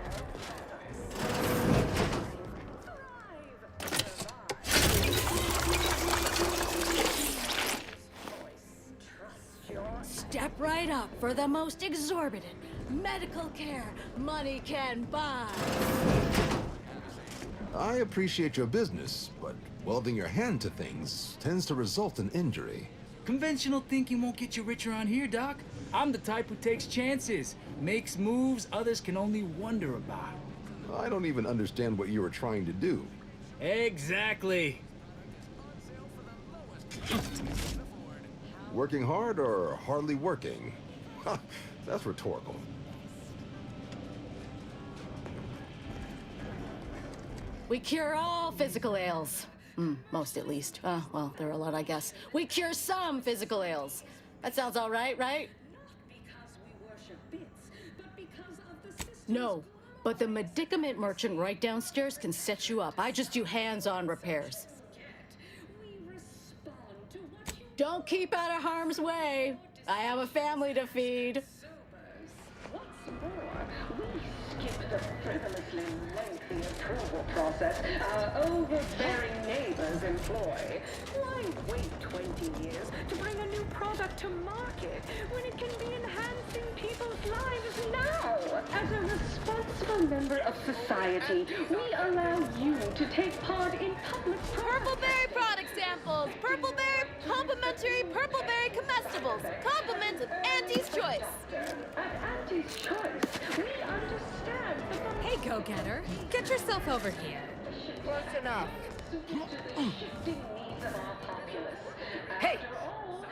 straight up for the most exorbitant medical care money can buy. I appreciate your business, but welding your hand to things tends to result in injury. Conventional thinking won't get you rich around here, Doc. I'm the type who takes chances, makes moves others can only wonder about. I don't even understand what you were trying to do. Exactly. Working hard or hardly working? Ha, that's rhetorical. We cure all physical ails. Most at least. Well, there are a lot, I guess. We cure some physical ails. That sounds all right, right? No, but the medicament merchant right downstairs can set you up. I just do hands-on repairs. Don't keep out of harm's way. I have a family to feed. Skip the frivolously lengthy approval process our overbearing neighbors employ. Why wait 20 years to bring a new product to market when it can be enhancing people's lives now? As a responsible member of society, we allow you to take part in public Purpleberry product samples. Purpleberry complimentary purpleberry comestibles. Compliments of Auntie's Choice. At Auntie's Choice, we understand the... Hey, go-getter. Get yourself over here. Close enough. Hey!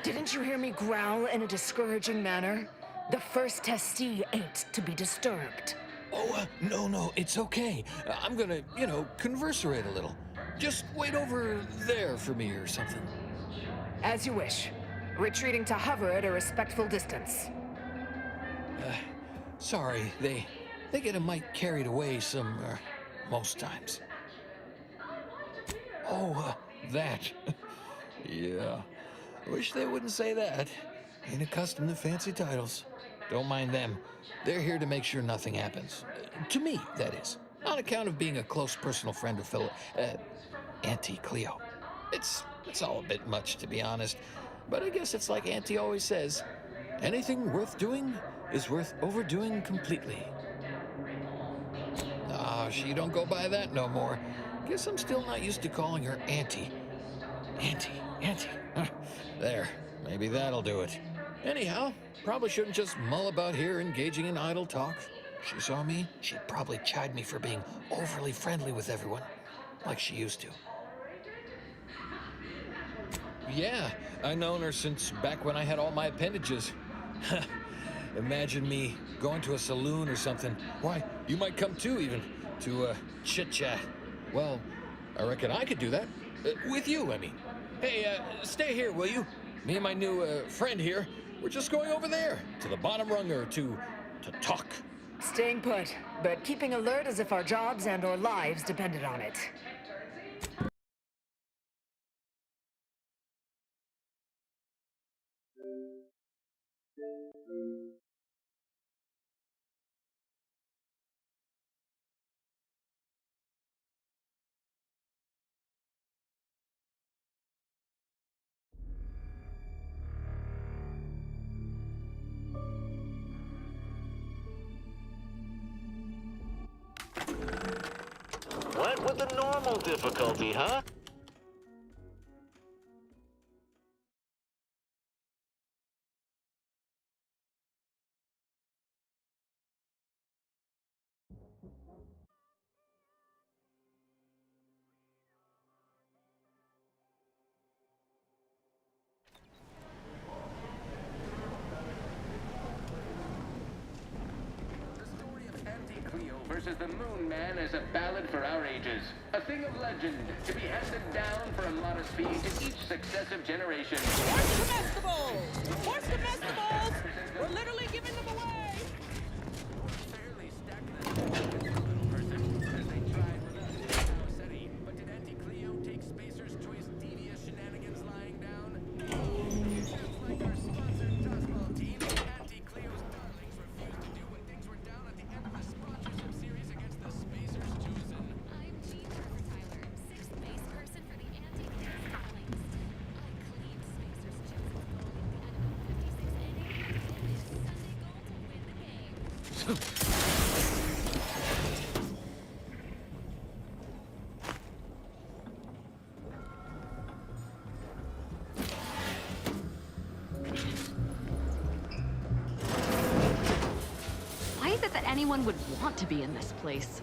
Didn't you hear me growl in a discouraging manner? The first testee ain't to be disturbed. Oh, no, it's okay. I'm gonna, converserate a little. Just wait over there for me or something. As you wish. Retreating to hover at a respectful distance. Sorry, they get a mite carried away most times. Oh, that. Yeah. Wish they wouldn't say that. Ain't accustomed to fancy titles. Don't mind them. They're here to make sure nothing happens. To me, that is. On account of being a close personal friend of Auntie Cleo. It's all a bit much, to be honest. But I guess it's like Auntie always says, anything worth doing is worth overdoing completely. She don't go by that no more. Guess I'm still not used to calling her Auntie. Auntie. There, maybe that'll do it. Anyhow, probably shouldn't just mull about here engaging in idle talk. If she saw me, she'd probably chide me for being overly friendly with everyone, like she used to. Yeah, I've known her since back when I had all my appendages. Imagine me going to a saloon or something. Why, you might come too, even, to chit-chat. Well, I reckon I could do that. With you, I mean. Hey, stay here, will you? Me and my new friend here, we're just going over there, to the bottom rung or to talk. Staying put, but keeping alert as if our jobs and our lives depended on it. Went with the normal difficulty, huh? Versus the Moon Man is a ballad for our ages. A thing of legend, to be handed down for a modest fee to each successive generation. Horse comestibles! Horse comestibles! We're literally giving them away! But did Auntie Cleo take Spacer's Choice devious shenanigans lying down? Like our sponsored Dodgeball team, Auntie Cleo's darlings refused to do when things were down at the end of the sponsorship series against the Spacers Chosen. I'm Jean Tyler, 6th base person for the Anti-Cleo's darlings. I cleaned Spacers Chosen bowling the end of 56 innings. Why is it that anyone would want to be in this place?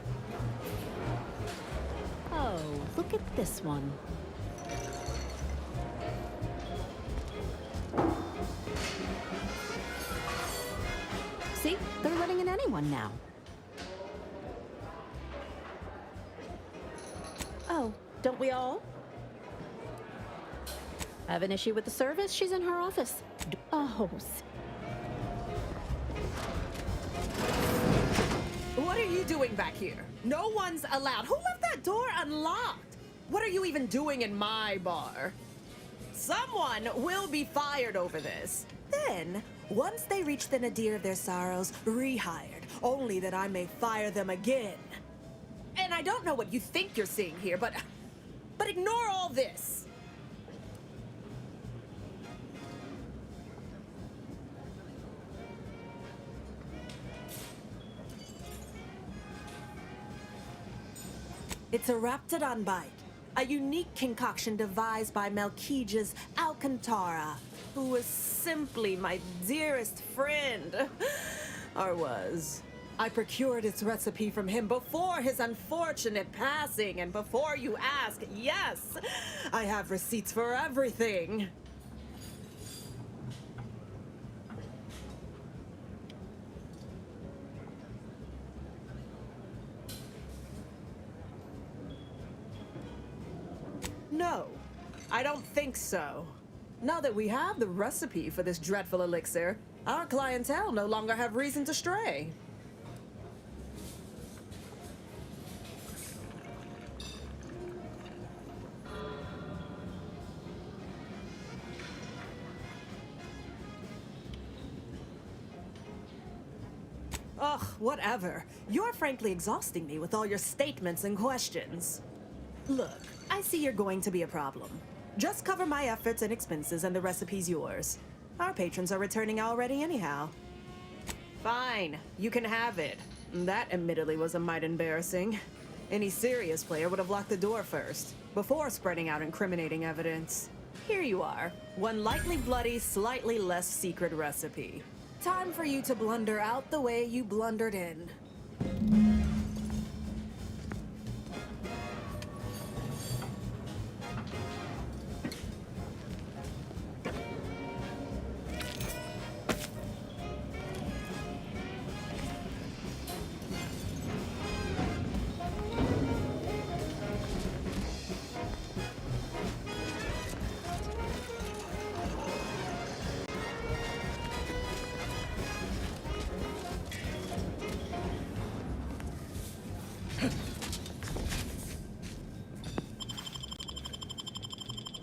Oh, look at this one. See? They're letting in anyone now. Oh, don't we all? Have an issue with the service? She's in her office. Oh. What are you doing back here? No one's allowed. Who left that door unlocked? What are you even doing in my bar? Someone will be fired over this. Then, once they reach the nadir of their sorrows, rehired, only that I may fire them again. And I don't know what you think you're seeing here, but ignore all this. It's a Raptidon bite, a unique concoction devised by Melquiades Alcantara, who was simply my dearest friend. Or was. I procured its recipe from him before his unfortunate passing, and before you ask, yes, I have receipts for everything. No, I don't think so. Now that we have the recipe for this dreadful elixir, our clientele no longer have reason to stray. Ugh, whatever. You're frankly exhausting me with all your statements and questions. Look, I see you're going to be a problem. Just cover my efforts and expenses and the recipe's yours. Our patrons are returning already anyhow. Fine, you can have it. That admittedly was a mite embarrassing. Any serious player would have locked the door first, before spreading out incriminating evidence. Here you are, one lightly bloody, slightly less secret recipe. Time for you to blunder out the way you blundered in.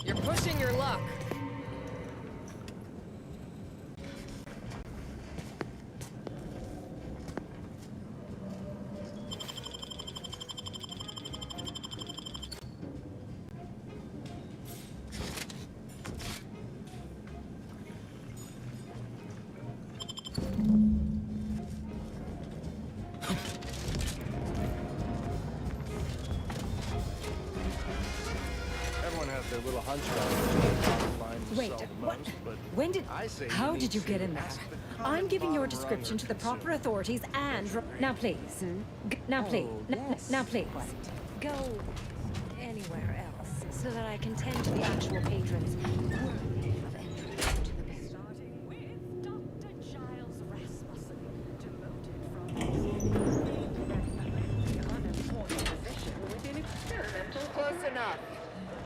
You're pushing your luck. Everyone has their little hunch Wait, what? When did... How did you get in there? I'm giving your description to the proper authorities and... Now please. Now please. Now please. Go anywhere else so that I can tend to the actual patrons worthy of entry into the business. Starting with Dr. Giles Rasmussen, demoted from unimportant position within experimental... Close enough.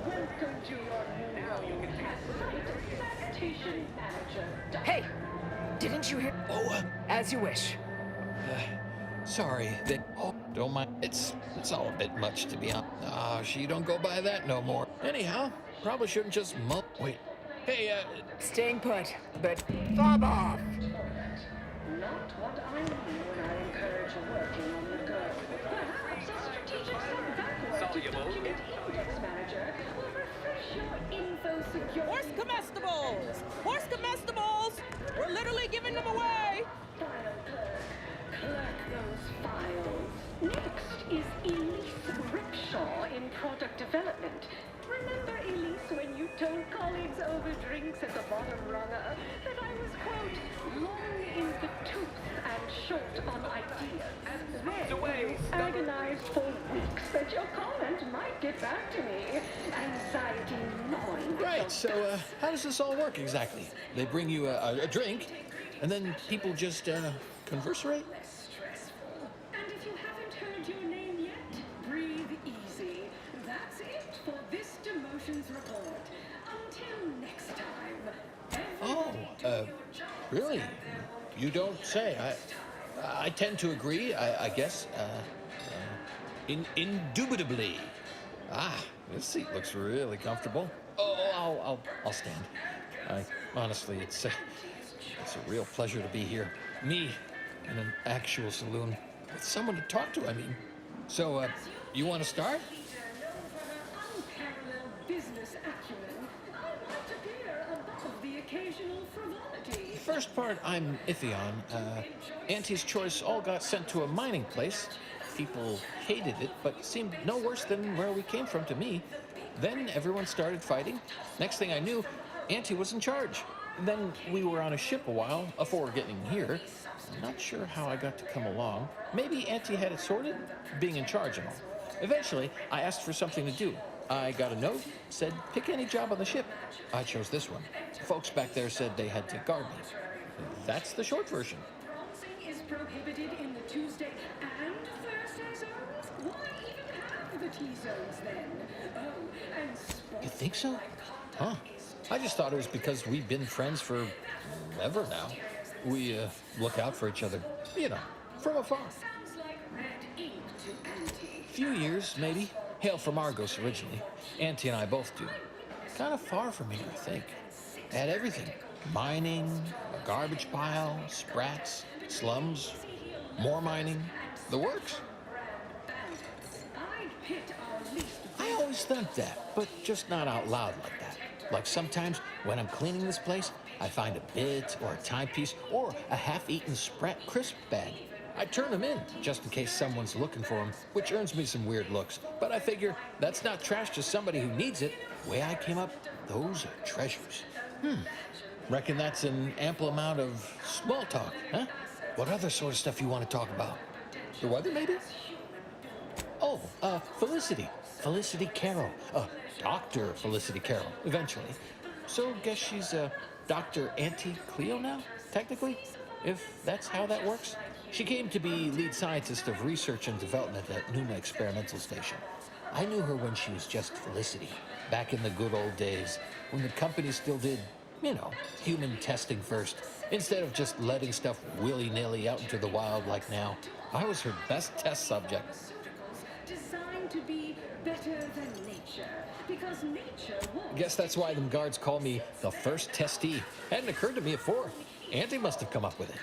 Welcome to your now you can pass sanitation manager. Hey! Didn't you hear? Oh, as you wish. Sorry, don't mind. It's all a bit much to be honest. She don't go by that no more. Anyhow, probably shouldn't just wait. Hey, Staying put, but fob off. Not what I mean when I encourage working on the go. Perhaps a strategic document index manager will refresh your info security. Horse comestibles! Horse comestibles! We're literally giving them away! File clerk, Next is Elise Rickshaw in product development. Remember, Elise, when you told colleagues over drinks at the bottom runner that I was, quote, long in the tooth and short on ideas? Then agonized for weeks that your comment might get back to me. Anxiety gnawing. Right, so how does this all work exactly? They bring you a drink, and then people just conversate? And if you haven't heard your name yet, breathe easy. That's it for this demotions report. Until next time. Oh, really? You don't say. I tend to agree, I guess. Indubitably. Ah, this seat looks really comfortable. Oh, I'll stand. Honestly, it's a real pleasure to be here. Me, in an actual saloon, with someone to talk to, I mean. So, you want to start? Unparalleled business acumen. I might appear above the occasional frivolity. The first part I'm iffy on. Auntie's Choice all got sent to a mining place. People hated it, but seemed no worse than where we came from to me. Then everyone started fighting. Next thing I knew, Auntie was in charge. Then we were on a ship a while before getting here. I'm not sure how I got to come along. Maybe Auntie had it sorted, being in charge and all. Eventually, I asked for something to do. I got a note, said pick any job on the ship. I chose this one. Folks back there said they had to guard me. That's the short version. Crossing is prohibited in the Tuesday and Thursday zones. Why even have the T-zones then? Oh, and You think so? Huh. I just thought it was because we've been friends for ever now. We look out for each other, you know, from afar. sounds like red ink to Auntie. Few years, maybe. Hail from Argos originally. Auntie and I both do. Kind of far from here, I think. Had everything. Mining, a garbage pile, sprats, slums, more mining, the works. I'd pit our least. I always think that, but just not out loud like that. Like sometimes when I'm cleaning this place, I find a bit or a timepiece or a half-eaten Sprat crisp bag. I turn them in just in case someone's looking for them, which earns me some weird looks. But I figure that's not trash to somebody who needs it. Way I came up, those are treasures. Reckon that's an ample amount of small talk, huh? What other sort of stuff you want to talk about? The weather, maybe? Oh, Felicity. Felicity Carroll. Dr. Felicity Carroll, eventually. So guess she's Dr. Auntie Cleo now, technically, if that's how that works. She came to be lead scientist of research and development at Numa Experimental Station. I knew her when she was just Felicity, back in the good old days, when the company still did, you know, human testing first, instead of just letting stuff willy-nilly out into the wild like now. I was her best test subject. Designed to be better than nature, because nature won't. Guess that's why them guards call me the first testee. Hadn't occurred to me before. Auntie must have come up with it.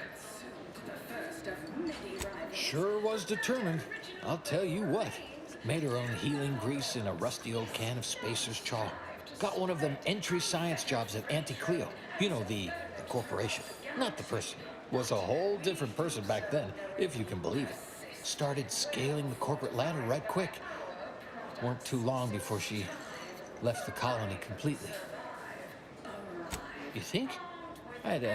Sure was determined. I'll tell you what. Made her own healing grease in a rusty old can of Spacer's Chaw. Got one of them entry science jobs at Auntie Cleo. You know, the corporation, not the person. Was a whole different person back then, if you can believe it. Started scaling the corporate ladder right quick. Weren't too long before she left the colony completely. You think? I'd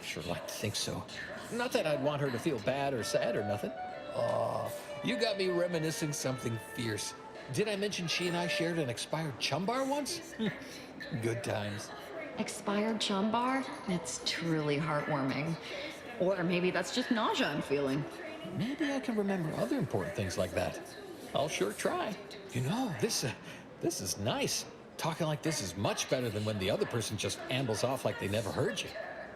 sure like to think so. Not that I'd want her to feel bad or sad or nothing. Oh, you got me reminiscing something fierce. Did I mention she and I shared an expired chum bar once? Good times. Expired chum bar? It's truly heartwarming. Or maybe that's just nausea I'm feeling. Maybe I can remember other important things like that. I'll sure try. You know, this is nice. Talking like this is much better than when the other person just ambles off like they never heard you.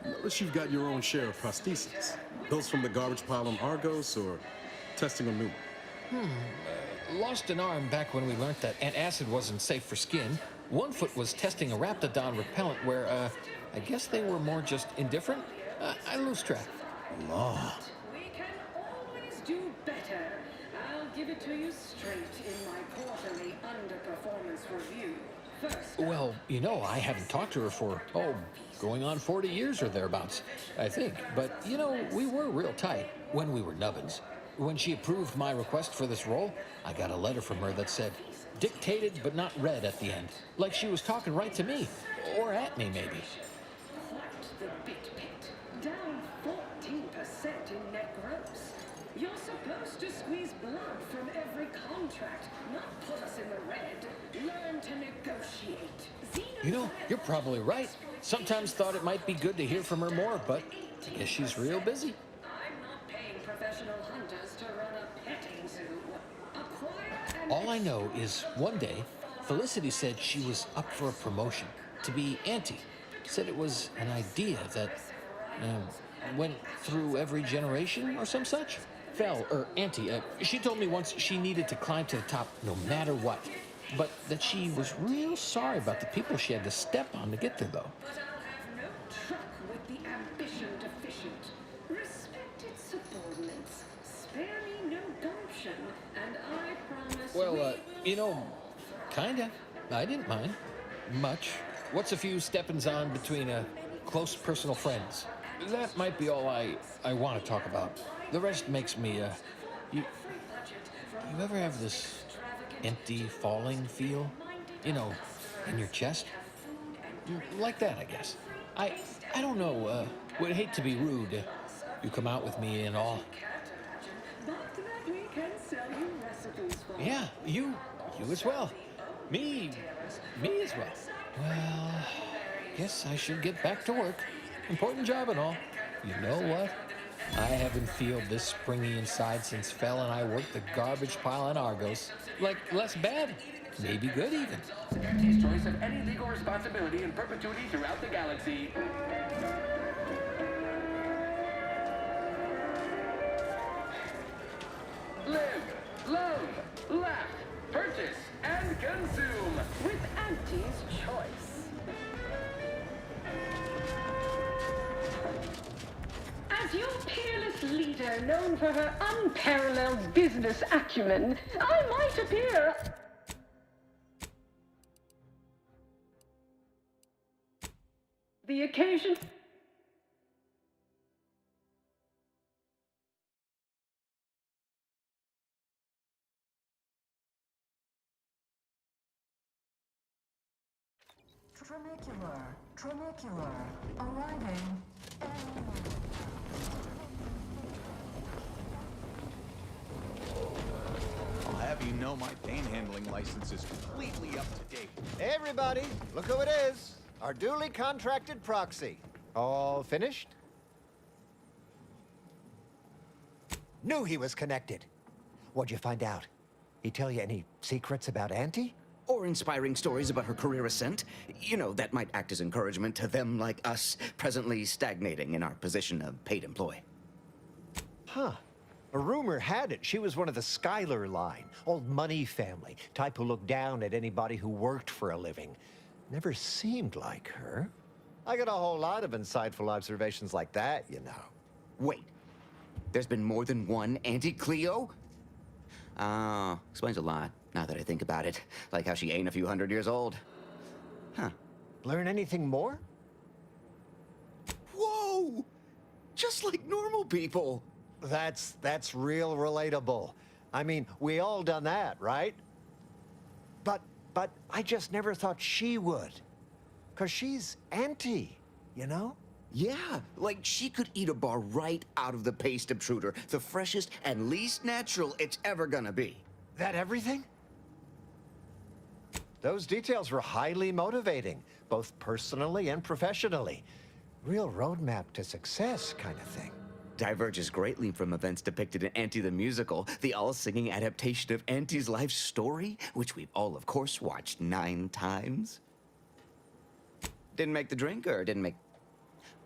Notice you've got your own share of prostheses. Those from the garbage pile on Argos or testing on Numa? Lost an arm back when we learned that antacid wasn't safe for skin. One foot was testing a raptidon repellent where, I guess they were more just indifferent. I lose track. Law. We can always do better. I'll give it to you straight in my quarterly underperformance review. First, Well, you know, I haven't talked to her for, going on 40 years or thereabouts, I think. But, you know, we were real tight when we were nubbins. when she approved my request for this role, I got a letter from her that said, dictated but not read at the end. Like she was talking right to me. Or at me, maybe. The bit pit, down 14% in net gross. You're supposed to squeeze blood from every contract, not put us in the red. Learn to negotiate. You know, you're probably right. Sometimes thought it might be good to hear from her more, but I guess she's real busy. I'm not paying professional hunters to run a petting zoo. Acquire and All I know is one day, Felicity said she was up for a promotion to be auntie. Said it was an idea that went through every generation or some such. Auntie, she told me once she needed to climb to the top no matter what. But that she was real sorry about the people she had to step on to get there, though. But I'll have no truck with the ambition deficient. Respected subordinates. Spare me no gumption, and I promise Well, you know, kinda. I didn't mind. Much. What's a few steppings on between close personal friends? That might be all I want to talk about. The rest makes me, you ever have this empty falling feel? You know, in your chest? Like that, I guess. I don't know, would hate to be rude. You come out with me and all. but that we can sell you recipes for. Yeah, you as well. Me as well. Well, guess I should get back to work. Important job and all. You know what? I haven't felt this springy inside since Fel and I worked the garbage pile on Argos. Like, less bad. Maybe good even. His choice of any legal responsibility in perpetuity throughout the galaxy. Live, love, laugh, purchase, and consume. With Auntie's choice. As your peerless leader, known for her unparalleled business acumen, I might appear. The occasion. Trinicular, arriving. I'll have you know my panhandling license is completely up to date. Hey everybody, look who it is. Our duly contracted proxy. All finished? Knew he was connected. What'd you find out? He tell you any secrets about Auntie? Or inspiring stories about her career ascent. You know, that might act as encouragement to them like us, presently stagnating in our position of paid employee. Huh. A rumor had it she was one of the Schuyler line, old money family, type who looked down at anybody who worked for a living. Never seemed like her. I got a whole lot of insightful observations like that, you know. Wait, there's been more than one Auntie Cleo? Explains a lot, now that I think about it. Like how she ain't a few hundred years old. Huh. Learn anything more? Whoa! Just like normal people. That's real relatable. I mean, we all done that, right? But I just never thought she would. 'Cause she's Auntie, you know? Yeah, like she could eat a bar right out of the paste obtruder, the freshest and least natural it's ever gonna be. That everything? Those details were highly motivating, both personally and professionally. Real roadmap to success kind of thing. Diverges greatly from events depicted in Auntie the Musical, the all-singing adaptation of Auntie's life story, which we've all, of course, watched 9 times. Didn't make the drink, or didn't make...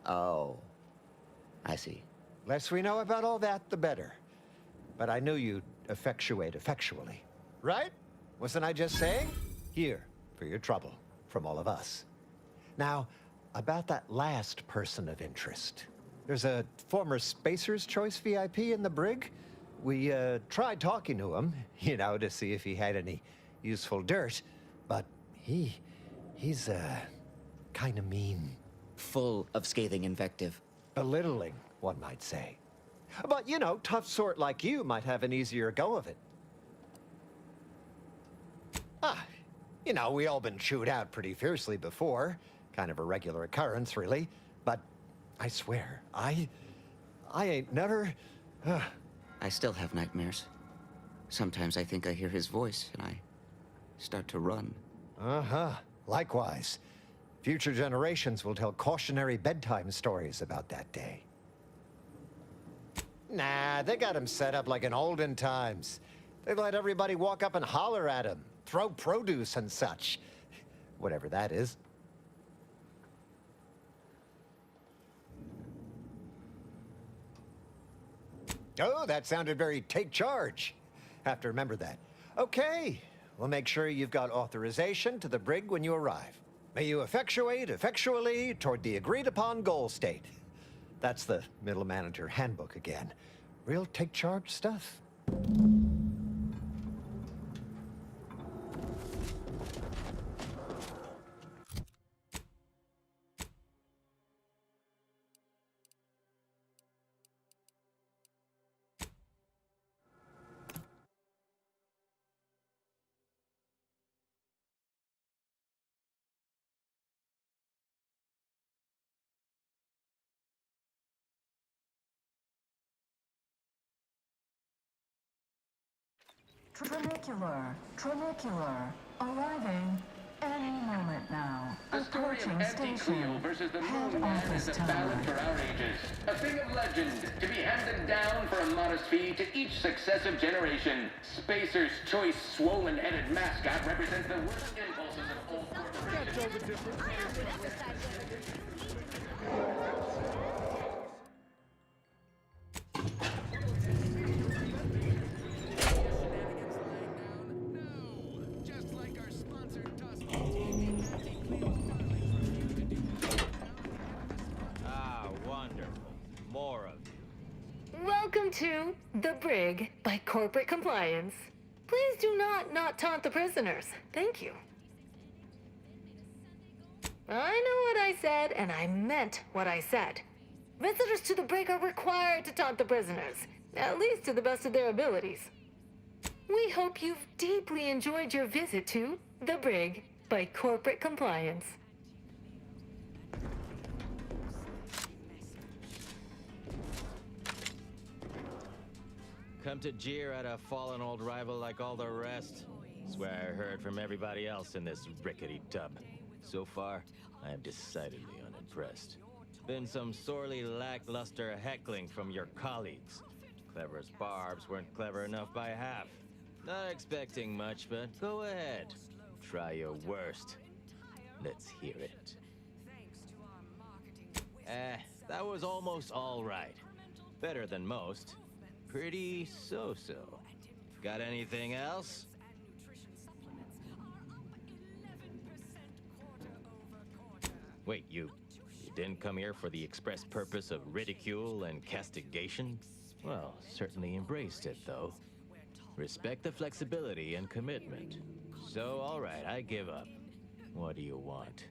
Oh, I see. Less we know about all that, the better. But I knew you'd effectuate effectually. Right? Wasn't I just saying? Here, for your trouble, from all of us. Now, about that last person of interest. There's a former Spacer's Choice VIP in the brig. We tried talking to him, you know, to see if he had any useful dirt. But he's kind of mean. Full of scathing invective. Belittling, one might say. But, you know, tough sort like you might have an easier go of it. You know, we all been chewed out pretty fiercely before. Kind of a regular occurrence, really. But I swear, I ain't never... I still have nightmares. Sometimes I think I hear his voice, and I start to run. Uh-huh. Likewise. Future generations will tell cautionary bedtime stories about that day. Nah, they got him set up like in olden times. They let everybody walk up and holler at him, throw produce and such. Whatever that is. Oh, that sounded very take charge. Have to remember that. Okay, we'll make sure you've got authorization to the brig when you arrive. May you effectuate effectually toward the agreed upon goal state. That's the middle manager handbook again. Real take charge stuff. Trinicular, arriving any moment now. The story of Auntie Cleo versus the Moon Man is a ballad for our ages. A thing of legend, to be handed down for a modest fee to each successive generation. Spacer's choice swollen-headed mascot represents the worst impulses of old corporations. More of you. Welcome to The Brig by Corporate Compliance. Please do not taunt the prisoners. Thank you. I know what I said, and I meant what I said. Visitors to the brig are required to taunt the prisoners, at least to the best of their abilities. We hope you've deeply enjoyed your visit to The Brig by Corporate Compliance. Come to jeer at a fallen old rival like all the rest. Swear I heard from everybody else in this rickety tub. So far, I am decidedly unimpressed. Been some sorely lackluster heckling from your colleagues. Clever as barbs weren't clever enough by half. Not expecting much, but go ahead. Try your worst. Let's hear it. That was almost all right. Better than most. Pretty so-so. Got anything else? Wait, you didn't come here for the express purpose of ridicule and castigation? Well, certainly embraced it, though. Respect the flexibility and commitment. So, all right, I give up. What do you want?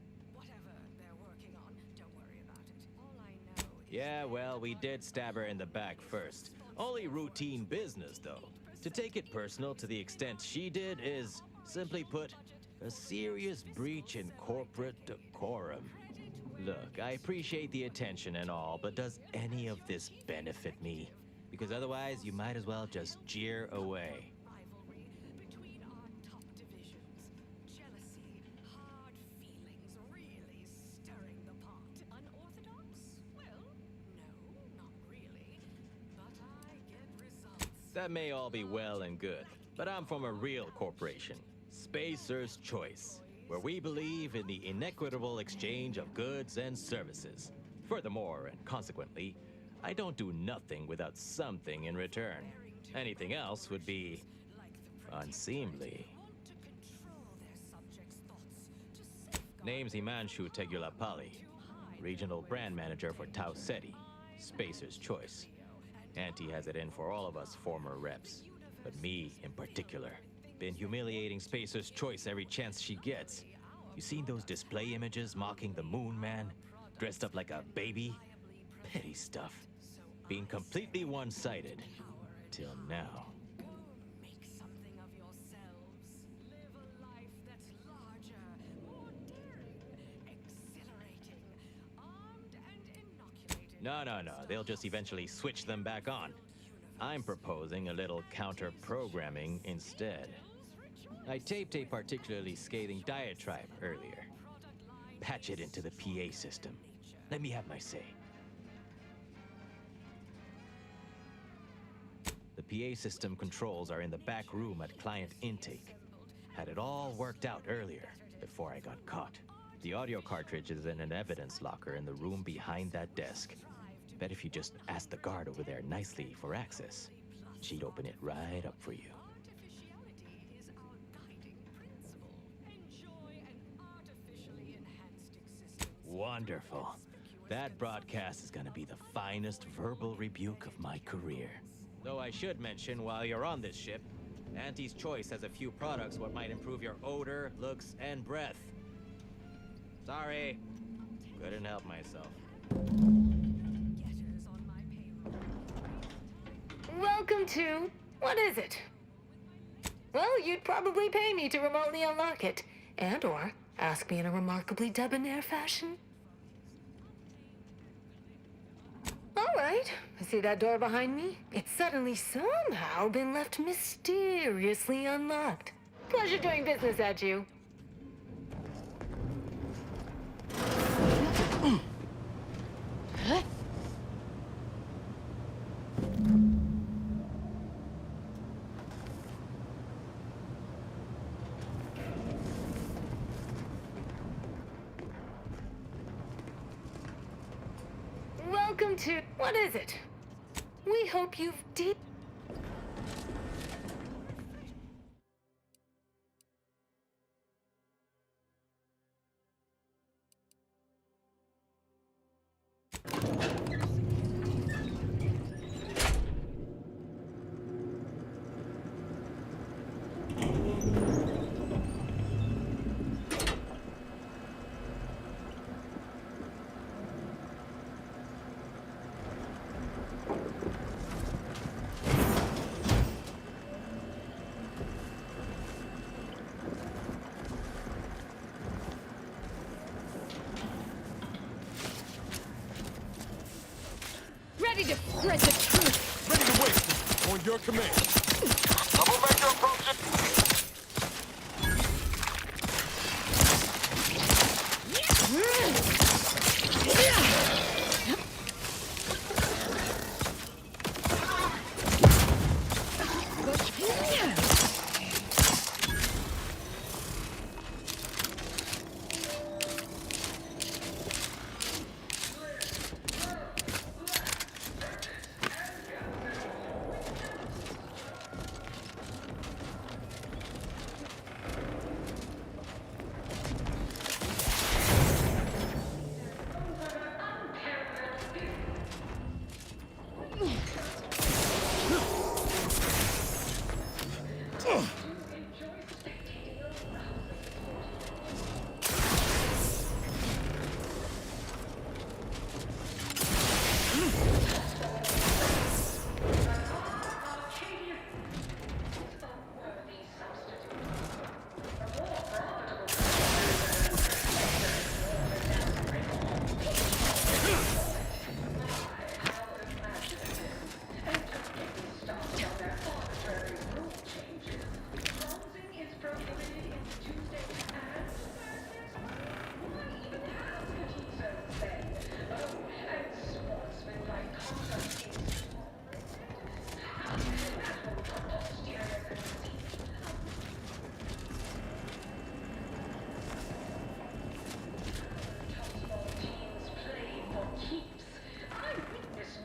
Yeah, well, we did stab her in the back first. Only routine business, though. To take it personal to the extent she did is, simply put, a serious breach in corporate decorum. Look, I appreciate the attention and all, but does any of this benefit me? Because otherwise, you might as well just jeer away. That may all be well and good, but I'm from a real corporation, Spacer's Choice, where we believe in the inequitable exchange of goods and services. Furthermore, and consequently, I don't do nothing without something in return. Anything else would be unseemly. Name's Himanshu Tegulapalli, Regional Brand Manager for Tau Ceti, Spacer's Choice. Auntie has it in for all of us former reps, but me in particular. Been humiliating Spacer's Choice every chance she gets. You seen those display images mocking the Moon Man? Dressed up like a baby? Petty stuff. been completely one-sided. Till now. No. They'll just eventually switch them back on. I'm proposing a little counter-programming instead. I taped a particularly scathing diatribe earlier. Patch it into the PA system. Let me have my say. The PA system controls are in the back room at client intake. Had it all worked out earlier, before I got caught. The audio cartridge is in an evidence locker in the room behind that desk. Bet if you just ask the guard over there nicely for access, she'd open it right up for you. Wonderful. That broadcast is gonna be the finest verbal rebuke of my career. Though I should mention, while you're on this ship, Auntie's Choice has a few products what might improve your odor, looks, and breath. Sorry. Couldn't help myself. Welcome to... what is it? Well, you'd probably pay me to remotely unlock it. And/or ask me in a remarkably debonair fashion. All right. See that door behind me? It's suddenly somehow been left mysteriously unlocked. Pleasure doing business at you. Welcome to... what is it? We hope you've deep... Ready to spread the truth. Ready to wait. On your command. Double vector approaching.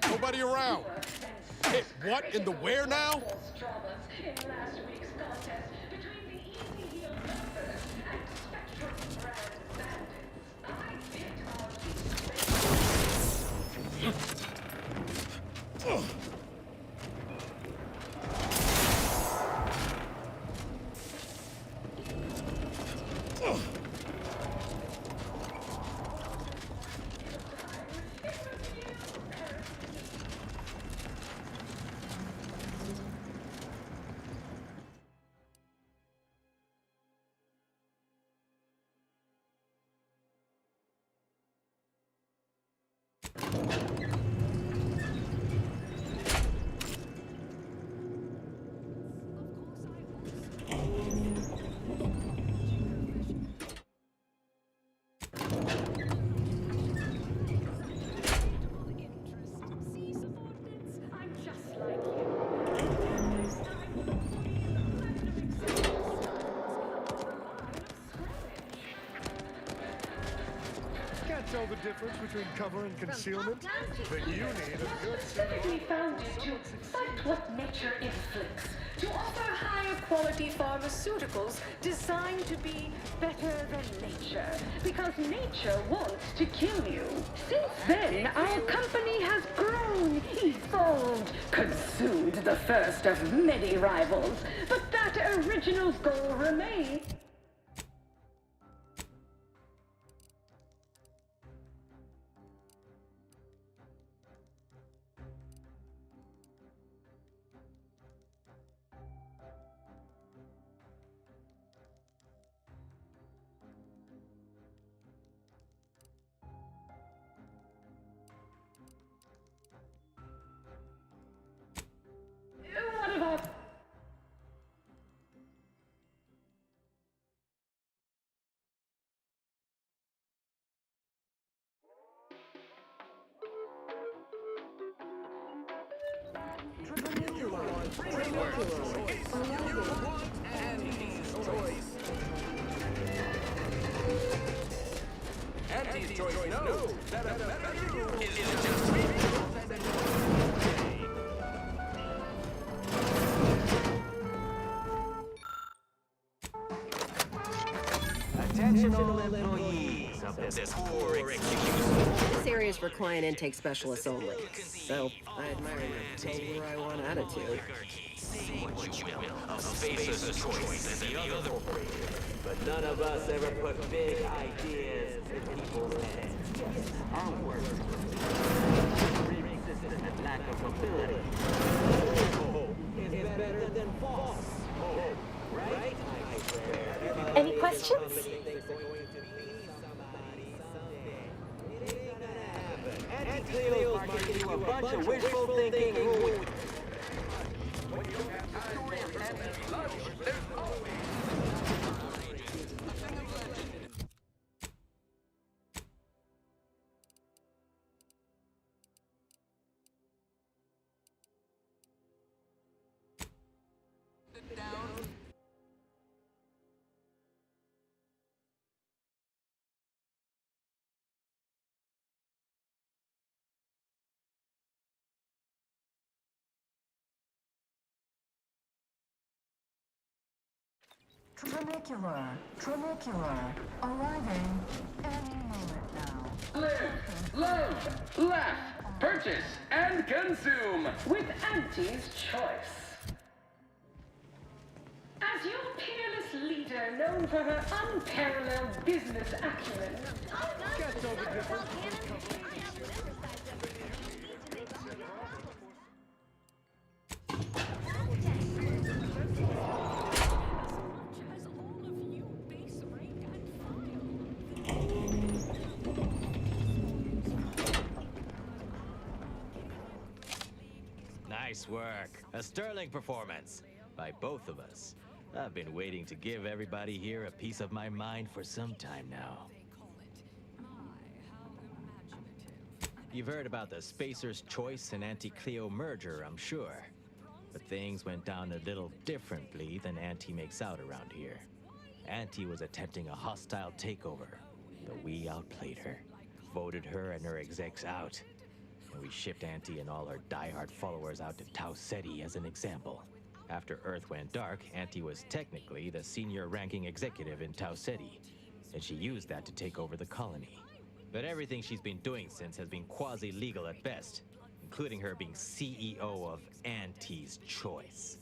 Nobody around. Hit what in the where now? Can't tell the difference between cover and concealment, but you need a good Specifically founded to fight what nature inflicts, to offer higher quality pharmaceuticals designed to be better than nature, because nature wants to kill you. Since then, our company has grown, evolved, consumed the first of many rivals, but that original goal remains. One of our Auntie's choice knows that a better you is just me. Attention all employees of this poor excuse. This area is for client intake specialists only, so I admire your tell where I want attitude. Say what you will of Spacer's Choice and the other corporations, but none of us ever put big ideas in people's heads. Our work resistance and lack of mobility. Hope is better than false hope, right? Any questions? And Cleo's marketing you a bunch of wishful thinking rules. Trinicular, arriving any moment now. Live, love, laugh, purchase, and consume with Auntie's Choice. As your peerless leader, known for her unparalleled business acumen, Can't tell the difference between Nice work. A sterling performance by both of us. I've been waiting to give everybody here a piece of my mind for some time now. You've heard about the Spacer's Choice and Auntie Cleo merger, I'm sure. But things went down a little differently than Auntie makes out around here. Auntie was attempting a hostile takeover, but we outplayed her, voted her and her execs out. And we shipped Auntie and all her diehard followers out to Tau Ceti as an example. After Earth went dark, Auntie was technically the senior ranking executive in Tau Ceti, and she used that to take over the colony. But everything she's been doing since has been quasi-legal at best, including her being CEO of Auntie's Choice.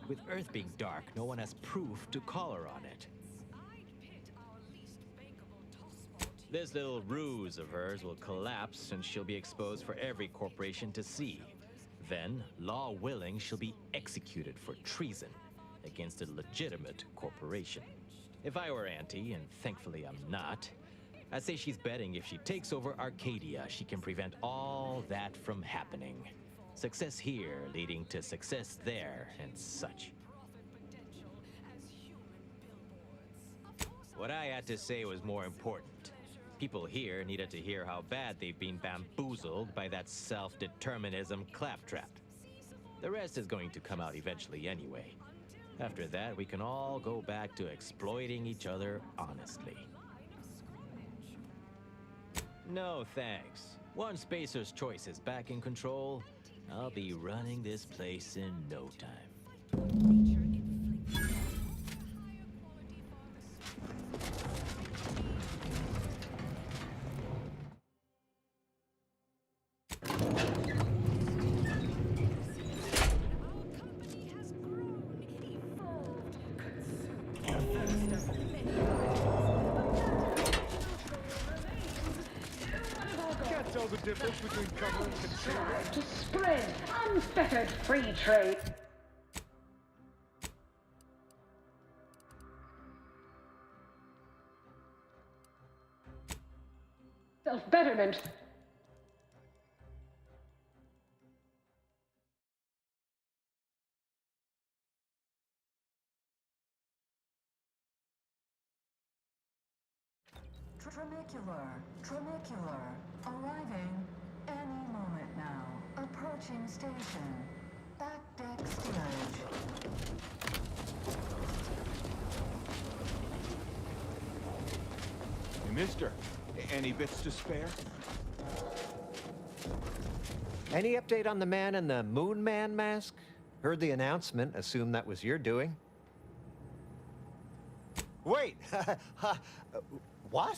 With Earth being dark, no one has proof to call her on it. This little ruse of hers will collapse and she'll be exposed for every corporation to see. Then, law willing, she'll be executed for treason against a legitimate corporation. If I were Auntie, and thankfully I'm not, I say she's betting if she takes over Arcadia, she can prevent all that from happening. Success here leading to success there and such. What I had to say was more important. People here needed to hear how bad they've been bamboozled by that self-determinism claptrap. The rest is going to come out eventually anyway. After that, we can all go back to exploiting each other honestly. No thanks. Once Spacer's Choice is back in control, I'll be running this place in no time. Can't tell the difference between cover and concealment. To spread unfettered free trade. Self-betterment. Tramicular. Arriving any moment now. Approaching station. Back deck steerage. Hey, mister, any bits to spare? Any update on the man in the Moon Man mask? Heard the announcement, assumed that was your doing. Wait! What?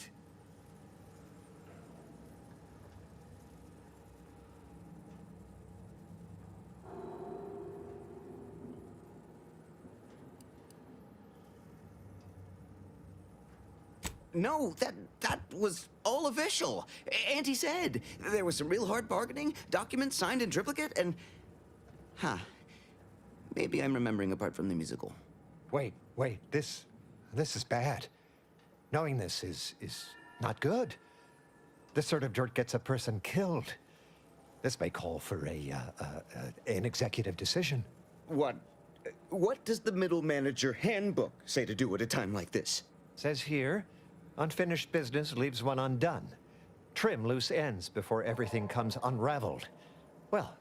No, that was all official. Auntie said there was some real hard bargaining, documents signed in triplicate, and... Maybe I'm remembering apart from the musical. Wait, this is bad. Knowing this is not good. This sort of dirt gets a person killed. This may call for an executive decision. What does the middle manager handbook say to do at a time like this? Says here, unfinished business leaves one undone. Trim loose ends before everything comes unraveled. Well,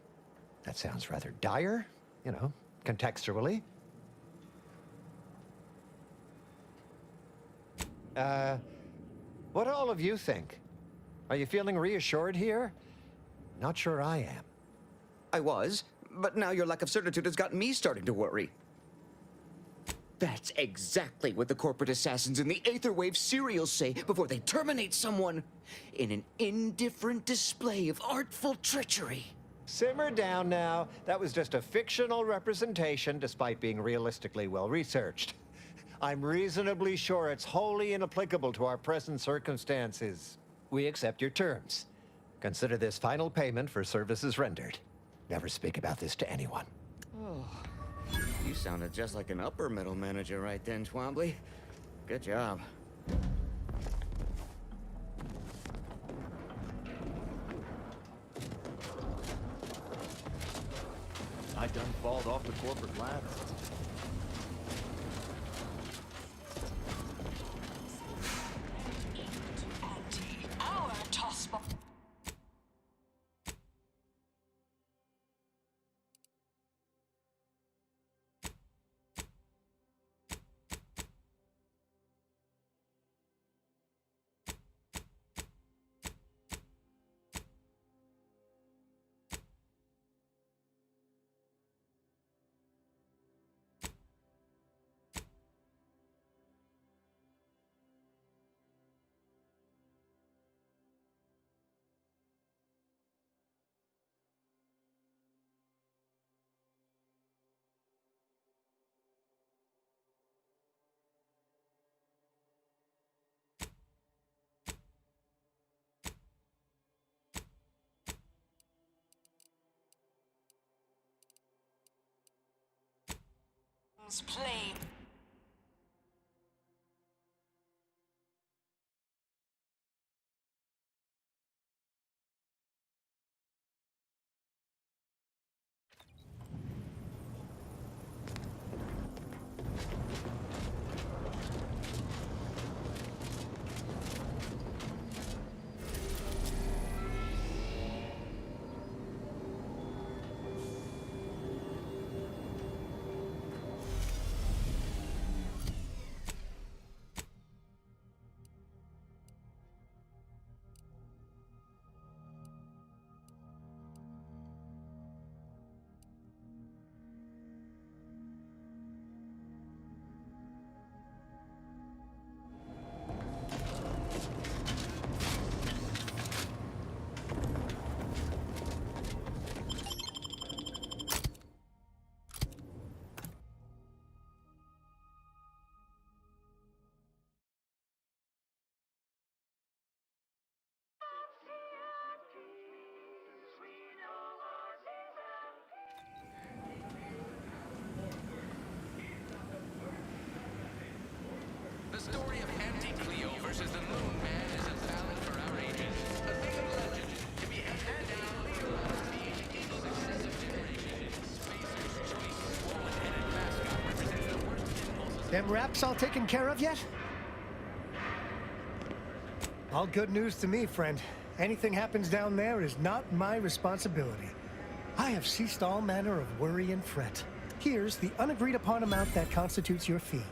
that sounds rather dire, you know, contextually. What do all of you think? Are you feeling reassured here? Not sure I am. I was, but now your lack of certitude has got me starting to worry. That's exactly what the corporate assassins in the Aetherwave serials say before they terminate someone in an indifferent display of artful treachery. Simmer down now. That was just a fictional representation despite being realistically well-researched. I'm reasonably sure it's wholly inapplicable to our present circumstances. We accept your terms. Consider this final payment for services rendered. Never speak about this to anyone. Oh, you sounded just like an upper middle manager right then, Twombly. Good job. I done falled off the corporate ladder. Our tossball. Play story of Anti-Cleo versus the Moon Man is a ballad for our ages. A thing of legend to be handed down to each successive generation. Spacer's choice swollen-headed mascot represents the worst impulses. Them raps all taken care of yet? All good news to me, friend. Anything happens down there is not my responsibility. I have ceased all manner of worry and fret. Here's the unagreed upon amount that constitutes your fee.